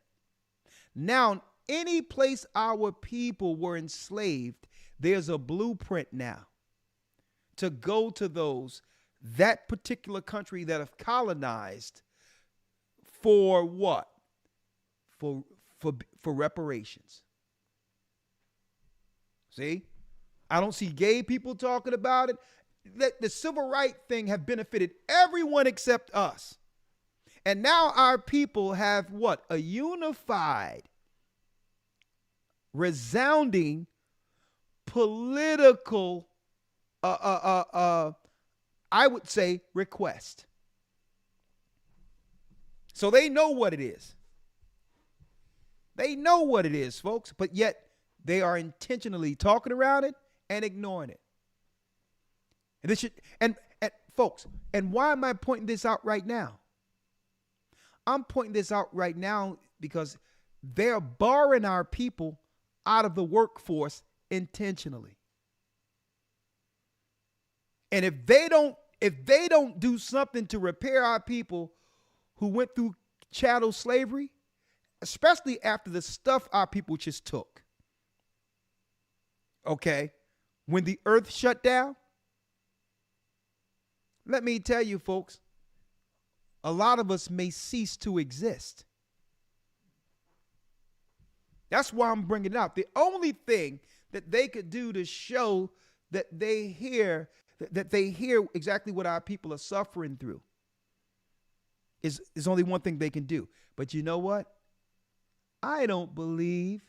Now, any place our people were enslaved, there's a blueprint now to go to that particular country that have colonized for what? For reparations. See? I don't see gay people talking about it. The civil rights thing have benefited everyone except us. And now our people have what? A unified, resounding political I would say request. So they know what it is. They know what it is, folks, but yet they are intentionally talking around it and ignoring it. And this should and folks, and why am I pointing this out right now? I'm pointing this out right now because they're barring our people out of the workforce intentionally. And if they don't do something to repair our people who went through chattel slavery, especially after the stuff our people just took, okay, when the earth shut down, let me tell you, folks, a lot of us may cease to exist. That's why I'm bringing it out. The only thing that they could do to show that they hear exactly what our people are suffering through is only one thing they can do. But you know what? I don't believe,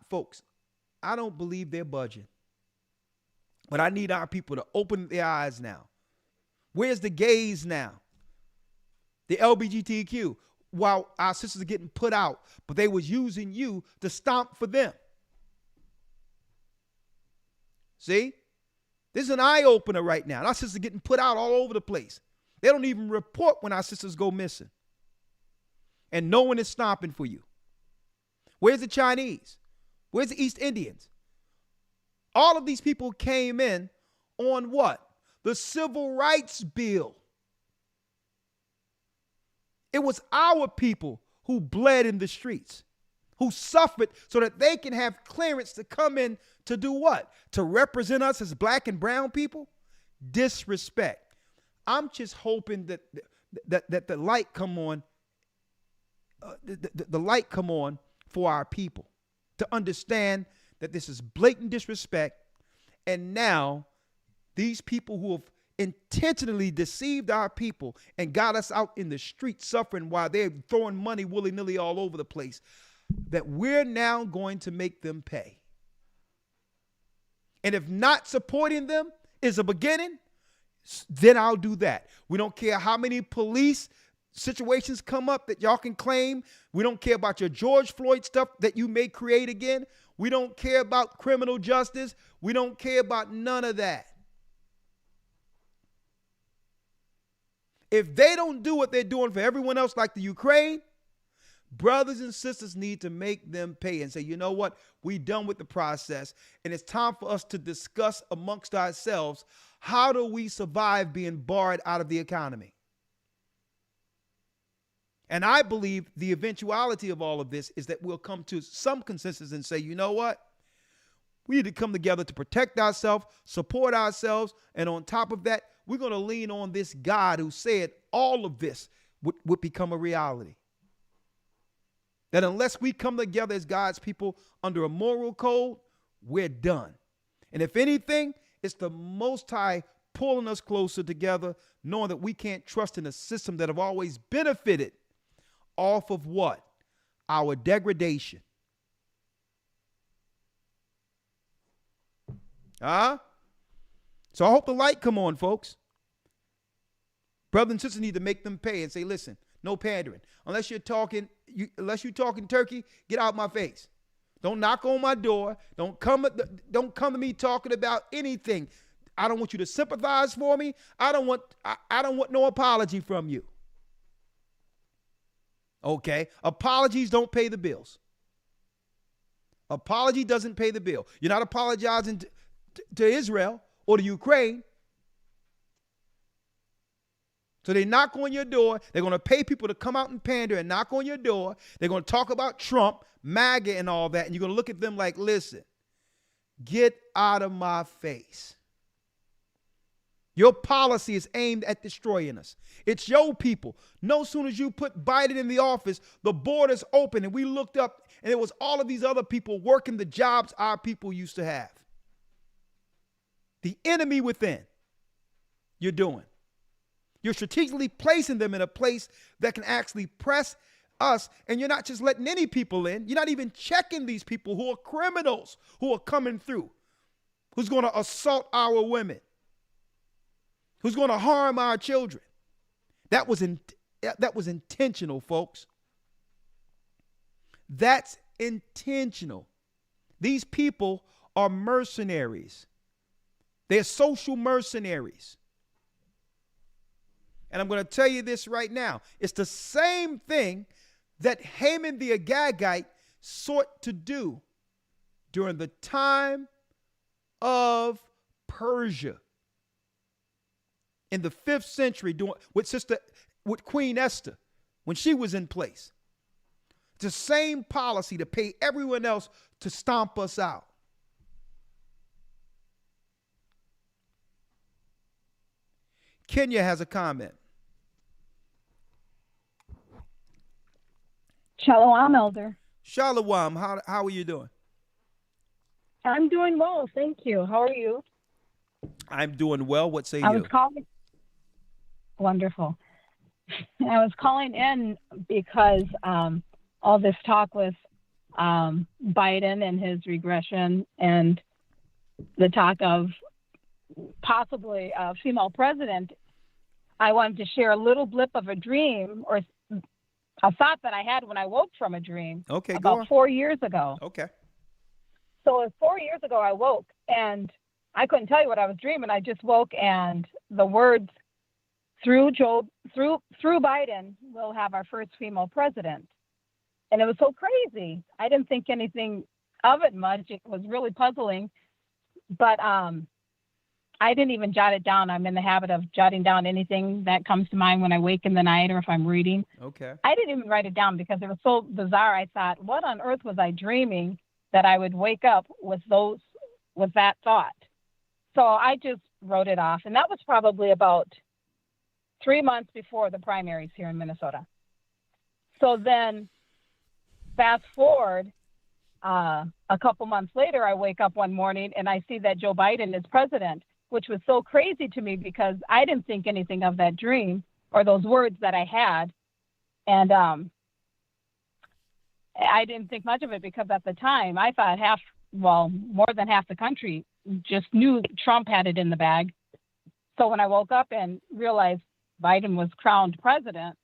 folks, I don't believe they're budging. But I need our people to open their eyes now. Where's the gays now? The LGBTQ, while our sisters are getting put out, but they was using you to stomp for them. See? This is an eye-opener right now. Our sisters are getting put out all over the place. They don't even report when our sisters go missing. And no one is stomping for you. Where's the Chinese? Where's the East Indians? All of these people came in on what? The Civil Rights Bill. It was our people who bled in the streets, who suffered so that they can have clearance to come in to do what? To represent us as black and brown people? Disrespect. I'm just hoping that the light come on, the light come on for our people to understand that this is blatant disrespect. And now these people who have intentionally deceived our people and got us out in the street suffering while they're throwing money willy-nilly all over the place, that we're now going to make them pay. And if not supporting them is a beginning, then I'll do that. We don't care how many police situations come up that y'all can claim. We don't care about your George Floyd stuff that you may create again. We don't care about criminal justice. We don't care about none of that. If they don't do what they're doing for everyone else, like the Ukraine, brothers and sisters need to make them pay and say, you know what? We're done with the process, and it's time for us to discuss amongst ourselves, how do we survive being barred out of the economy? And I believe the eventuality of all of this is that we'll come to some consensus and say, you know what? We need to come together to protect ourselves, support ourselves, and on top of that, we're going to lean on this God who said all of this would become a reality. That unless we come together as God's people under a moral code, we're done. And if anything, it's the Most High pulling us closer together, knowing that we can't trust in a system that have always benefited off of what? Our degradation. So I hope the light come on, folks. Brothers and sisters need to make them pay and say, listen, no pandering. Unless you're talking turkey, get out my face. Don't knock on my door. Don't come to me talking about anything. I don't want you to sympathize for me. I don't want no apology from you. Okay? Apologies don't pay the bills. Apology doesn't pay the bill. You're not apologizing to Israel or to Ukraine. So they knock on your door. They're going to pay people to come out and pander and knock on your door. They're going to talk about Trump, MAGA, and all that. And you're going to look at them like, listen, get out of my face. Your policy is aimed at destroying us. It's your people. No sooner as you put Biden in the office, the borders open, and we looked up, and it was all of these other people working the jobs our people used to have. The enemy within, you're doing. You're strategically placing them in a place that can actually press us, and you're not just letting any people in. You're not even checking these people who are criminals who are coming through, who's going to assault our women, who's going to harm our children. That was intentional, folks. That's intentional. These people are mercenaries. They're social mercenaries. And I'm going to tell you this right now. It's the same thing that Haman the Agagite sought to do during the time of Persia. in the 5th century with Queen Esther when she was in place. It's the same policy to pay everyone else to stomp us out. Kenya has a comment. Shalom, Elder. Shalom, how are you doing? I'm doing well, thank you. How are you? I'm doing well. What say you? I was calling. Wonderful. I was calling in because all this talk with Biden and his regression and the talk of possibly a female president. I wanted to share a little blip of a dream or a thought that I had when I woke from a dream. Okay, about 4 years ago. Okay. So it was 4 years ago I woke, and I couldn't tell you what I was dreaming. I just woke, and the words through Biden, we'll have our first female president. And it was so crazy. I didn't think anything of it much. It was really puzzling. But I didn't even jot it down. I'm in the habit of jotting down anything that comes to mind when I wake in the night or if I'm reading. Okay. I didn't even write it down because it was so bizarre. I thought, what on earth was I dreaming that I would wake up with that thought? So I just wrote it off. And that was probably about 3 months before the primaries here in Minnesota. So then fast forward a couple months later, I wake up one morning and I see that Joe Biden is president, which was so crazy to me because I didn't think anything of that dream or those words that I had. And I didn't think much of it because at the time I thought more than half the country just knew Trump had it in the bag. So when I woke up and realized Biden was crowned president,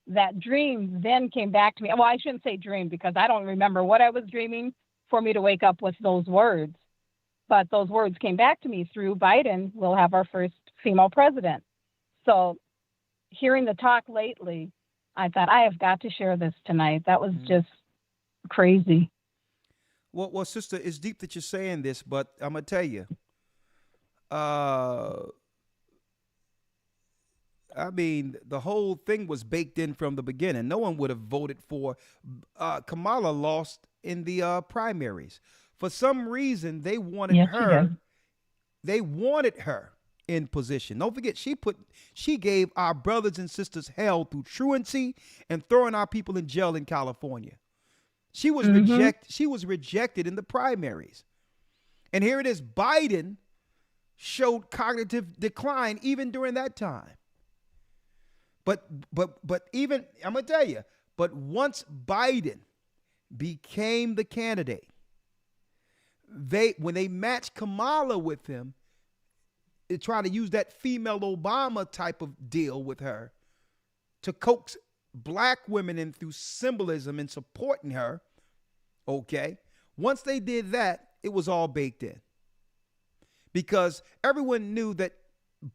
that dream then came back to me. Well, I shouldn't say dream because I don't remember what I was dreaming for me to wake up with those words. But those words came back to me through Biden, we'll have our first female president. So hearing the talk lately, I thought I have got to share this tonight. That was just crazy. Well, sister, it's deep that you're saying this, but I'm going to tell you. I mean, the whole thing was baked in from the beginning. No one would have voted for Kamala lost in the primaries. For some reason, they wanted her. They wanted her in position. Don't forget, she gave our brothers and sisters hell through truancy and throwing our people in jail in California. She was rejected in the primaries. And here it is, Biden showed cognitive decline even during that time. But even, I'm going to tell you, but once Biden became the candidate, when they matched Kamala with him, they tried to use that female Obama type of deal with her to coax black women in through symbolism and supporting her. Okay. Once they did that, it was all baked in. Because everyone knew that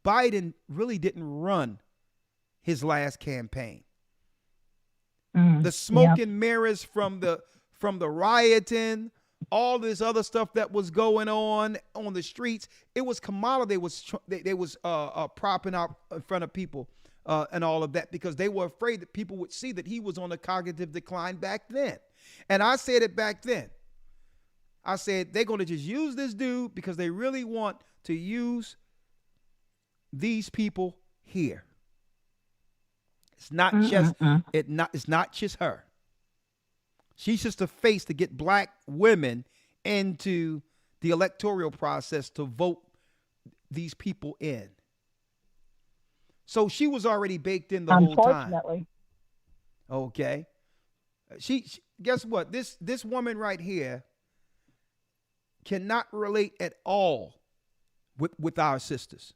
Biden really didn't run his last campaign. The smoke and mirrors from the rioting, all this other stuff that was going on the streets, it was Kamala they was propping up in front of people and all of that because they were afraid that people would see that he was on a cognitive decline back then. And I said it back then. I said they're going to just use this dude because they really want to use these people here. It's not just it's not just her. She's just a face to get black women into the electoral process to vote these people in. So she was already baked in the whole time. Unfortunately. Okay. She guess what? This woman right here cannot relate at all with our sisters.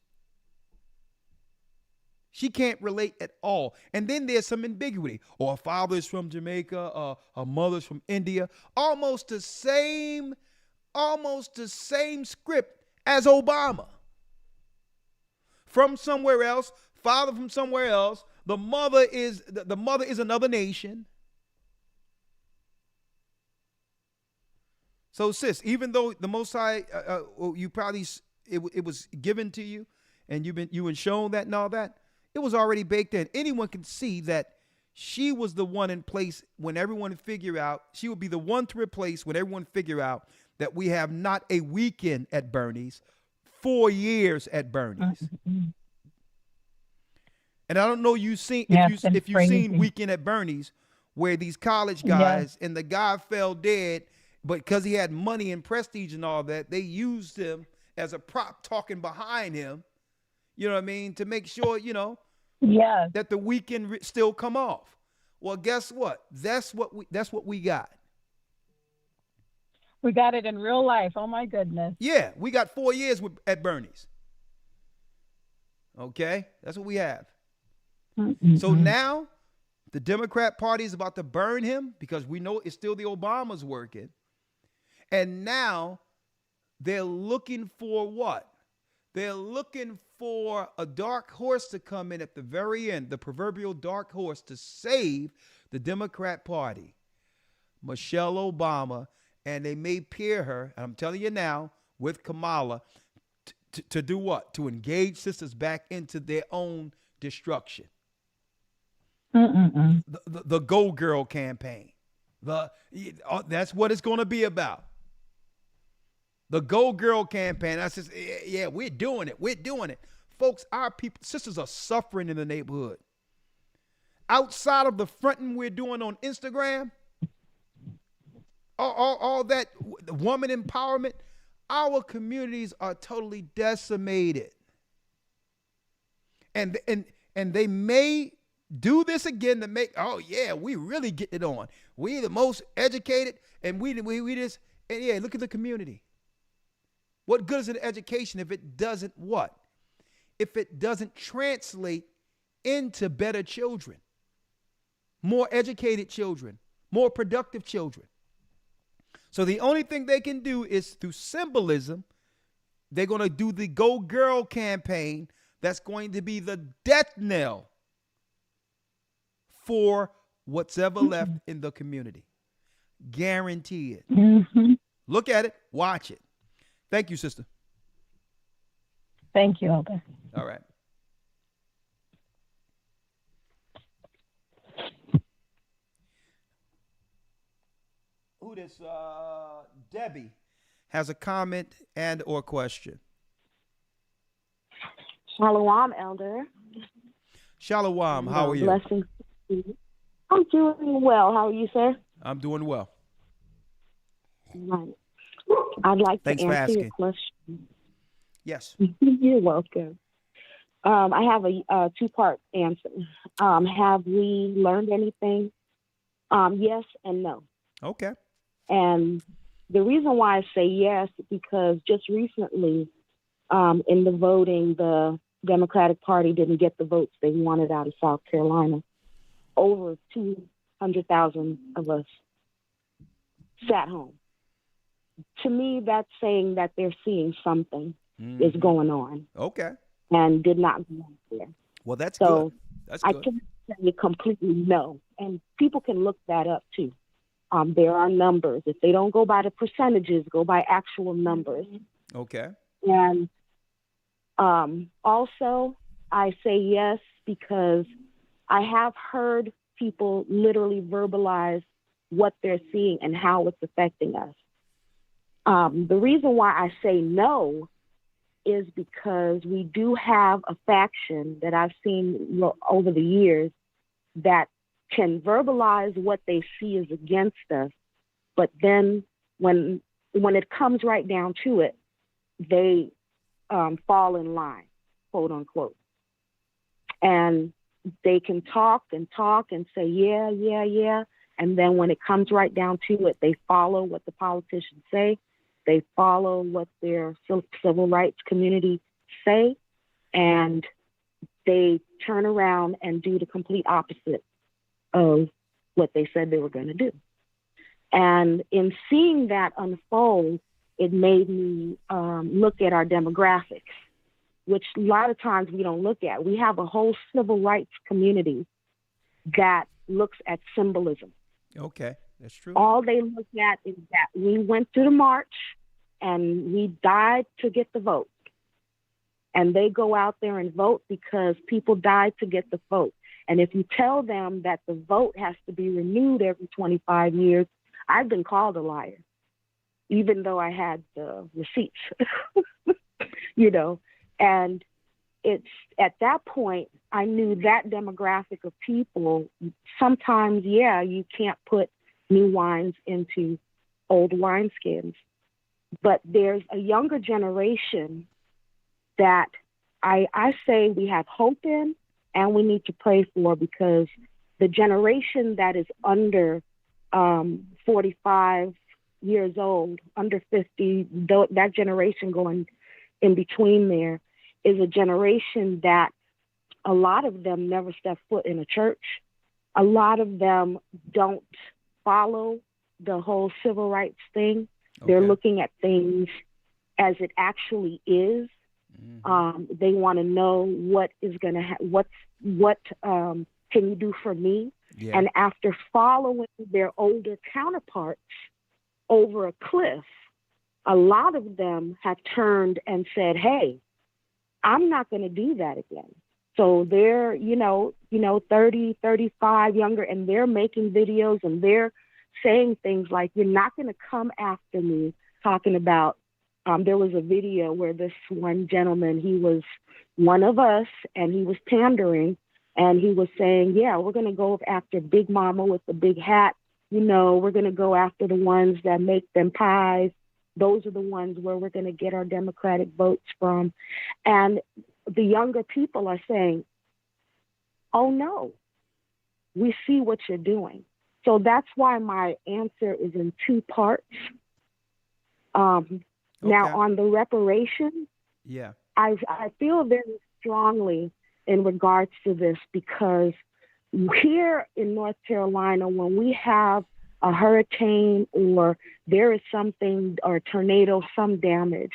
She can't relate at all. And then there's some ambiguity. Or a father's from Jamaica, a mother's from India. Almost the same script as Obama. From somewhere else, father from somewhere else. The mother is another nation. So sis, even though the Most High, you probably, it was given to you, and you been shown that and all that, it was already baked in. Anyone can see that she was the one in place when everyone figure out, she would be the one to replace when everyone figure out that we have not a weekend at Bernie's, 4 years at Bernie's. And I don't know if you've seen Weekend at Bernie's, where these college guys and the guy fell dead, but because he had money and prestige and all that, they used him as a prop talking behind him, you know what I mean, to make sure, you know, that the weekend still come off. Well, guess what? That's what we got. We got it in real life. Oh my goodness. Yeah, we got 4 years at Bernie's. Okay, that's what we have. So now the Democrat Party is about to burn him because we know it's still the Obamas working. And now they're looking for what? They're looking for a dark horse to come in at the very end, the proverbial dark horse to save the Democrat Party, Michelle Obama, and they may pair her, and I'm telling you now, with Kamala to do what? To engage sisters back into their own destruction. The Go Girl campaign. That's what it's going to be about. The Go Girl campaign. I says, yeah, we're doing it. We're doing it. Folks, our people, sisters are suffering in the neighborhood. Outside of the fronting we're doing on Instagram, all that woman empowerment, our communities are totally decimated. And they may do this again to make, oh yeah, we really get it on. We the most educated, and we just, and yeah, look at the community. What good is an education if it doesn't what? If it doesn't translate into better children, more educated children, more productive children. So the only thing they can do is through symbolism. They're going to do the Go Girl campaign. That's going to be the death knell for what's ever left in the community. Guarantee it. Look at it. Watch it. Thank you, sister. Thank you, Elder. All right. Who this? Debbie has a comment and or question. Shalom, Elder. Shalom. How are you? Blessings. I'm doing well. How are you, sir? I'm doing well. Right. I'd like Thanks to for answer your asking. question. Yes. You're welcome. I have a two-part answer. Have we learned anything? Yes and no. Okay. And the reason why I say yes is because just recently in the voting, the Democratic Party didn't get the votes they wanted out of South Carolina. Over 200,000 of us sat home. To me, that's saying that they're seeing something is going on. Okay. And did not go out there. Well, that's so good. That's I good. can't say completely no. And people can look that up too. There are numbers. If they don't go by the percentages, go by actual numbers. Okay. And also, I say yes because I have heard people literally verbalize what they're seeing and how it's affecting us. The reason why I say no is because we do have a faction that I've seen over the years that can verbalize what they see is against us, but then when it comes right down to it, they fall in line, quote unquote. And they can talk and say, yeah. And then when it comes right down to it, they follow what the politicians say. They follow what their civil rights community say, and they turn around and do the complete opposite of what they said they were going to do. And in seeing that unfold, it made me look at our demographics, which a lot of times we don't look at. We have a whole civil rights community that looks at symbolism. Okay, that's true. All they look at is that we went to the march and we died to get the vote. and they go out there and vote because people died to get the vote. And if you tell them that the vote has to be renewed every 25 years, I've been called a liar, even though I had the receipts, and it's at that point, I knew that demographic of people, sometimes, you can't put new wines into old wineskins, but there's a younger generation that I say we have hope in and we need to pray for, because the generation that is under 45 years old, under 50, that generation going in between there is a generation that a lot of them never step foot in a church. A lot of them don't follow the whole civil rights thing. Okay. They're looking at things as it actually is. They want to know what is going to what can you do for me? Yeah. And after following their older counterparts over a cliff, a lot of them have turned and said, hey, I'm not going to do that again. So they're, 30, 35, younger, and they're making videos and they're saying things like, you're not going to come after me, talking about, there was a video where this one gentleman, he was one of us and he was pandering and he was saying, yeah, we're going to go after Big Mama with the big hat. We're going to go after the ones that make them pies. Those are the ones where we're going to get our Democratic votes from. And the younger people are saying, oh, no, we see what you're doing. So that's why my answer is in two parts. Now, on the reparations, I feel very strongly in regards to this, because here in North Carolina, when we have a hurricane or there is something, or a tornado, some damage,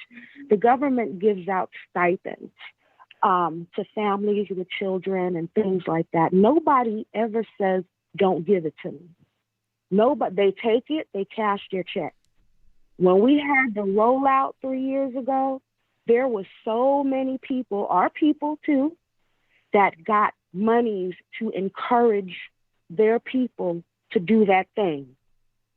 the government gives out stipends to families with children and things like that. Nobody ever says, don't give it to me. Nobody, they take it, they cash their check. When we had the rollout 3 years ago, there was so many people, our people too, that got monies to encourage their people to do that thing.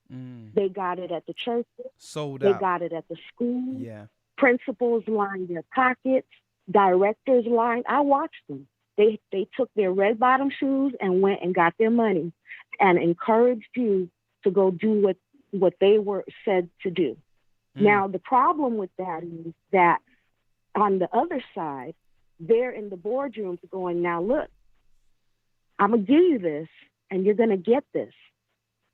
They got it at the churches. Sold they out. got it at the schools. Yeah. Principals lined their pockets. Directors lined. I watched them. They took their red bottom shoes and went and got their money and encouraged you to go do what they were said to do. Now, the problem with that is that on the other side, they're in the boardrooms going, now look, I'm going to give you this and you're going to get this,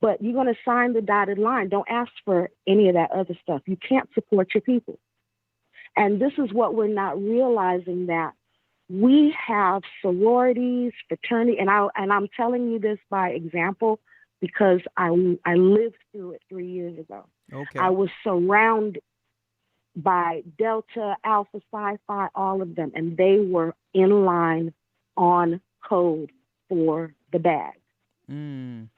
but you're going to sign the dotted line. Don't ask for any of that other stuff. You can't support your people. And this is what we're not realizing, that we have sororities, fraternity, and I'm telling you this by example because I lived through it 3 years ago. Okay. I was surrounded by Delta, Alpha, Psi Phi, all of them, and they were in line on code for the bag. Even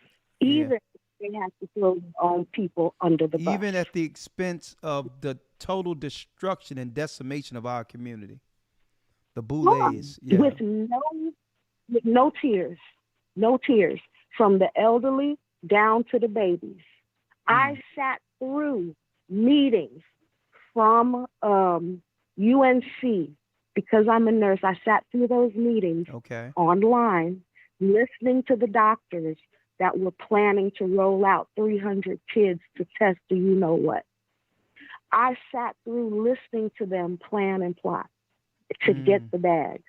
if they have to throw their own people under the bus. Even at the expense of the total destruction and decimation of our community. The Boulets. Yeah. With no tears. No tears. From the elderly down to the babies. I sat through meetings from UNC, because I'm a nurse. I sat through those meetings online, listening to the doctors that were planning to roll out 300 kids to test the you-know-what. I sat through listening to them plan and plot to get the bag.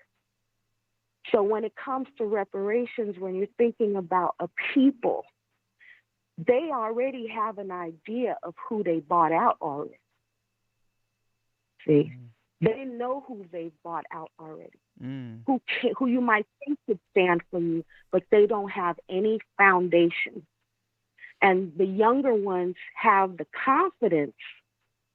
So when it comes to reparations, when you're thinking about a people, they already have an idea of who they bought out already. See? They know who they've bought out already. Who you might think could stand for you, but they don't have any foundation. And the younger ones have the confidence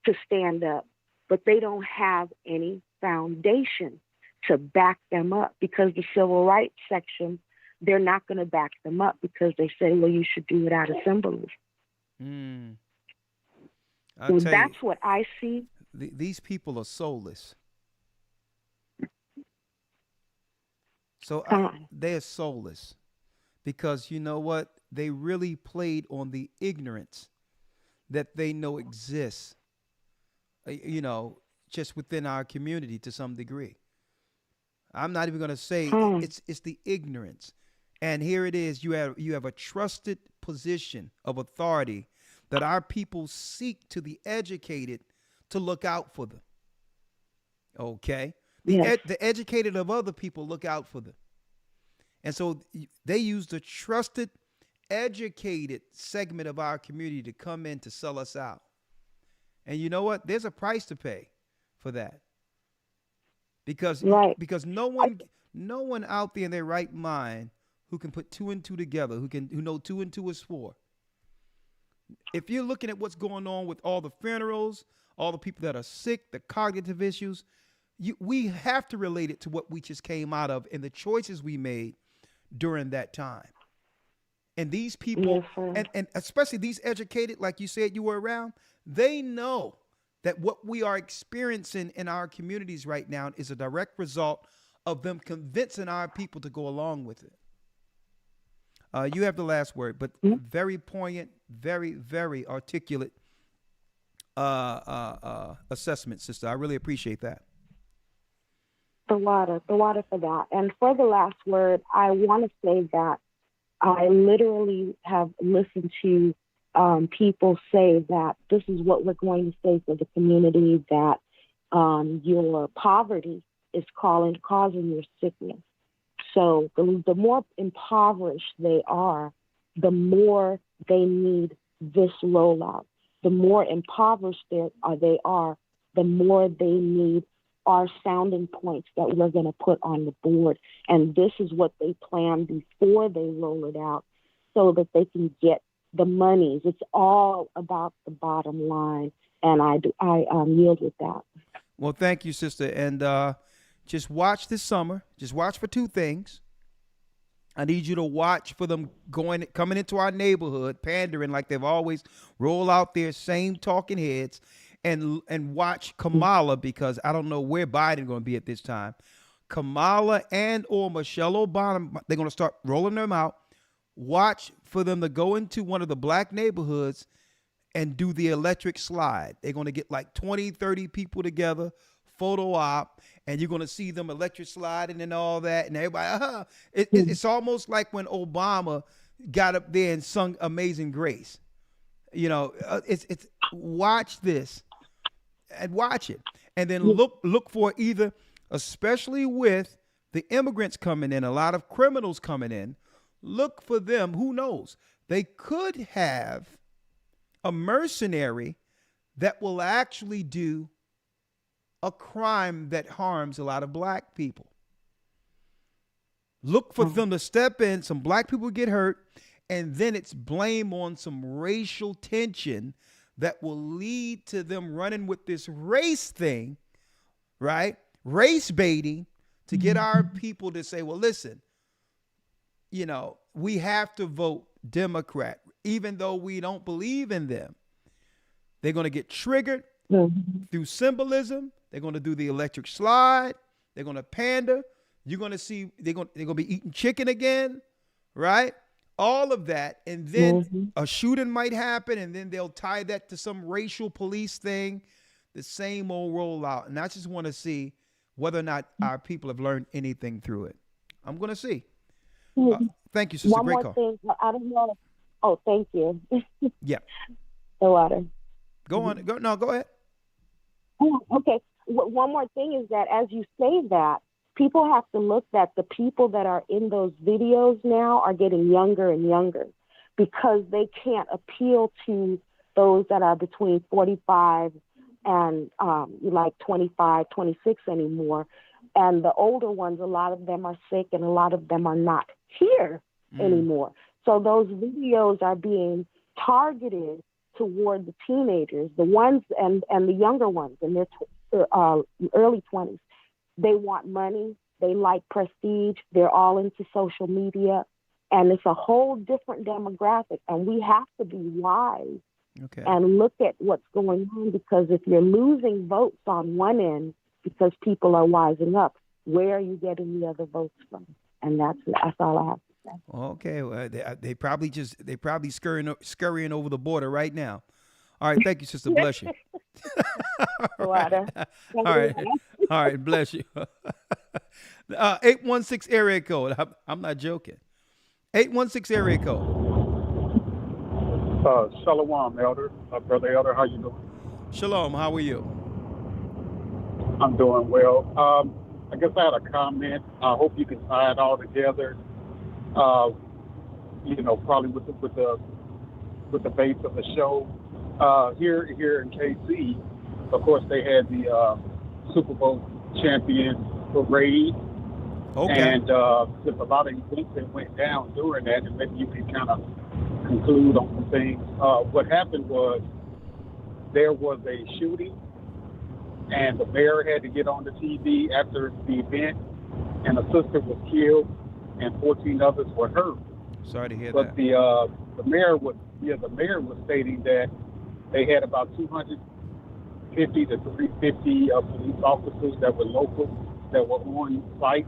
to stand up, but they don't have any foundation to back them up, because the civil rights section, they're not going to back them up because they say, well, you should do it out of symbolism. So that's what I see. These people are soulless. So they are soulless because you know what? They really played on the ignorance that they know exists, just within our community to some degree. I'm not even going to say it's the ignorance. And here it is. You have a trusted position of authority that our people seek to the educated to look out for them. Okay? The educated of other people look out for them. And so they use the trusted, educated segment of our community to come in to sell us out. And you know what? There's a price to pay for that. Because no one out there in their right mind who can put two and two together, who know 2 and 2 is 4. If you're looking at what's going on with all the funerals, all the people that are sick, the cognitive issues, we have to relate it to what we just came out of and the choices we made during that time. And these people, and especially these educated, like you said you were around, they know that what we are experiencing in our communities right now is a direct result of them convincing our people to go along with it. You have the last word, but very poignant, very, very articulate assessment, sister. I really appreciate that. The water for that. And for the last word, I want to say that I literally have listened to people say that this is what we're going to say for the community, that your poverty is causing your sickness. So the more impoverished they are, the more they need this rollout. The more impoverished they are, the more they need our sounding points that we're going to put on the board. And this is what they plan before they roll it out so that they can get the monies. It's all about the bottom line. And I yield with that. Well, thank you, sister. And just watch this summer. Just watch for 2 things. I need you to watch for them coming into our neighborhood, pandering like they've always, roll out their same talking heads, and watch Kamala, because I don't know where Biden's going to be at this time. Kamala and or Michelle Obama, they're going to start rolling them out. Watch for them to go into one of the black neighborhoods and do the electric slide. They're going to get like 20, 30 people together, photo op, and you're going to see them electric sliding and all that. And everybody, it's almost like when Obama got up there and sung Amazing Grace. It's watch this and watch it. And then look for either, especially with the immigrants coming in, a lot of criminals coming in, look for them. Who knows? They could have a mercenary that will actually do a crime that harms a lot of black people. Look for them to step in, some black people get hurt, and then it's blame on some racial tension that will lead to them running with this race thing, right? Race baiting to get our people to say, well, listen, we have to vote Democrat, even though we don't believe in them. They're going to get triggered through symbolism. They're going to do the electric slide. They're going to pander. You're going to see they're going to be eating chicken again, right? All of that. And then a shooting might happen, and then they'll tie that to some racial police thing, the same old rollout. And I just want to see whether or not our people have learned anything through it. I'm going to see. Thank you, sister. One Great more call. thing. I don't know. Oh, thank you. Yeah. The water. Go on. Go ahead. Oh, okay. One more thing is that as you say that, people have to look that the people that are in those videos now are getting younger and younger because they can't appeal to those that are between 45 and like 25, 26 anymore. And the older ones, a lot of them are sick and a lot of them are not here anymore. So those videos are being targeted toward the teenagers, the ones and the younger ones in their early 20s. They want money. They like prestige. They're all into social media. And it's a whole different demographic. And we have to be wise and look at what's going on, because if you're losing votes on one end because people are wising up, where are you getting the other votes from? And that's all I have to say. Okay, well, they probably scurrying over the border right now. All right, thank you, sister. Bless you. All right, bless you. 816 area code. I'm not joking. 816 area code. Shalom, Elder. Brother Elder, how you doing? Shalom, how are you? I'm doing well. I guess I had a comment. I hope you can tie it all together. Probably with the base of the show. Here in KC, of course, they had the Super Bowl champion parade. Okay. And there's a lot of events that went down during that, and maybe you can kind of conclude on some things. What happened was there was a shooting, and the mayor had to get on the TV after the event, and a sister was killed, and 14 others were hurt. Sorry to hear but that. The mayor was stating that they had about 250 to 350 police officers that were local that were on site,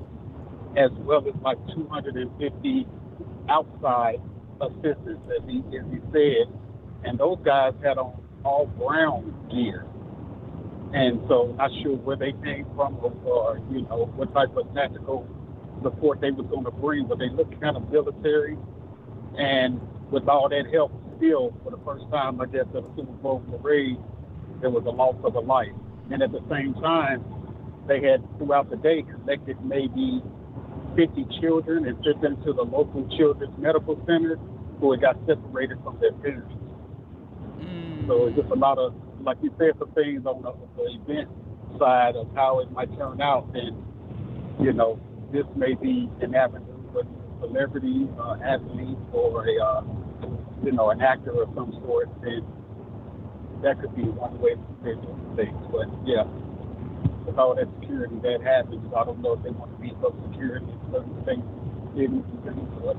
as well as like 250 outside assistants, as he said, and those guys had on all brown gear. And so, not sure where they came from or what type of tactical support they was going to bring, but they looked kind of military. And with all that help, still, for the first time, I guess, at a Super Bowl parade, there was a loss of a life. And at the same time, they had, throughout the day, collected maybe 50 children and sent them to the local children's medical center who had got separated from their parents. So it's just a lot of, like you said, some things on the event side of how it might turn out. And, this may be an avenue for celebrities, athletes, or an actor of some sort. And that could be one way to do things. But, yeah, with all that security that happens, I don't know if they want to beef up security in certain things, but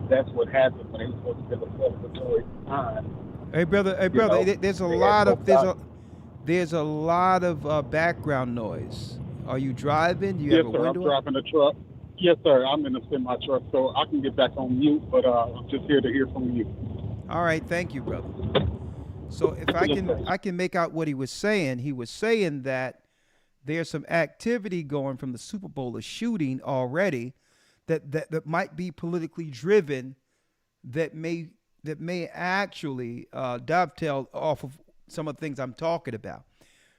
that's what happened when they were supposed to get a celebratory time. Hey brother, there's a lot of background noise. Are you driving? Do you have a window? I'm driving a truck. Yes, sir. I'm in a semi truck, so I can get back on mute. But I'm just here to hear from you. All right, thank you, brother. So if I can make out what he was saying that there's some activity going from the Super Bowl, a shooting already, that might be politically driven, that may actually dovetail off of some of the things I'm talking about.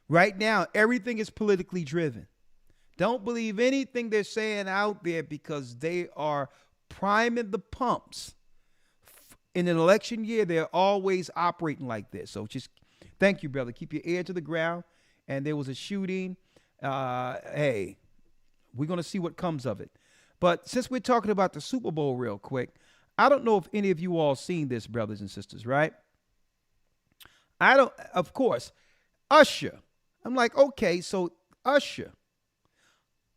Right now, everything is politically driven. Don't believe anything they're saying out there, because they are priming the pumps. In an election year, they're always operating like this. So just thank you, brother. Keep your ear to the ground. And there was a shooting. Hey, we're going to see what comes of it. But since we're talking about the Super Bowl real quick, I don't know if any of you all seen this, brothers and sisters, right? Of course, Usher. I'm like, okay, so Usher,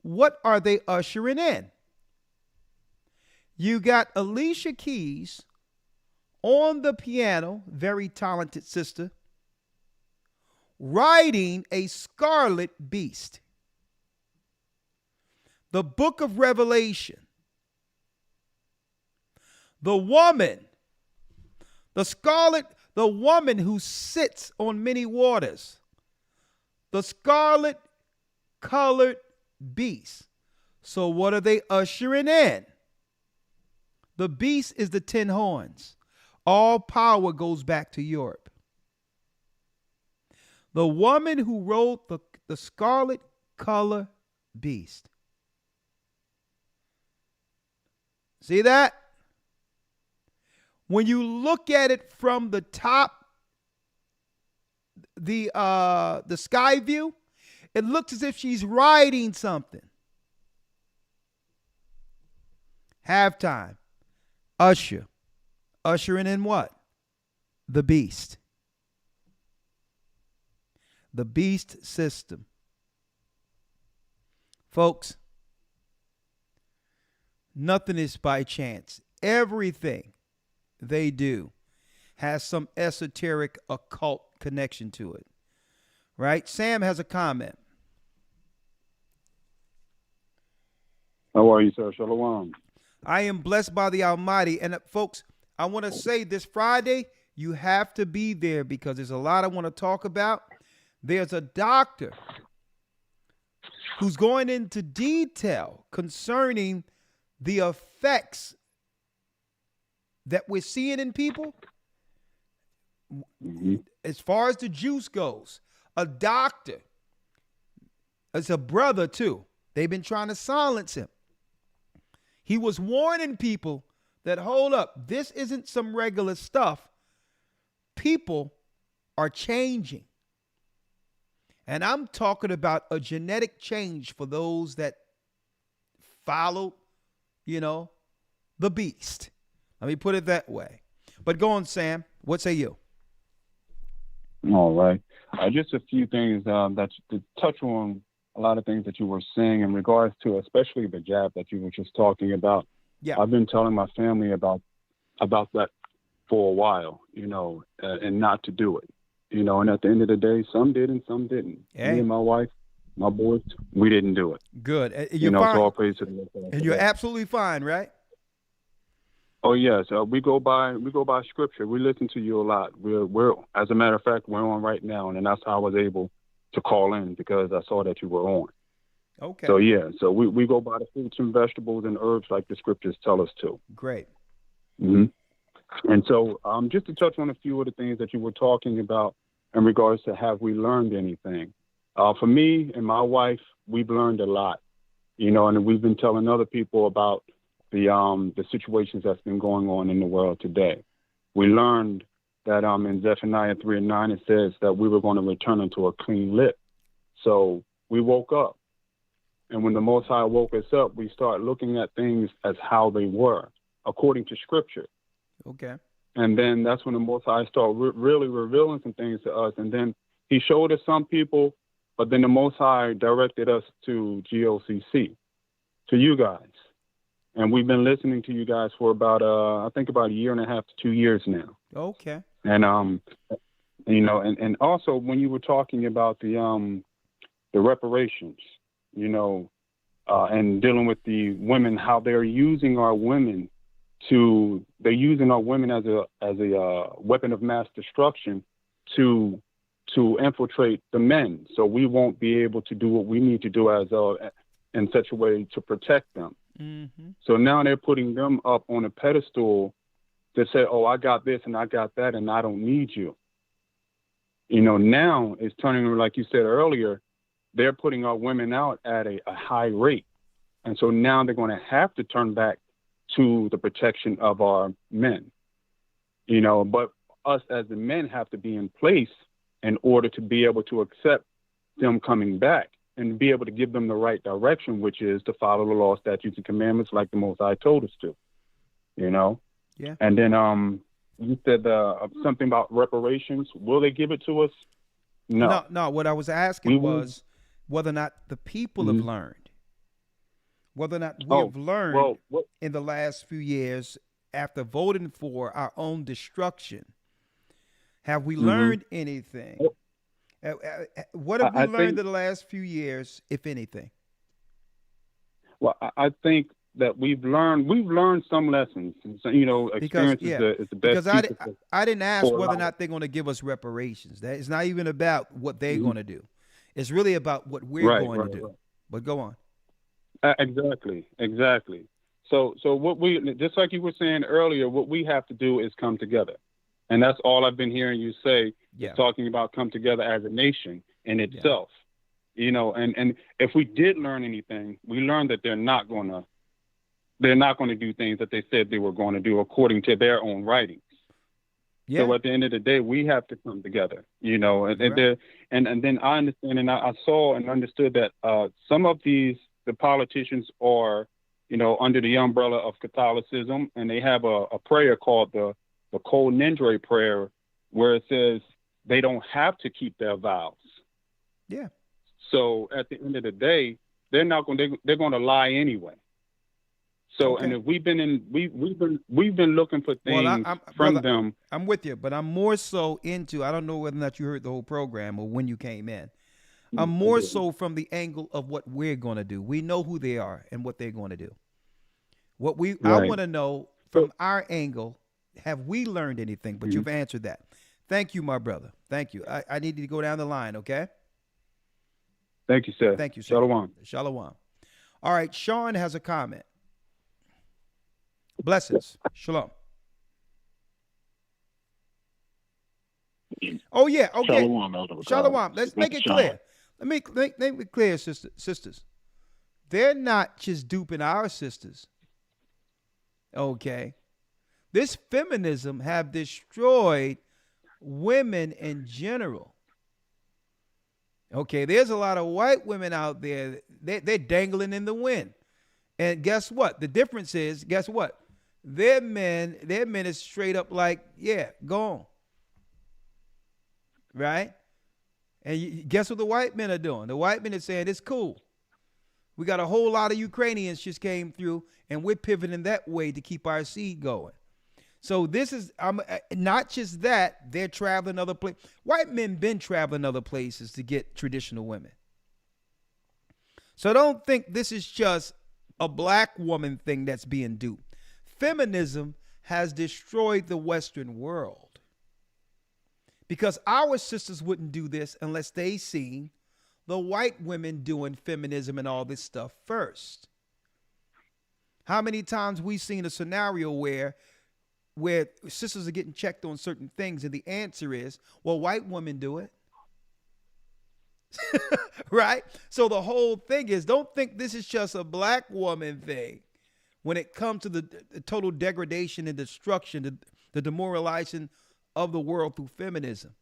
what are they ushering in? You got Alicia Keys on the piano, very talented sister, riding a scarlet beast. The book of Revelation. The woman, the woman who sits on many waters, the scarlet colored beast. So what are they ushering in? The beast is the 10 horns. All power goes back to Europe. The woman who rode the scarlet color beast. See that? When you look at it from the top, the sky view, it looks as if she's riding something. Halftime. Usher. Ushering in what? The beast. The beast system. Folks, nothing is by chance. Everything they do has some esoteric occult connection to it. Right? Sam has a comment. How are you, sir? Shalom. I am blessed by the Almighty. And folks, I want to say this Friday, you have to be there because there's a lot I want to talk about. There's a doctor who's going into detail concerning the effects that we're seeing in people. As far as the juice goes, a doctor, as a brother too, they've been trying to silence him. He was warning people that, hold up, this isn't some regular stuff. People are changing. And I'm talking about a genetic change for those that follow, the beast. Let me put it that way. But go on, Sam. What say you? All right. Just a few things that to touch on a lot of things that you were saying in regards to, especially the jab that you were just talking about. Yeah. I've been telling my family about that for a while, and not to do it, and at the end of the day, some did and some didn't. Hey. Me and my wife, my boys, we didn't do it. Good. You're fine. So all praise to the Lord. And you're absolutely fine, right? Oh yes, we go by scripture. We listen to you a lot. We're as a matter of fact, we're on right now, and that's how I was able to call in because I saw that you were on. Okay. So yeah, so we go by the fruits and vegetables and herbs like the scriptures tell us to. Great. Mm-hmm. And so just to touch on a few of the things that you were talking about in regards to have we learned anything? For me and my wife, we've learned a lot, and we've been telling other people about the situations that's been going on in the world today. We learned that in Zephaniah 3:9 it says that we were going to return unto a clean lip. So we woke up. And when the Most High woke us up, we start looking at things as how they were, according to Scripture. Okay. And then that's when the Most High started really revealing some things to us. And then he showed us some people, but then the Most High directed us to GOCC, to you guys. And we've been listening to you guys for about, I think about a year and a half to 2 years now. Okay. And, and also when you were talking about the reparations, and dealing with the women, how they're using our women they're using our women as a weapon of mass destruction to infiltrate the men. So we won't be able to do what we need to do in such a way to protect them. Mm-hmm. So now they're putting them up on a pedestal to say, oh, I got this and I got that and I don't need you. Now it's turning, like you said earlier, they're putting our women out at a high rate. And so now they're going to have to turn back to the protection of our men. But us as the men have to be in place in order to be able to accept them coming back and be able to give them the right direction, which is to follow the law, statutes, and commandments like the Most High told us to, Yeah. And then you said something about reparations. Will they give it to us? No. No. What I was asking was whether or not the people have learned. Whether or not we have learned in the last few years after voting for our own destruction. Have we learned anything? What have we learned in the last few years, if anything? Well, I think that we've learned some lessons. Experience is the best. Because I didn't ask whether or not they're going to give us reparations. That it's not even about what they're going to do. It's really about what we're going to do. Right. But go on. Exactly. So what we, just like you were saying earlier, what we have to do is come together. And that's all I've been hearing you say, talking about come together as a nation in itself. And if we did learn anything, we learned that they're not going to do things that they said they were going to do according to their own writings. Yeah. So at the end of the day, we have to come together, and then I understand and I saw and understood that some of the politicians are, under the umbrella of Catholicism, and they have a prayer called the Kol Nidre prayer, where it says they don't have to keep their vows. Yeah. So at the end of the day, they're going to lie anyway. So and if we've been looking for things from them. I'm with you, but I'm more so into, I don't know whether or not you heard the whole program or when you came in. I'm more so from the angle of what we're going to do. We know who they are and what they're going to do. I want to know from our angle, have we learned anything? But you've answered that. Thank you, my brother. Thank you. I need to go down the line, okay? Thank you, sir. Thank you, sir. Shalom. Shalom. All right, Sean has a comment. Blessings. Shalom. Oh, yeah. Okay. Shalom, Elder McCall. Shalom. Let's make it clear. Let me make it clear, sisters. They're not just duping our sisters. Okay. This feminism have destroyed women in general. Okay, there's a lot of white women out there, they're dangling in the wind. And guess what? The difference is, guess what? Their men is straight up like, yeah, go on. Right? And guess what the white men are doing? The white men are saying, it's cool. We got a whole lot of Ukrainians just came through, and we're pivoting that way to keep our seed going. So this is not just that, they're traveling other places. White men been traveling other places to get traditional women. So don't think this is just a black woman thing that's being duped. Feminism has destroyed the Western world because our sisters wouldn't do this unless they seen the white women doing feminism and all this stuff first. How many times we've seen a scenario where sisters are getting checked on certain things, and the answer is, well, white women do it. Right? So the whole thing is, don't think this is just a black woman thing when it comes to the total degradation and destruction, the demoralization of the world through feminism.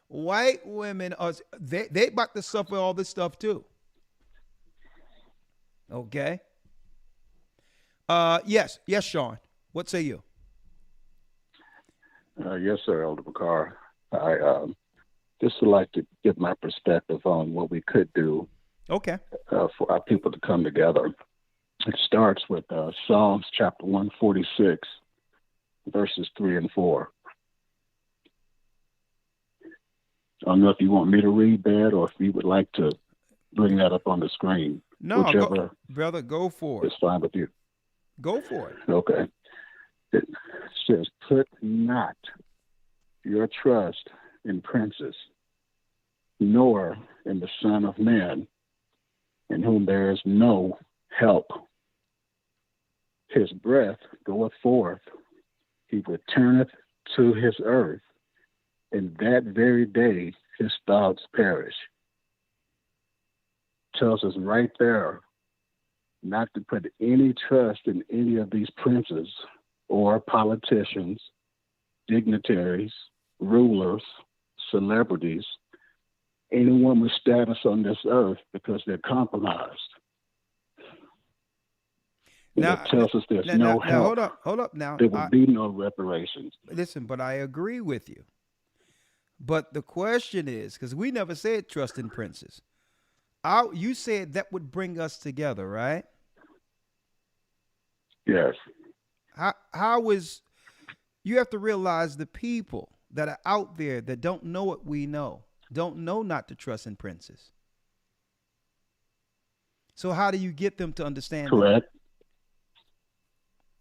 White women they about to suffer all this stuff too. Okay. Yes, Sean. What say you? Yes, sir, Elder Bakar. I just would like to give my perspective on what we could do for our people to come together. It starts with Psalms chapter 146, verses 3 and 4. I don't know if you want me to read that or if you would like to bring that up on the screen. No, whichever brother, go for it. It's fine with you. Go for it. Okay. It says, put not your trust in princes, nor in the Son of Man, in whom there is no help. His breath goeth forth, he returneth to his earth, and that very day his thoughts perish. Tells us right there not to put any trust in any of these princes or politicians, dignitaries, rulers, celebrities, anyone with status on this earth, because they're compromised. Now, it tells us there's no help. Hold up now. There will be no reparations. Listen, but I agree with you. But the question is, because we never said trust in princes. You said that would bring us together, right? Yes. How is, you have to realize the people that are out there that don't know what we know, don't know not to trust in princes. So how do you get them to understand Correct. that?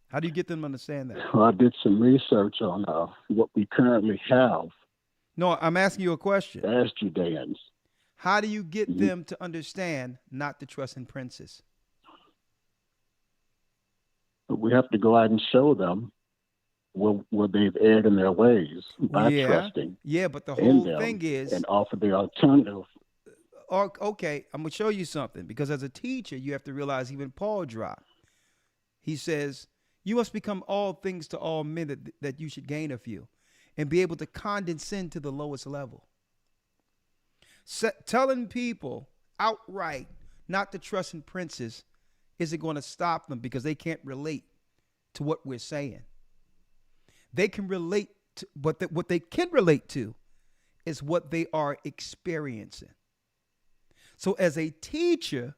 How do you get them to understand that? Well, I did some research on what we currently have. No, I'm asking you a question. As Judeans. How do you get them to understand not to trust in princes? We have to go out and show them where they've erred in their ways by trusting. Yeah, but the whole thing is, and offer the alternative. Okay, I'm gonna show you something, because as a teacher, you have to realize even Paul dropped. He says, "You must become all things to all men, that you should gain a few, and be able to condescend to the lowest level." Telling people outright not to trust in princes isn't going to stop them, because they can't relate to what we're saying. They can relate to, but what they can relate to is what they are experiencing. So as a teacher,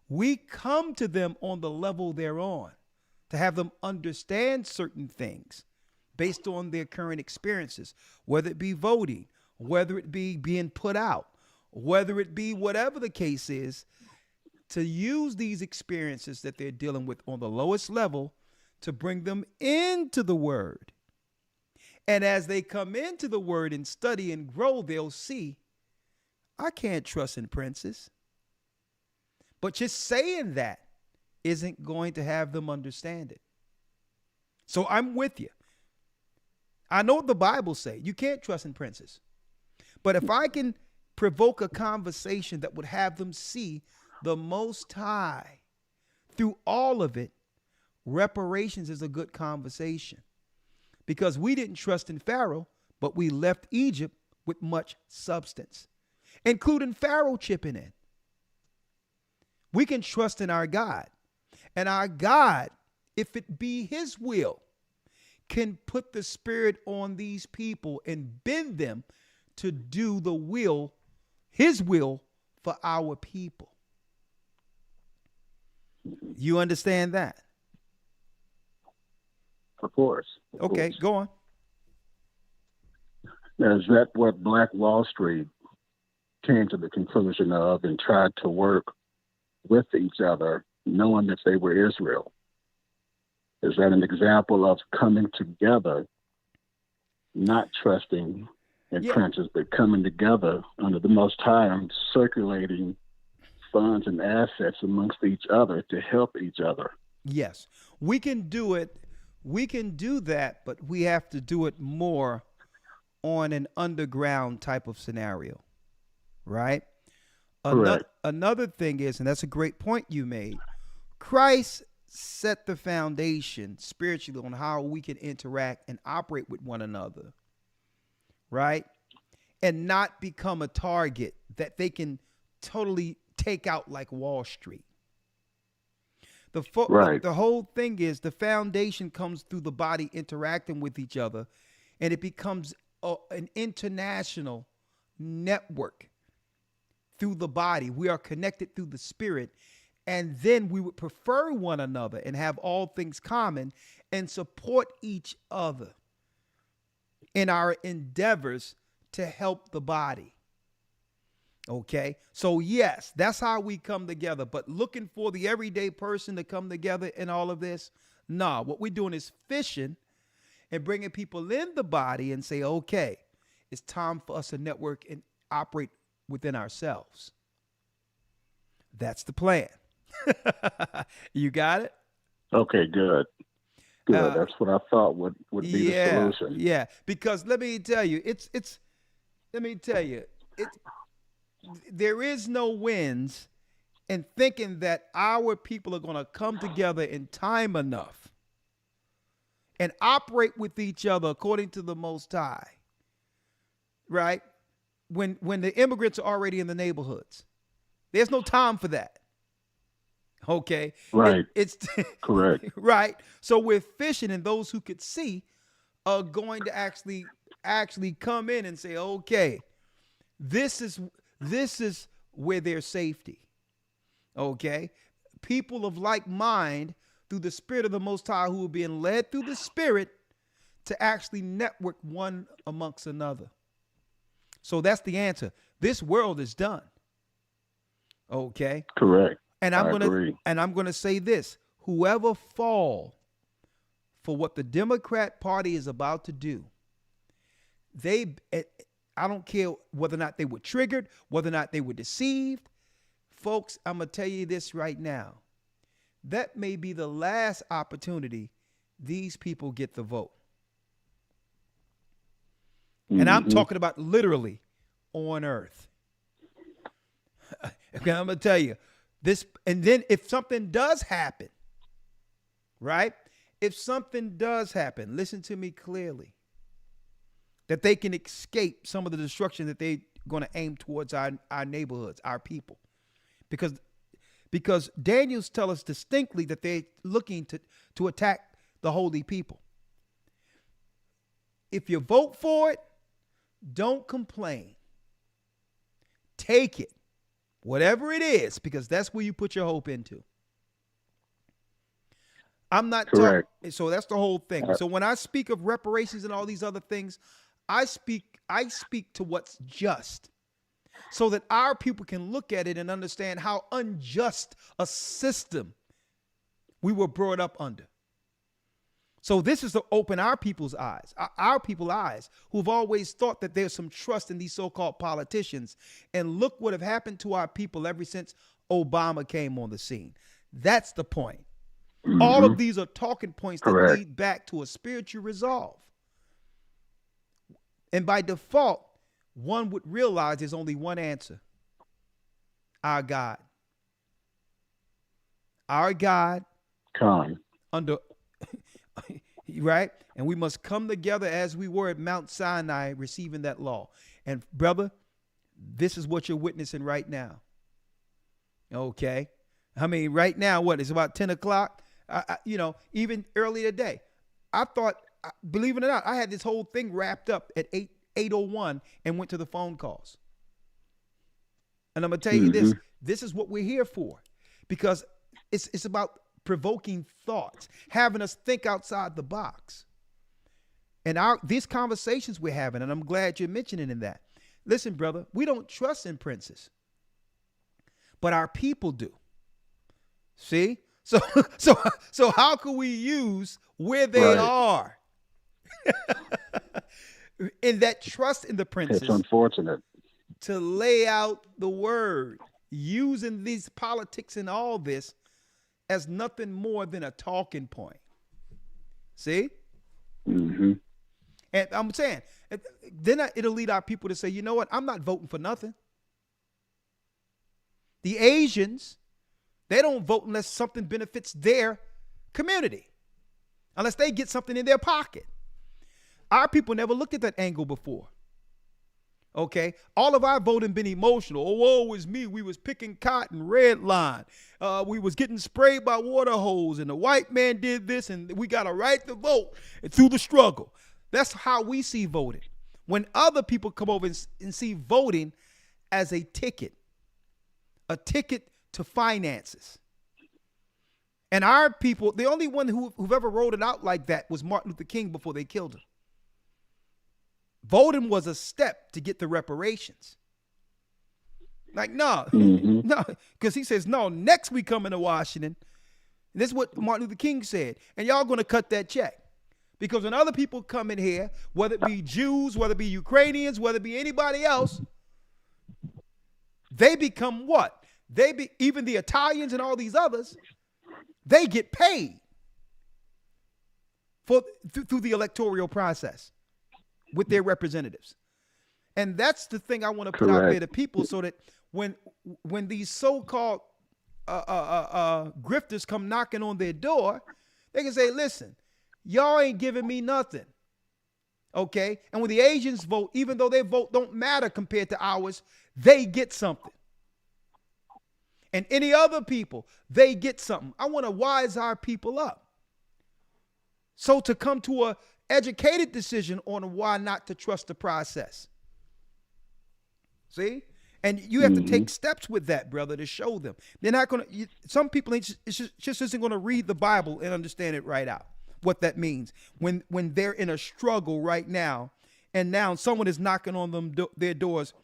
we come to them on the level they're on to have them understand certain things based on their current experiences, whether it be voting, whether it be being put out, whether it be whatever the case is, to use these experiences that they're dealing with on the lowest level to bring them into the word. And as they come into the word and study and grow, they'll see, I can't trust in princes. But just saying that isn't going to have them understand it. So I'm with you. I know what the Bible says. You can't trust in princes. But if I can provoke a conversation that would have them see the Most High through all of it, reparations is a good conversation. Because we didn't trust in Pharaoh, but we left Egypt with much substance, including Pharaoh chipping in. We can trust in our God. And our God, if it be his will, can put the spirit on these people and bend them to do the will, his will for our people. You understand that? Of course. Okay, go on. Is that what Black Wall Street came to the conclusion of and tried to work with each other, knowing that they were Israel? Is that an example of coming together, not trusting in princes, but coming together under the Most High and circulating funds and assets amongst each other to help each other? Yes, we can do it. We can do that, but we have to do it more on an underground type of scenario, right? Another thing is, and that's a great point you made, Christ set the foundation spiritually on how we can interact and operate with one another, right? And not become a target that they can totally take out like Wall Street. The whole thing is the foundation comes through the body interacting with each other, and it becomes an international network through the body. We are connected through the spirit, and then we would prefer one another and have all things common and support each other in our endeavors to help the body. Okay, so yes, that's how we come together. But looking for the everyday person to come together in all of this, nah, what we're doing is fishing and bringing people in the body and say, okay, it's time for us to network and operate within ourselves. That's the plan. You got it? Okay, good. Good. That's what I thought would be the solution. Yeah, because let me tell you, there is no wins in thinking that our people are going to come together in time enough and operate with each other according to the Most High, right? When the immigrants are already in the neighborhoods. There's no time for that. Okay. Right. It's correct. Right. So we're fishing, and those who could see are going to actually come in and say, okay, this is where there's safety. Okay. People of like mind through the spirit of the Most High who are being led through the spirit to actually network one amongst another. So that's the answer. This world is done. Okay. Correct. And I'm gonna say this: whoever fall for what the Democrat Party is about to do, I don't care whether or not they were triggered, whether or not they were deceived. Folks, I'm gonna tell you this right now. That may be the last opportunity these people get the vote. Mm-hmm. And I'm talking about literally on earth. Okay, I'm gonna tell you this, and then if something does happen, right? If something does happen, listen to me clearly, that they can escape some of the destruction that they're going to aim towards our neighborhoods, our people. Because Daniel's tell us distinctly that they're looking to attack the holy people. If you vote for it, don't complain. Take it, whatever it is, because that's where you put your hope into. I'm not talking, so that's the whole thing. So when I speak of reparations and all these other things, I speak to what's just. so that our people can look at it and understand how unjust a system we were brought up under. So this is to open our people's eyes, our people's eyes, who've always thought that there's some trust in these so-called politicians. And look what have happened to our people ever since Obama came on the scene. That's the point. Mm-hmm. All of these are talking points that lead back to a spiritual resolve. And by default, one would realize there's only one answer. Our God. Our God. Come. Under... Right? And we must come together as we were at Mount Sinai receiving that law. And brother, this is what you're witnessing right now. Okay. I mean, right now, what? It's about 10 o'clock. Even earlier today, I thought, believe it or not, I had this whole thing wrapped up at 8:01 and went to the phone calls. And I'm going to tell you this is what we're here for, because it's about provoking thoughts, having us think outside the box. And these conversations we're having, and I'm glad you're mentioning in that. Listen, brother, we don't trust in princes, but our people do. See? So how can we use where they are in that trust in the princes? It's unfortunate. To lay out the word, using these politics and all this as nothing more than a talking point. See? Mm-hmm. And I'm saying, then it'll lead our people to say, you know what? I'm not voting for nothing. The Asians, they don't vote unless something benefits their community, unless they get something in their pocket. Our people never looked at that angle before. Okay, all of our voting been emotional. Oh, woe is me. We was picking cotton, red line. We was getting sprayed by water hose, and the white man did this, and we got a right to vote through the struggle. That's how we see voting. When other people come over and see voting as a ticket to finances. And our people, the only one who've ever rolled it out like that was Martin Luther King before they killed him. Voting was a step to get the reparations. Like, no, because he says, no, next we come into Washington. And this is what Martin Luther King said. And y'all going to cut that check. Because when other people come in here, whether it be Jews, whether it be Ukrainians, whether it be anybody else, they become what? Even the Italians and all these others, they get paid through the electoral process with their representatives. And that's the thing I want to put out there to people, so that when these so-called grifters come knocking on their door, they can say, listen, y'all ain't giving me nothing. Okay? And when the Asians vote, even though their vote don't matter compared to ours, they get something. And any other people, they get something. I want to wise our people up. So to come to a educated decision on why not to trust the process. See? And you have to take steps with that, brother, to show them. They're not going to, some people just isn't going to read the Bible and understand it right out, what that means. When they're in a struggle right now, and now someone is knocking on their doors,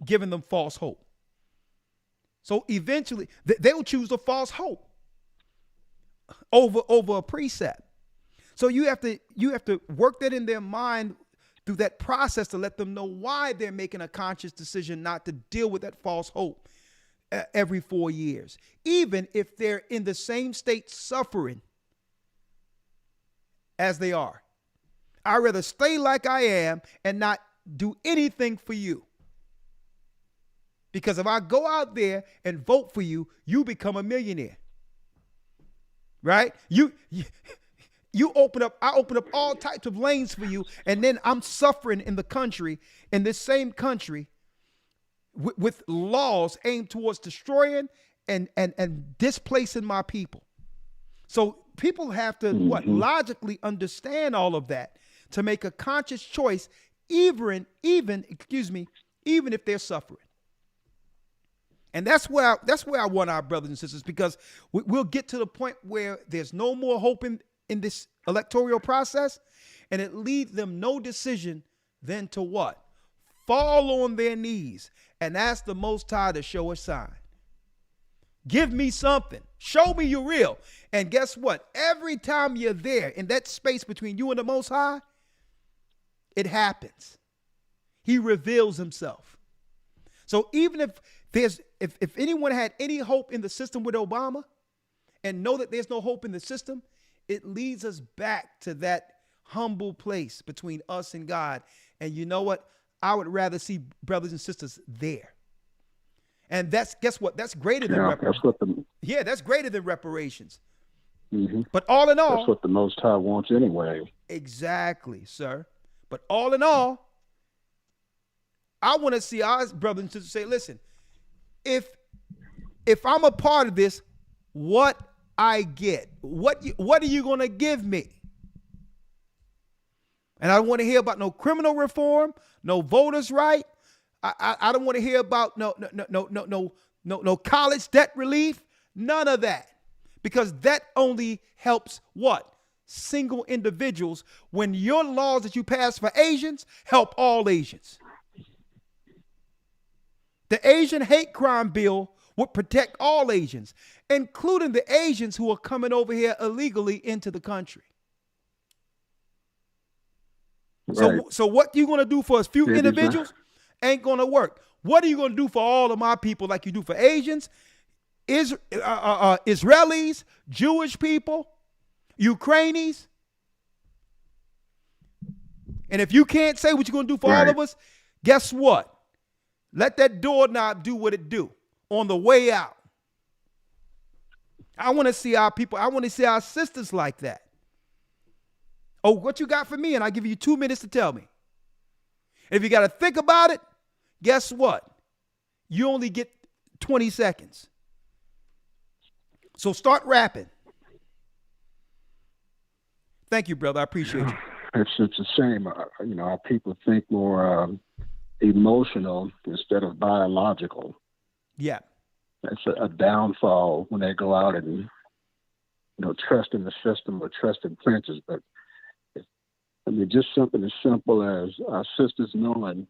giving them false hope. So eventually, they'll choose a false hope over a precept. So you have to work that in their mind through that process to let them know why they're making a conscious decision not to deal with that false hope every 4 years, even if they're in the same state suffering as they are. I'd rather stay like I am and not do anything for you. Because if I go out there and vote for you, you become a millionaire. Right? You open up, I open up all types of lanes for you, and then I'm suffering in the country, in this same country, with laws aimed towards destroying and displacing my people. So people have to logically understand all of that to make a conscious choice, even if they're suffering. And that's where I want our brothers and sisters, because we'll get to the point where there's no more hope in this electoral process, and it leaves them no decision than to what? fall on their knees and ask the Most High to show a sign. Give me something. Show me you're real. And guess what? Every time you're there in that space between you and the Most High, it happens. He reveals himself. So even if anyone had any hope in the system with Obama and know that there's no hope in the system, it leads us back to that humble place between us and God. And you know what? I would rather see brothers and sisters there. And guess what? That's greater than reparations. Yeah, that's greater than reparations. Mm-hmm. But all in all, that's what the Most High wants anyway. Exactly, sir. But all in all, I want to see our brothers and sisters say, listen, if I'm a part of this, what I get, what are you going to give me? And I don't want to hear about no criminal reform, no voters' right. I don't want to hear about no college debt relief, none of that. Because that only helps what? Single individuals, when your laws that you pass for Asians help all Asians. The Asian hate crime bill would protect all Asians, including the Asians who are coming over here illegally into the country. Right. So what you going to do for a few individuals ain't going to work. What are you going to do for all of my people like you do for Asians, Israelis, Jewish people, Ukrainians? And if you can't say what you're going to do for all of us, guess what? Let that doorknob do what it do on the way out. I want to see our people. I want to see our sisters like that. Oh, what you got for me? And I'll give you 2 minutes to tell me. If you got to think about it, guess what? You only get 20 seconds. So start rapping. Thank you, brother. I appreciate you. It's a shame. Our people think more emotional instead of biological. Yeah. That's a downfall when they go out and, trust in the system or trust in princes. But, just something as simple as our sisters knowing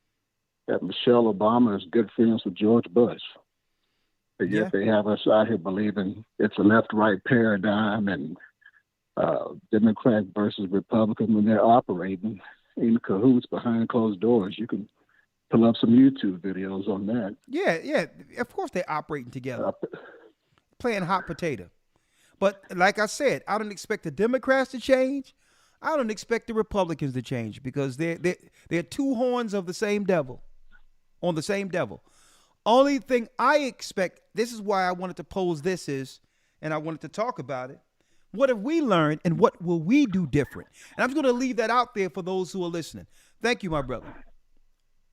that Michelle Obama is good friends with George Bush. But yet they have us out here believing it's a left-right paradigm and Democrat versus Republican when they're operating in cahoots behind closed doors. You can pull up some YouTube videos on that. Yeah. Of course they're operating together, playing hot potato. But like I said, I don't expect the Democrats to change. I don't expect the Republicans to change because they're two horns of the same devil, on the same devil. Only thing I expect, this is why I wanted to pose this is, and I wanted to talk about it. What have we learned and what will we do different? And I'm going to leave that out there for those who are listening. Thank you, my brother.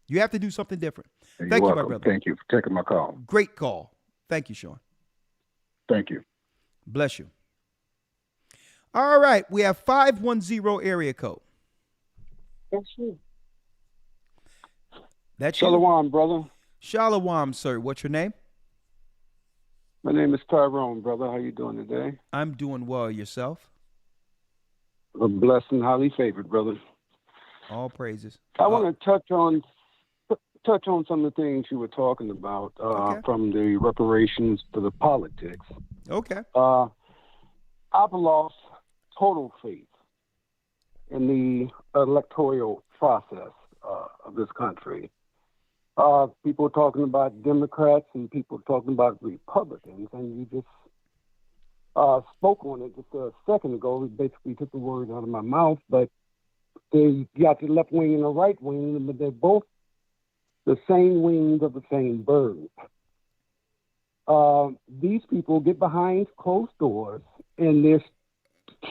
You have to do something different. Thank you, my brother. Thank you for taking my call. Great call. Thank you, Sean. Thank you. Bless you. All right. We have 510 area code. That's you. That's Shalom, brother. Shalom, sir. What's your name? My name is Tyrone, brother. How you doing today? I'm doing well. Yourself? A blessed and highly favored, brother. All praises. I want to touch on some of the things you were talking about from the reparations to the politics. Okay. I've lost total faith in the electoral process of this country. People talking about Democrats and people talking about Republicans, and you just spoke on it just a second ago. It basically took the words out of my mouth, but they got the left wing and the right wing, but they're both the same wings of the same bird. These people get behind closed doors and they're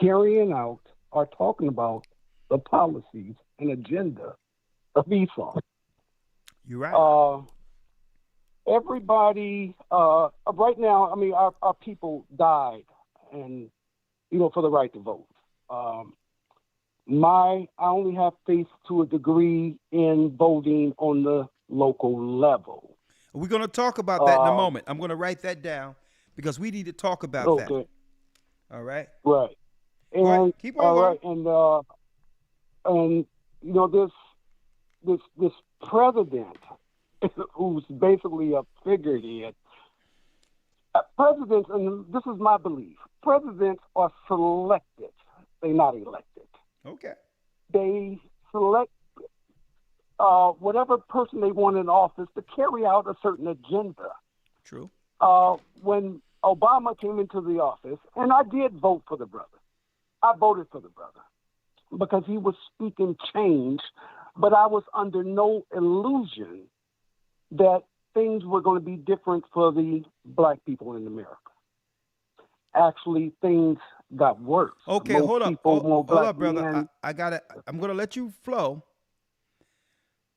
carrying out or talking about the policies and agenda of Esau. You're right. Everybody, right now, our people died, and for the right to vote. I only have faith to a degree in voting on the local level. We're going to talk about that in a moment. I'm going to write that down because we need to talk about that. All right. Right. And keep on going. Right, and there's this president who's basically a figurehead. Presidents, and this is my belief, presidents are selected. They're not elected. Okay. They select whatever person they want in office to carry out a certain agenda. True. When Obama came into the office, and I did vote for the brother. I voted for the brother because he was speaking change, but I was under no illusion that things were going to be different for the black people in America. Actually, things got worse. Okay, More hold up. people, more Hold black up, brother. men. I'm going to let you flow.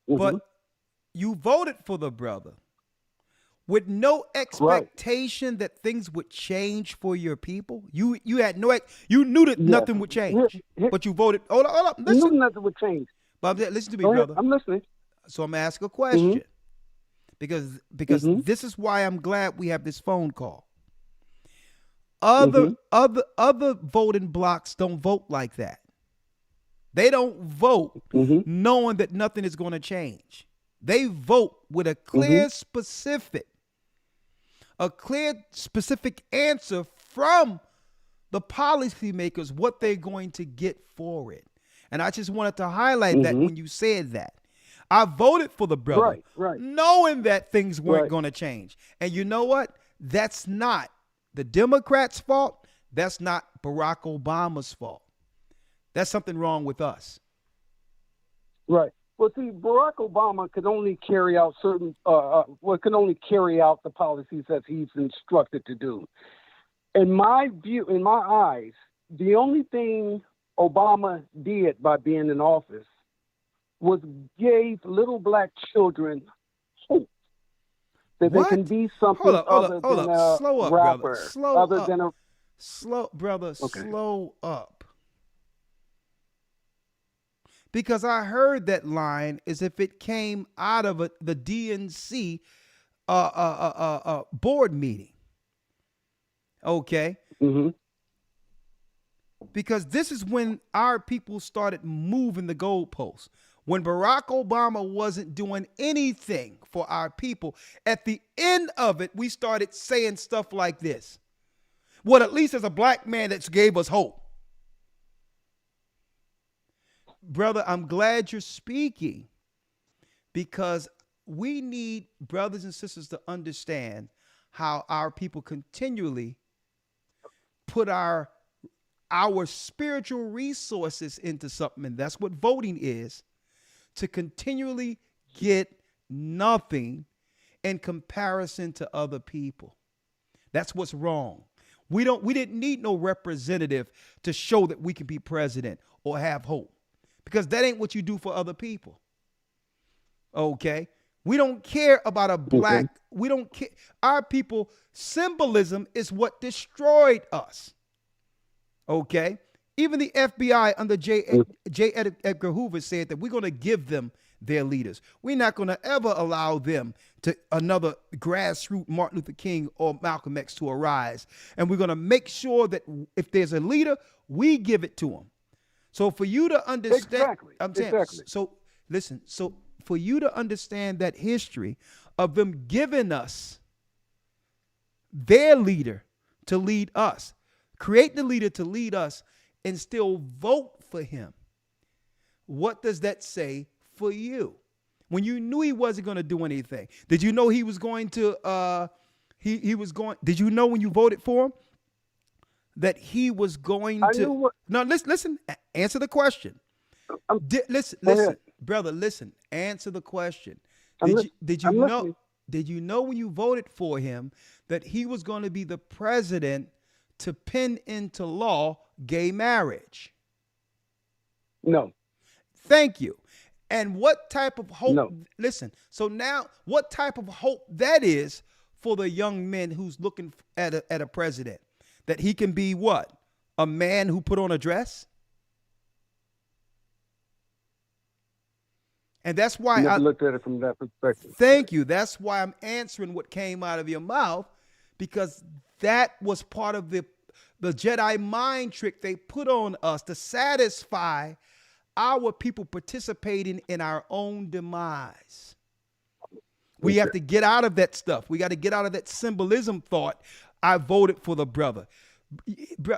Mhm. But you voted for the brother with no expectation that things would change for your people. You had you knew that nothing would change, but you voted. Hold up. Listen. Knew nothing would change. But listen to me, Go ahead. brother. I'm listening. So I'm gonna ask a question because this is why I'm glad we have this phone call. Other voting blocks don't vote like that. They don't vote knowing that nothing is going to change. They vote with a clear, specific answer from the policymakers what they're going to get for it. And I just wanted to highlight that when you said that. I voted for the brother, knowing that things weren't going to change. And you know what? That's not the Democrats' fault. That's not Barack Obama's fault. That's something wrong with us. Right. Well, see, Barack Obama could only carry out can only carry out the policies that he's instructed to do. In my view, in my eyes, the only thing Obama did by being in office was gave little black children hope that they can be something other than a Slow up, rapper, brother. Slow other up. than a Slow up. Because I heard that line as if it came out of the DNC board meeting. Okay. Because this is when our people started moving the goalposts. When Barack Obama wasn't doing anything for our people, at the end of it, we started saying stuff like this. Well, at least as a black man, that gave us hope. Brother, I'm glad you're speaking because we need brothers and sisters to understand how our people continually put our spiritual resources into something, and that's what voting is, to continually get nothing in comparison to other people. That's what's wrong. We didn't need no representative to show that we can be president or have hope, because that ain't what you do for other people. Okay? We don't care about a black, we don't care. Our people, symbolism is what destroyed us. Okay? Even the FBI under J. Edgar Hoover said that we're going to give them their leaders. We're not going to ever allow them to another grassroots Martin Luther King or Malcolm X to arise. And we're going to make sure that if there's a leader, we give it to them. So for you to understand, so listen, so for you to understand that history of them giving us their leader to lead us, create the leader to lead us, and still vote for him. What does that say for you? When you knew he wasn't going to do anything, did you know he was going to, did you know when you voted for him that he was going to, no, listen, answer the question. Listen, brother, listen, answer the question. Did you know when you voted for him that he was going to be the president to pen into law gay marriage? No. Thank you. And what type of hope? No. Listen, so now what type of hope that is for the young men who's looking at a president? That he can be what? A man who put on a dress? And that's why I looked at it from that perspective. Thank you. That's why I'm answering what came out of your mouth, because that was part of the Jedi mind trick they put on us to satisfy our people participating in our own demise. We have to get out of that stuff. We got to get out of that symbolism thought. I voted for the brother.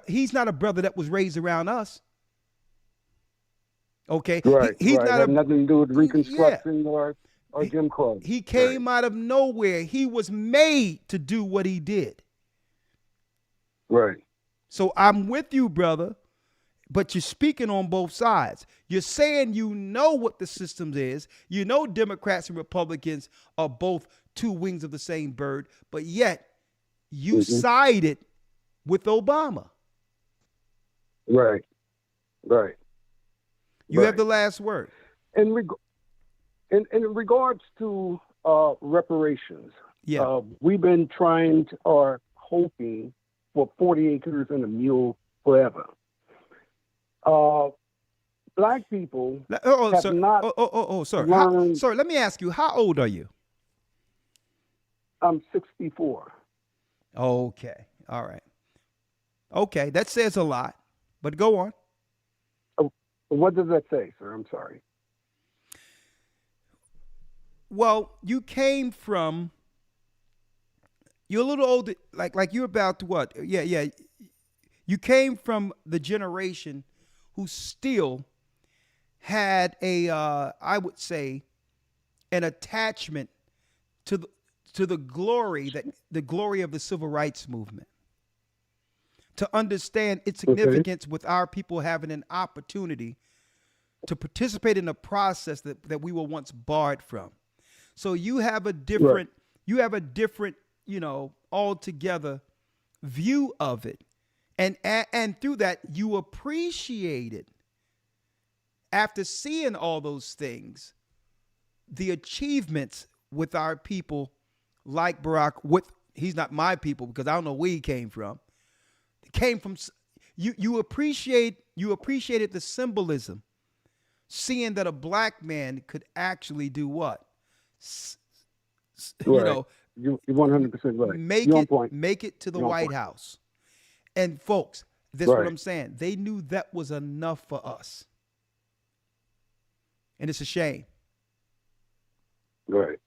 He's not a brother that was raised around us. Okay, Right. He's right. not Had nothing to do with Reconstruction or Jim Crow. He came out of nowhere. He was made to do what he did. Right. So I'm with you, brother, but you're speaking on both sides. You're saying you know what the system is. You know Democrats and Republicans are both two wings of the same bird, but yet you sided with Obama. Right. Right. You have the last word. In regards to reparations, we've been trying to, or hoping for 40 acres and a mule forever. Black people have sir. not sir. learned. Sir, let me ask you, how old are you? I'm 64. Okay. All right. Okay. That says a lot, but go on. What does that say, sir? I'm sorry. Well, you came from, you're a little older, like you're about to what? Yeah. You came from the generation who still had I would say, an attachment to the glory of the civil rights movement. To understand its significance with our people having an opportunity to participate in a process that we were once barred from. So you have a different, altogether view of it. And through that, you appreciate it. After seeing all those things, the achievements with our people like Barack, he's not my people because I don't know where he came from. Came from you appreciated the symbolism, seeing that a black man could actually do what? You're 100% right. Make it to the White House. And folks, this is what I'm saying. They knew that was enough for us. And it's a shame. Right.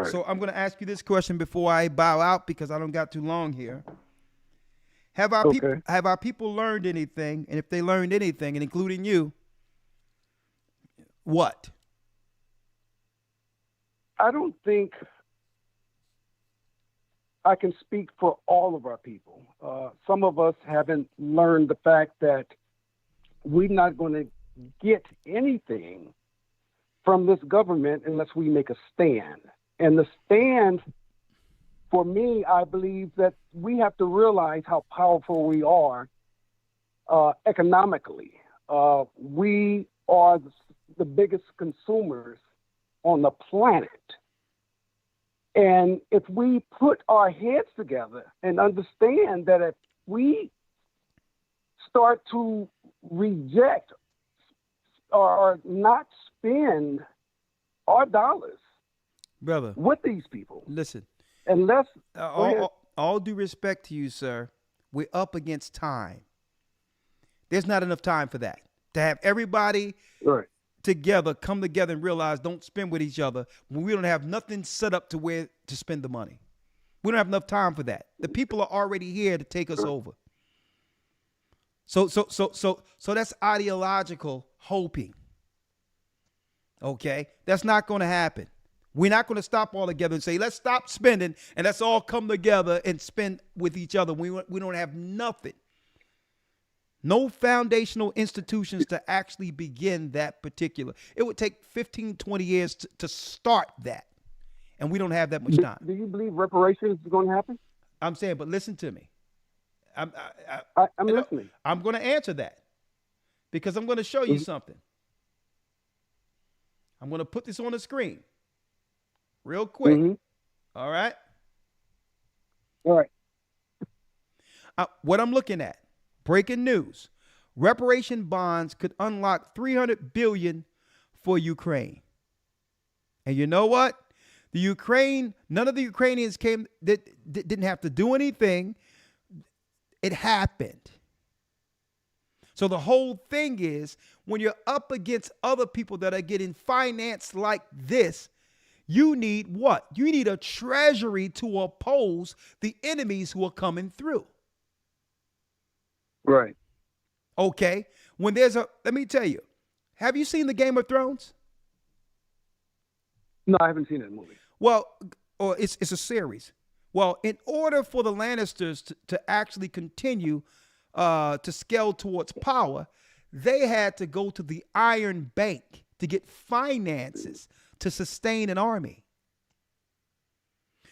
So I'm going to ask you this question before I bow out because I don't got too long here. Have our people learned anything? And if they learned anything, and including you, what? I don't think I can speak for all of our people. Some of us haven't learned the fact that we're not going to get anything from this government unless we make a stand. And the stand, for me, I believe that we have to realize how powerful we are economically. We are the biggest consumers on the planet. And if we put our heads together and understand that if we start to reject or not spend our dollars, brother, with these people, listen. Unless all due respect to you, sir, we're up against time. There's not enough time for that. To have everybody together, come together and realize don't spend with each other when we don't have nothing set up to where to spend the money. We don't have enough time for that. The people are already here to take us over. So that's ideological hoping. Okay? That's not going to happen. We're not going to stop all together and say, let's stop spending and let's all come together and spend with each other. We don't have nothing. No foundational institutions to actually begin that particular. It would take 15, 20 years to start that. And we don't have that much time. Do you believe reparations is going to happen? I'm saying, but listen to me. I'm listening. I'm going to answer that because I'm going to show you something. I'm going to put this on the screen real quick. All right. All right. What I'm looking at, breaking news. Reparation bonds could unlock $300 billion for Ukraine. And you know what? None of the Ukrainians didn't have to do anything. It happened. So the whole thing is, when you're up against other people that are getting financed like this, you need what? You need a treasury to oppose the enemies who are coming through. Right. Okay. When there's let me tell you, have you seen the Game of Thrones? No, I haven't seen that movie. Well, or it's a series. Well, in order for the Lannisters to actually continue to scale towards power, they had to go to the Iron Bank to get finances to sustain an army.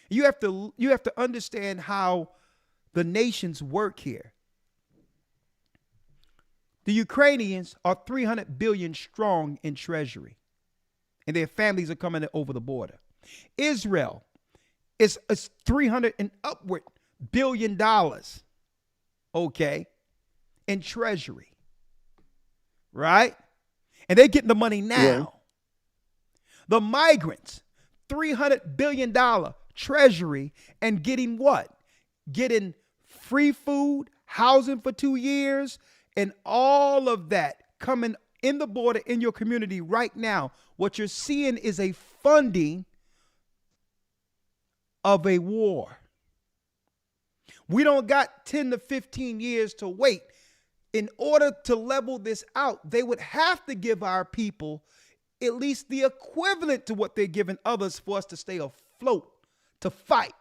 You have to understand how the nations work here. The Ukrainians are 300 billion strong in treasury, and their families are coming over the border. Israel is 300 and upward billion dollars, okay, in treasury, right? And they're getting the money now. Yeah. The migrants, $300 billion treasury, and getting what? Getting free food, housing for 2 years, and all of that coming in the border in your community right now. What you're seeing is a funding of a war. We don't got 10 to 15 years to wait. In order to level this out, they would have to give our people at least the equivalent to what they're giving others for us to stay afloat, to fight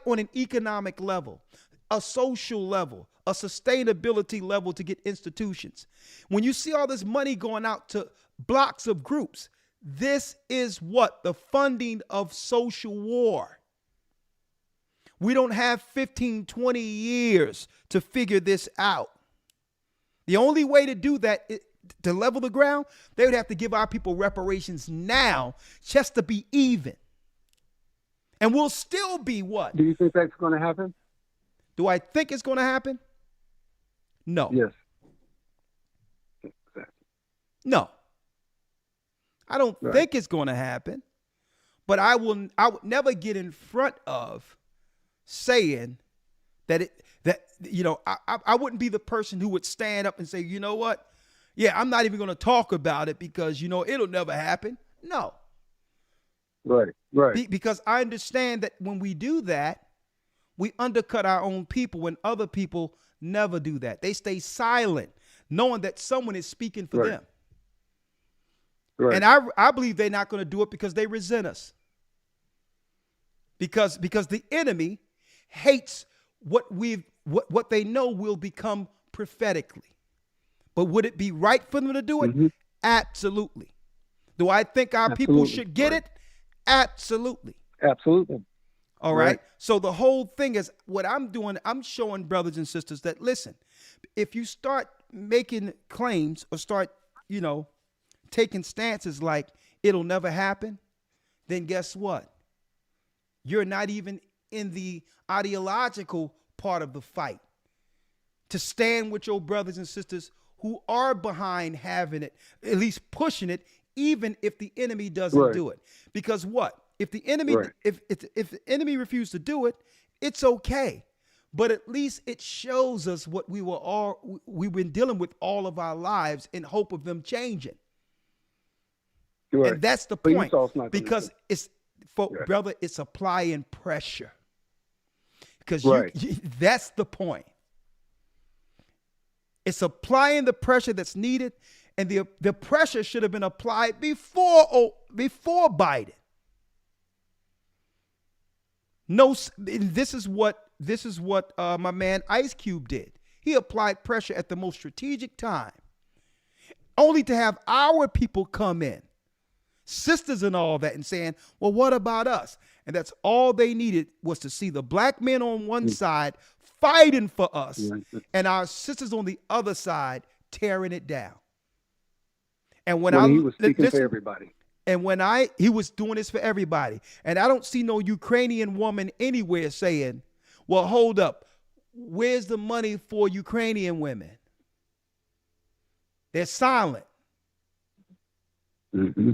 on an economic level, a social level, a sustainability level to get institutions. When you see all this money going out to blocks of groups, this is what? The funding of social war. We don't have 15, 20 years to figure this out. The only way to do that, to level the ground, they would have to give our people reparations now just to be even. And we'll still be what? Do you think that's going to happen? Do I think it's going to happen? No. Yes. No. I don't think it's going to happen. But I would never get in front of saying that I wouldn't be the person who would stand up and say, you know what? Yeah, I'm not even going to talk about it because, it'll never happen. No. Right. Because I understand that when we do that, we undercut our own people when other people never do that. They stay silent, knowing that someone is speaking for them. Right. And I believe they're not going to do it because they resent us. Because the enemy hates what they know will become prophetically. But would it be right for them to do it? Mm-hmm. Absolutely. Do I think our people should get it? Absolutely. Absolutely. All right. So the whole thing is what I'm doing. I'm showing brothers and sisters that, listen, if you start making claims or start, taking stances like it'll never happen, then guess what? You're not even in the ideological part of the fight to stand with your brothers and sisters who are behind having it, at least pushing it, even if the enemy doesn't do it. Because what? If the enemy, if the enemy refused to do it, it's okay. But at least it shows us what we've been dealing with all of our lives in hope of them changing. Right. And that's the point. Because brother, it's applying pressure. Because that's the point. It's applying the pressure that's needed, and the pressure should have been applied before Biden. No, this is what my man Ice Cube did. He applied pressure at the most strategic time, only to have our people come in, sisters and all that, and saying, well, what about us? And that's all they needed, was to see the black men on one side fighting for us and our sisters on the other side tearing it down. And when he was speaking for everybody. And he was doing this for everybody. And I don't see no Ukrainian woman anywhere saying, well, hold up, where's the money for Ukrainian women? They're silent. Mm-hmm.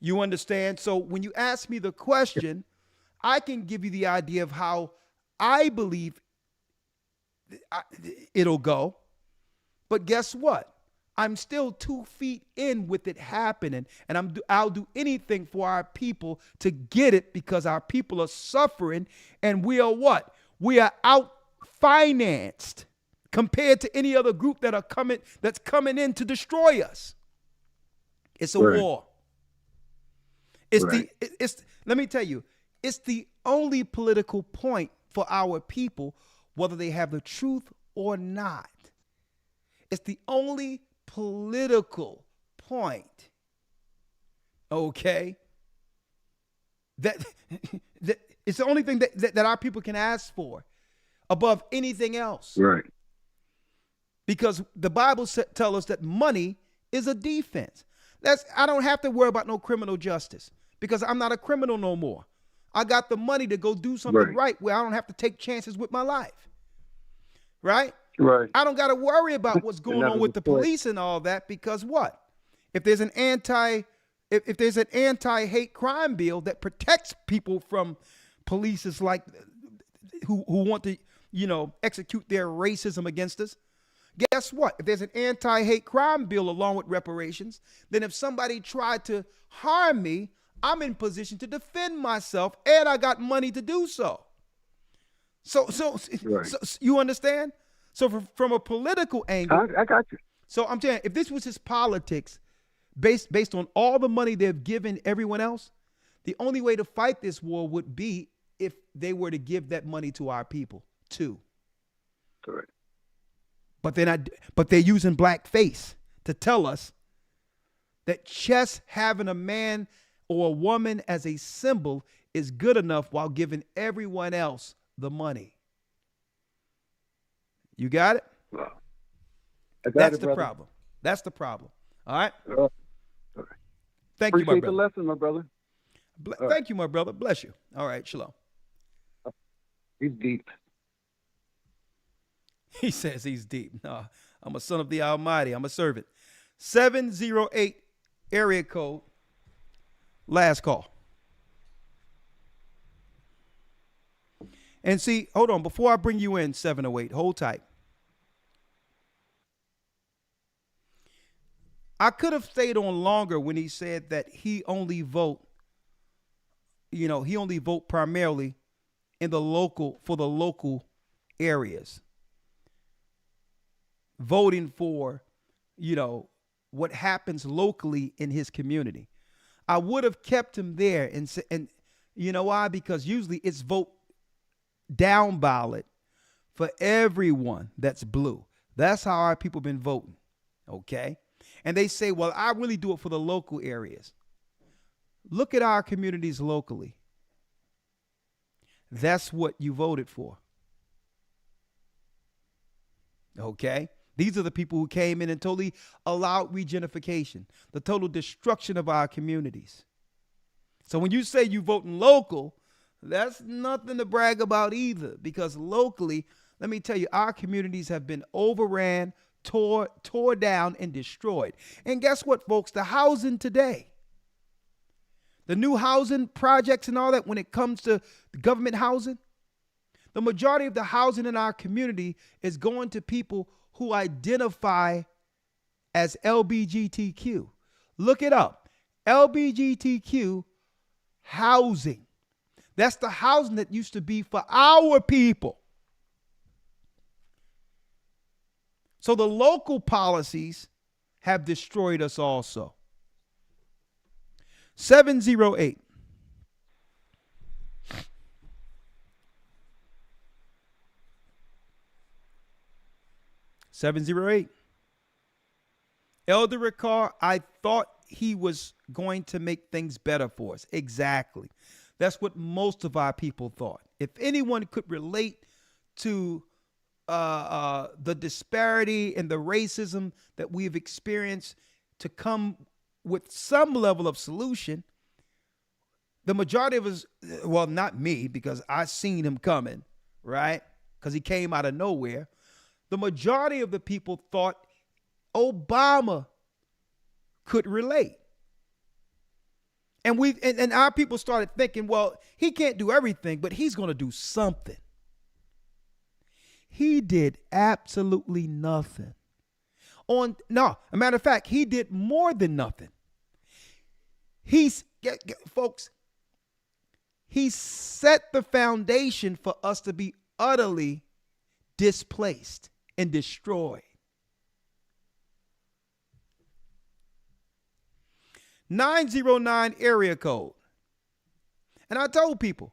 You understand? So when you ask me the question, I can give you the idea of how I believe it'll go. But guess what? I'm still 2 feet in with it happening, and I'll do anything for our people to get it, because our people are suffering, and we are what? We are out-financed compared to any other group that's coming in to destroy us. It's a war. Let me tell you, it's the only political point for our people, whether they have the truth or not. It's the only political point, okay? That it's the only thing that our people can ask for above anything else. Right. Because the Bible tells us that money is a defense. I don't have to worry about no criminal justice, because I'm not a criminal no more. I got the money to go do something right where I don't have to take chances with my life. Right? Right. I don't got to worry about what's going on with the police and all that, because what? If there's an anti-hate crime bill that protects people from police like who want to, execute their racism against us, guess what? If there's an anti-hate crime bill along with reparations, then if somebody tried to harm me, I'm in position to defend myself, and I got money to do so. So you understand? So from a political angle, I got you. So I'm telling you, if this was his politics, based on all the money they've given everyone else, the only way to fight this war would be if they were to give that money to our people too. Correct. But they're using blackface to tell us that just having a man or a woman as a symbol is good enough while giving everyone else the money. You got it? Wow. That's the problem. That's the problem. All right? Thank you, my brother. Appreciate the lesson, my brother. Thank you, my brother. Bless you. All right, shalom. He's deep. He says he's deep. No, I'm a son of the Almighty. I'm a servant. 708 area code. Last call. And see, hold on. Before I bring you in, 708, hold tight. I could have stayed on longer when he said that he only vote primarily for the local areas. Voting for, what happens locally in his community. I would have kept him there, and you know why? Because usually it's vote down ballot for everyone that's blue. That's how our people been voting, okay? And they say, well, I really do it for the local areas. Look at our communities locally. That's what you voted for, okay? These are the people who came in and totally allowed regentrification, the total destruction of our communities. So when you say you voting local, that's nothing to brag about either, because locally, let me tell you, our communities have been overran, tore down, and destroyed. And guess what, folks? The housing today, the new housing projects and all that, when it comes to government housing, the majority of the housing in our community is going to people who identify as LGBTQ. Look it up. LGBTQ housing. That's the housing that used to be for our people. So the local policies have destroyed us also. 708. Elder Ricard, I thought he was going to make things better for us. Exactly. That's what most of our people thought. If anyone could relate to the disparity and the racism that we've experienced to come with some level of solution, the majority of us, well, not me, because I seen him coming, right? Because he came out of nowhere. The majority of the people thought Obama could relate. And our people started thinking, well, he can't do everything, but he's going to do something. he did absolutely nothing. A matter of fact, he did more than nothing. Folks, he set the foundation for us to be utterly displaced and destroyed. 909 area code. And I told people,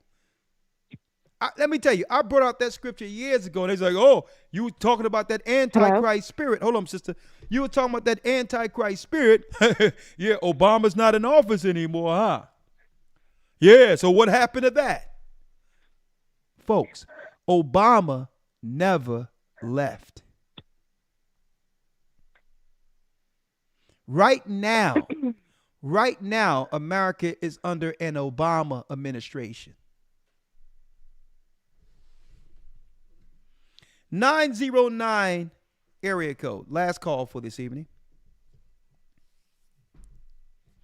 let me tell you, I brought out that scripture years ago, and they're like, oh, you were talking about that Antichrist spirit. Hold on, sister. You were talking about that Antichrist spirit. Yeah, Obama's not in office anymore, huh? Yeah, so what happened to that? Folks, Obama never left. Right now, America is under an Obama administration. 909 area code. Last call for this evening.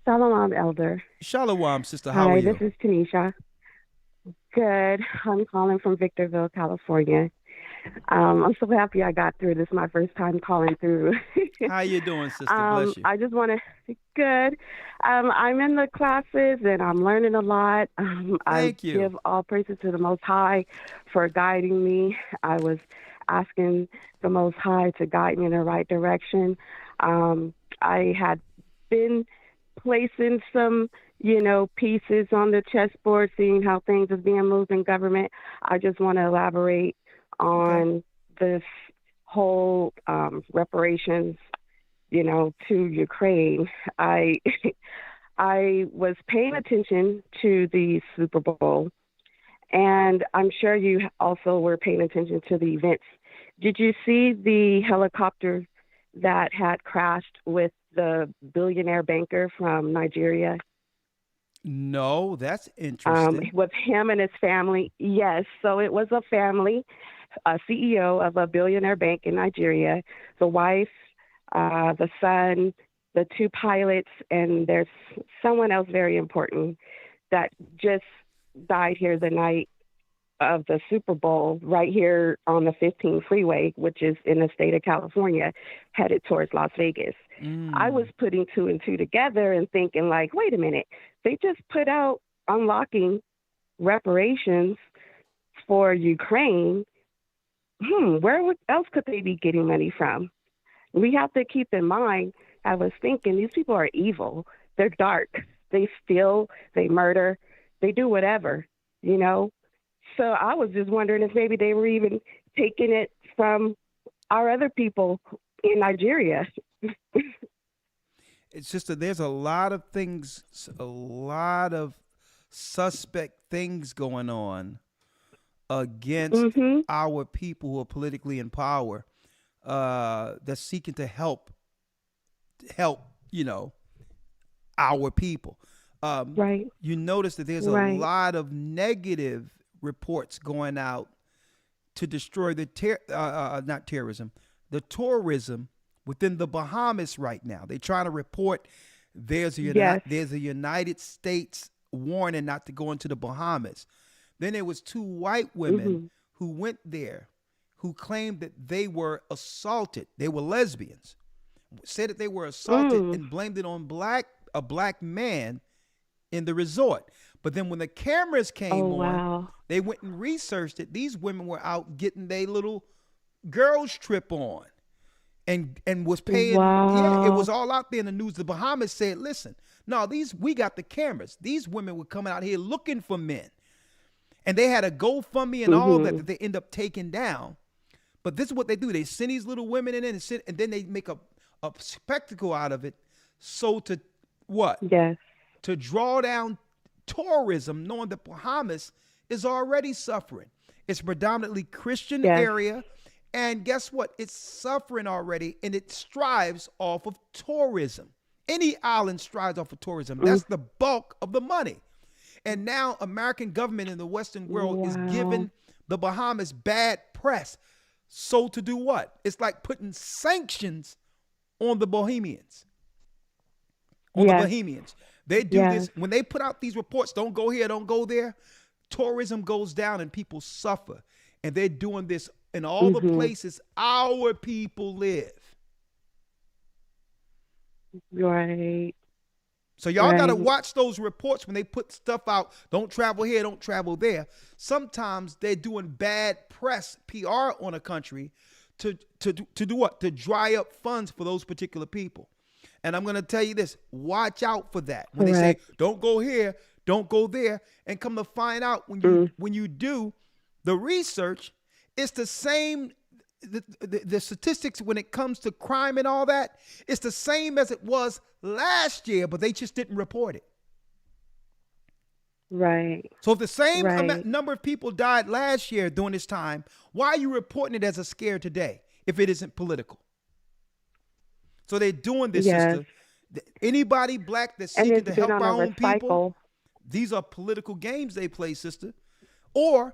Shalom, Elder. Shalom, sister. How are you? Hi, this is Tanisha. Good. I'm calling from Victorville, California. I'm so happy I got through. This is my first time calling through. How you doing, sister? Bless you. I just want to, good. I'm in the classes and I'm learning a lot. Thank you. Give all praises to the Most High for guiding me. I was asking the Most High to guide me in the right direction. I had been placing some, pieces on the chessboard, seeing how things are being moved in government. I just want to elaborate on this whole reparations, to Ukraine. I was paying attention to the Super Bowl, and I'm sure you also were paying attention to the events. Did you see the helicopter that had crashed with the billionaire banker from Nigeria? No, that's interesting. With him and his family. Yes. So it was a family, a CEO of a billionaire bank in Nigeria, the wife, the son, the two pilots, and there's someone else very important that just died here the night of the Super Bowl right here on the 15 freeway, which is in the state of California, headed towards Las Vegas. I was putting two and two together and thinking like, wait a minute, they just put out unlocking reparations for Ukraine. Where else could they be getting money from? We have to keep in mind, I was thinking, these people are evil. They're dark. They steal, they murder, they do whatever, So I was just wondering if maybe they were even taking it from our other people in Nigeria. It's just that there's a lot of things, a lot of suspect things going on against our people who are politically in power, that's seeking to help, our people. Right. You notice that there's a lot of negative reports going out to destroy the the tourism within the Bahamas right now. They're trying to report there's a United States warning not to go into the Bahamas. Then there was two white women who went there who claimed that they were assaulted. They were lesbians. Said that they were assaulted and blamed it on a black man in the resort. But then when the cameras came on, they went and researched it. These women were out getting their little girls trip on and was paying. Yeah, it was all out there in the news. The Bahamas said, listen, no, we got the cameras. These women were coming out here looking for men. And they had a GoFundMe and all that they end up taking down. But this is what they do. They send these little women in and then they make a spectacle out of it. So to what? Yes. To draw down tourism, knowing that Bahamas is already suffering. It's a predominantly Christian area. And guess what? It's suffering already, and it strives off of tourism. Any island strives off of tourism. That's the bulk of the money. And now American government in the Western world is giving the Bahamas bad press. So to do what? It's like putting sanctions on the Bohemians. The Bohemians. They do this. When they put out these reports, don't go here, don't go there, tourism goes down and people suffer. And they're doing this in all the places our people live. Right. So y'all got to watch those reports when they put stuff out. Don't travel here, don't travel there. Sometimes they're doing bad press, PR on a country to do what? To dry up funds for those particular people. And I'm going to tell you this, watch out for that. When they say, don't go here, don't go there, and come to find out when you do the research, it's the same. The statistics when it comes to crime and all that, it's the same as it was last year, but they just didn't report it. Right. So if the same number of people died last year during this time, why are you reporting it as a scare today if it isn't political? So they're doing this, sister. Anybody black that's seeking to help our own people, these are political games they play, sister. Or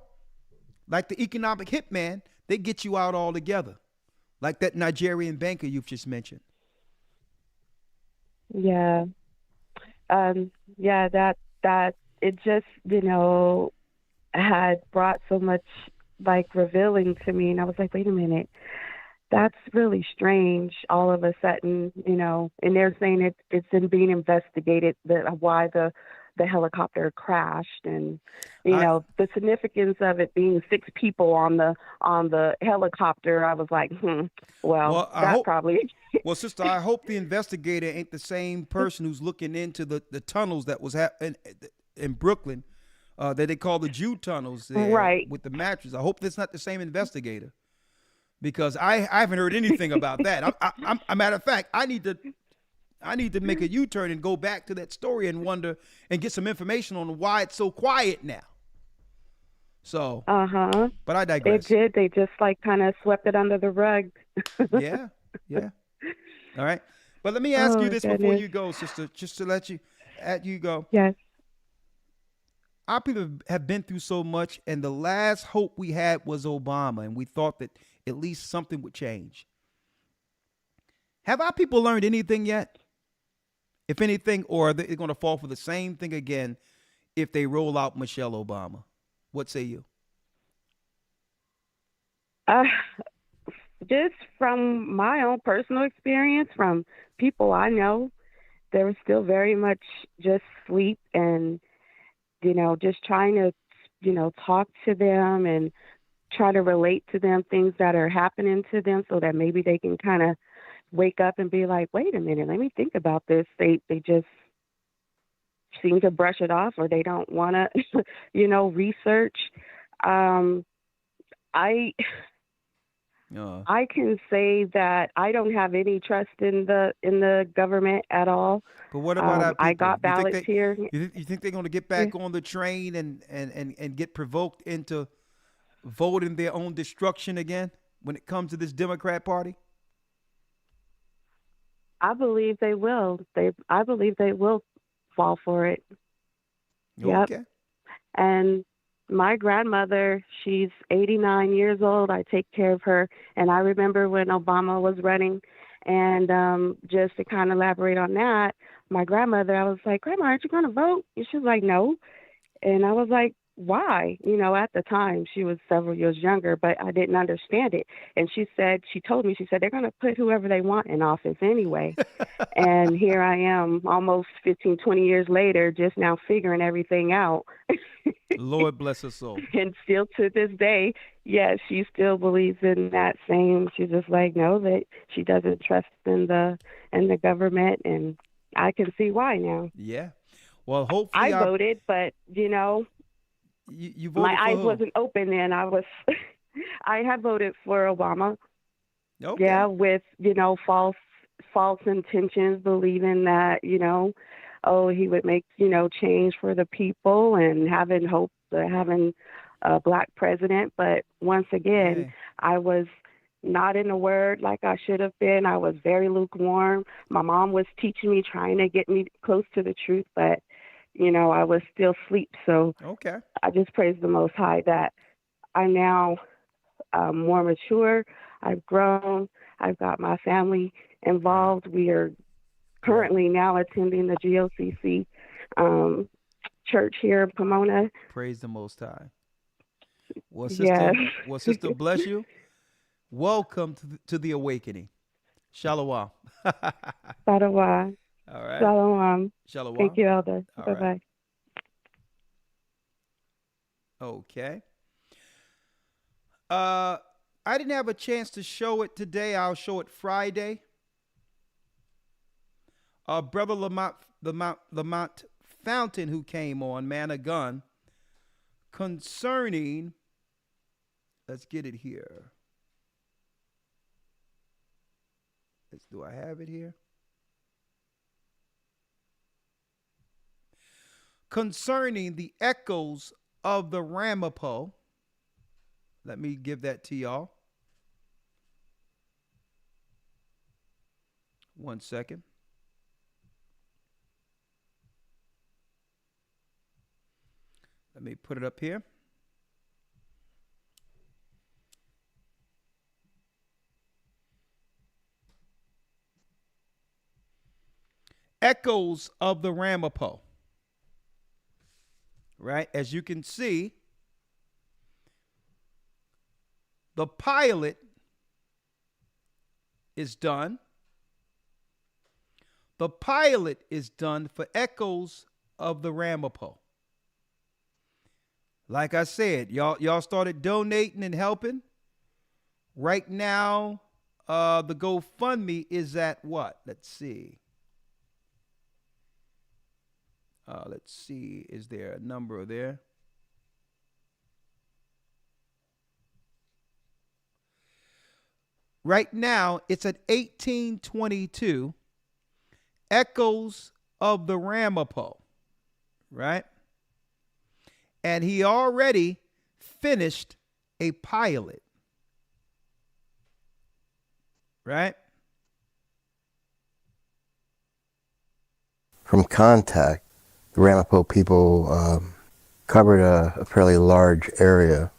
like the economic hitman, they get you out altogether, like that Nigerian banker you've just mentioned. Yeah. That it just, had brought so much like revealing to me. And I was like, wait a minute, that's really strange all of a sudden, and they're saying it's in being investigated why the helicopter crashed, and the significance of it being 6 people on the helicopter. I was like, well probably. Well, sister, I hope the investigator ain't the same person who's looking into the tunnels that was in Brooklyn, that they call the Jew tunnels, with the mattress. I hope that's not the same investigator, because I haven't heard anything about that. I'm a matter of fact, I need to make a U-turn and go back to that story and wonder and get some information on why it's so quiet now. So, but I digress. They did. They just kind of swept it under the rug. Yeah. All right. But let me ask you this before you go, sister, just to let you go. Yes. Our people have been through so much, and the last hope we had was Obama, and we thought that at least something would change. Have our people learned anything yet? If anything, or are they going to fall for the same thing again if they roll out Michelle Obama? What say you? Just from my own personal experience, from people I know, they were still very much just sleep and, just trying to, talk to them and try to relate to them things that are happening to them so that maybe they can kind of wake up and be like, wait a minute, let me think about this. They just seem to brush it off, or they don't want to, research. I can say that I don't have any trust in the government at all. But what about our people? I got ballots here. You think they're going to get back on the train and get provoked into voting their own destruction again when it comes to this Democrat Party? I believe they will. I believe they will fall for it. Okay. Yep. And my grandmother, she's 89 years old. I take care of her. And I remember when Obama was running, and just to kind of elaborate on that, my grandmother, I was like, Grandma, aren't you going to vote? And she was like, no. And I was like, why? At the time she was several years younger, but I didn't understand it. And she told me, they're going to put whoever they want in office anyway. And here I am almost 15, 20 years later, just now figuring everything out. Lord bless her soul. And still to this day, yes, she still believes in that same. She's just like, no, that she doesn't trust in the government. And I can see why now. Yeah. Well, hopefully I voted, but you voted my for eyes who? wasn't open then. I had voted for Obama. Okay. Yeah, with false intentions, believing that he would make change for the people and having hope of having a black president. But once again, I was not in the word like I should have been. I was very lukewarm. My mom was teaching me, trying to get me close to the truth, but I was still asleep. So okay. I just praise the Most High that I'm now more mature. I've grown. I've got my family involved. We are currently now attending the GOCC church here in Pomona. Praise the Most High. Well, sister, Yes. sister, bless you. Welcome to the awakening. Shalom. Shalom. All right. Shalom. Shalom. Thank you, Elder. All Bye-bye. right. Okay. I didn't have a chance to show it today. I'll show it Friday. Brother Lamont Fountain, who came on, man of gun, concerning, let's get it here. Do I have it here? Concerning the echoes of the Ramapo. Let me give that to y'all. One second. Let me put it up here. Echoes of the Ramapo. Right? As you can see, the pilot is done. The pilot is done for Echoes of the Ramapo. Like I said, y'all started donating and helping. Right now, the GoFundMe is at what? Let's see. Is there a number there? Right now, it's at 1822. Echoes of the Ramapo. Right? And he already finished a pilot. Right? From contact, the Ramapo people covered a fairly large area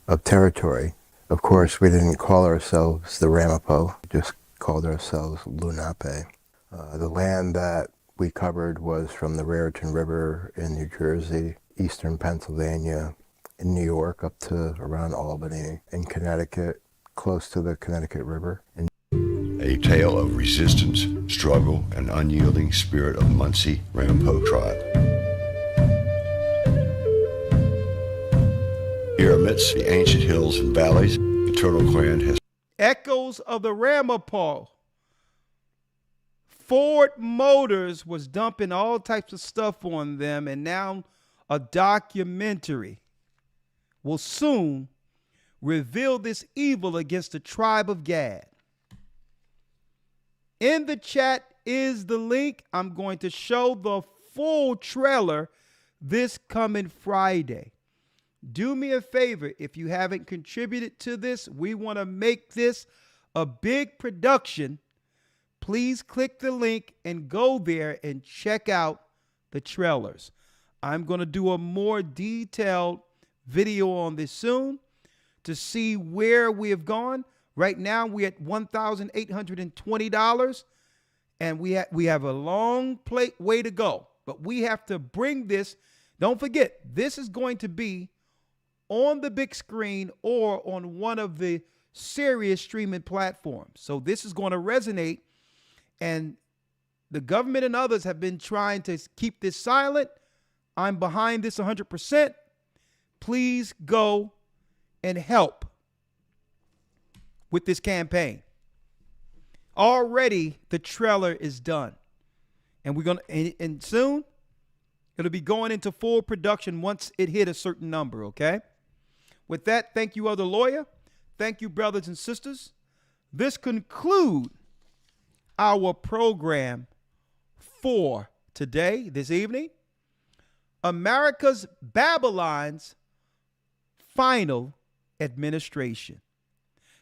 of territory. Of course, we didn't call ourselves the Ramapo, we just called ourselves Lenape. The land that we covered was from the Raritan River in New Jersey, eastern Pennsylvania, in New York up to around Albany, in Connecticut, close to the Connecticut River. A tale of resistance, struggle, and unyielding spirit of Muncie Ramapo tribe. Here amidst the ancient hills and valleys, the Turtle Clan has Echoes of the Ramapo. Ford Motors was dumping all types of stuff on them, and now a documentary will soon reveal this evil against the tribe of Gad. In the chat is the link. I'm going to show the full trailer this coming Friday. Do me a favor, if you haven't contributed to this, we want to make this a big production. Please click the link and go there and check out the trailers. I'm going to do a more detailed video on this soon to see where we have gone. Right now, we're at $1,820, and we have a long way to go. But we have to bring this. Don't forget, this is going to be on the big screen or on one of the serious streaming platforms. So this is going to resonate, and the government and others have been trying to keep this silent. I'm behind this 100%. Please go and help with this campaign. Already the trailer is done, and we're going to, and soon it'll be going into full production once it hit a certain number. Okay. With that, thank you, other lawyer. Thank you, brothers and sisters. This concludes our program for today, this evening. America's Babylon's final administration.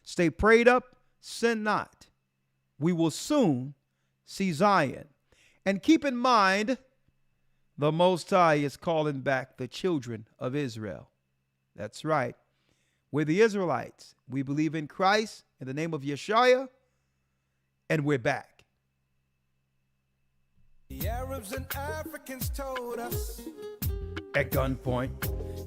Stay prayed up, sin not. We will soon see Zion. And keep in mind, the Most High is calling back the children of Israel. That's right. We're the Israelites. We believe in Christ in the name of Yeshua, and we're back. The Arabs and Africans told us at gunpoint.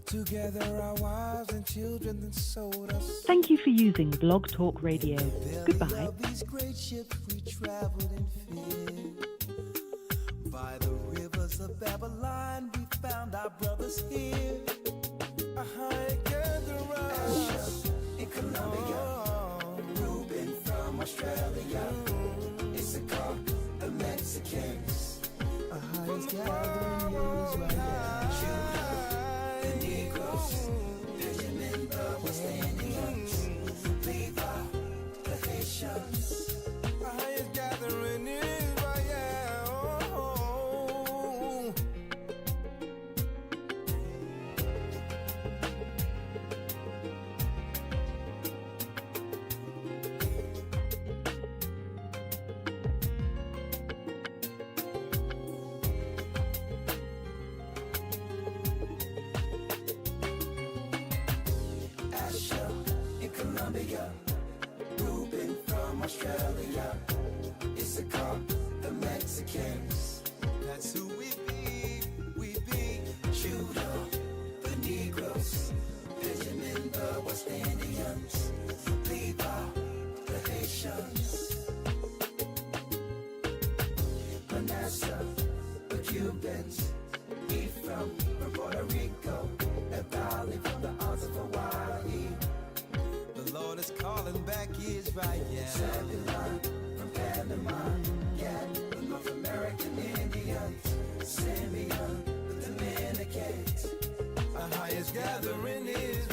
Together our wives and children that sold us. Thank you for using Blog Talk Radio. Goodbye. These great ships we traveled in fear. By the rivers of Babylon we found our brothers here. Together us in Colombia, Reuben from Australia, Issachar, the Mexicans, highest gathering is right now. Judah, the Negroes, Benjamin, the West Indians, Levi, the Haitians, highest gathering is right now. Colombia, Reuben from Australia, Issachar, the Mexicans. That's who we be. Judah, the Negroes, Benjamin, the West Indians, Levi, the Haitians, Manasseh, the Cubans, Ephraim from Puerto Rico, Naphtali from the Isles of Hawaii. The Lord is calling back Israel. Zebulun from Panama, Gad, the North American Indians, Simeon, the Dominicans. Our highest gathering is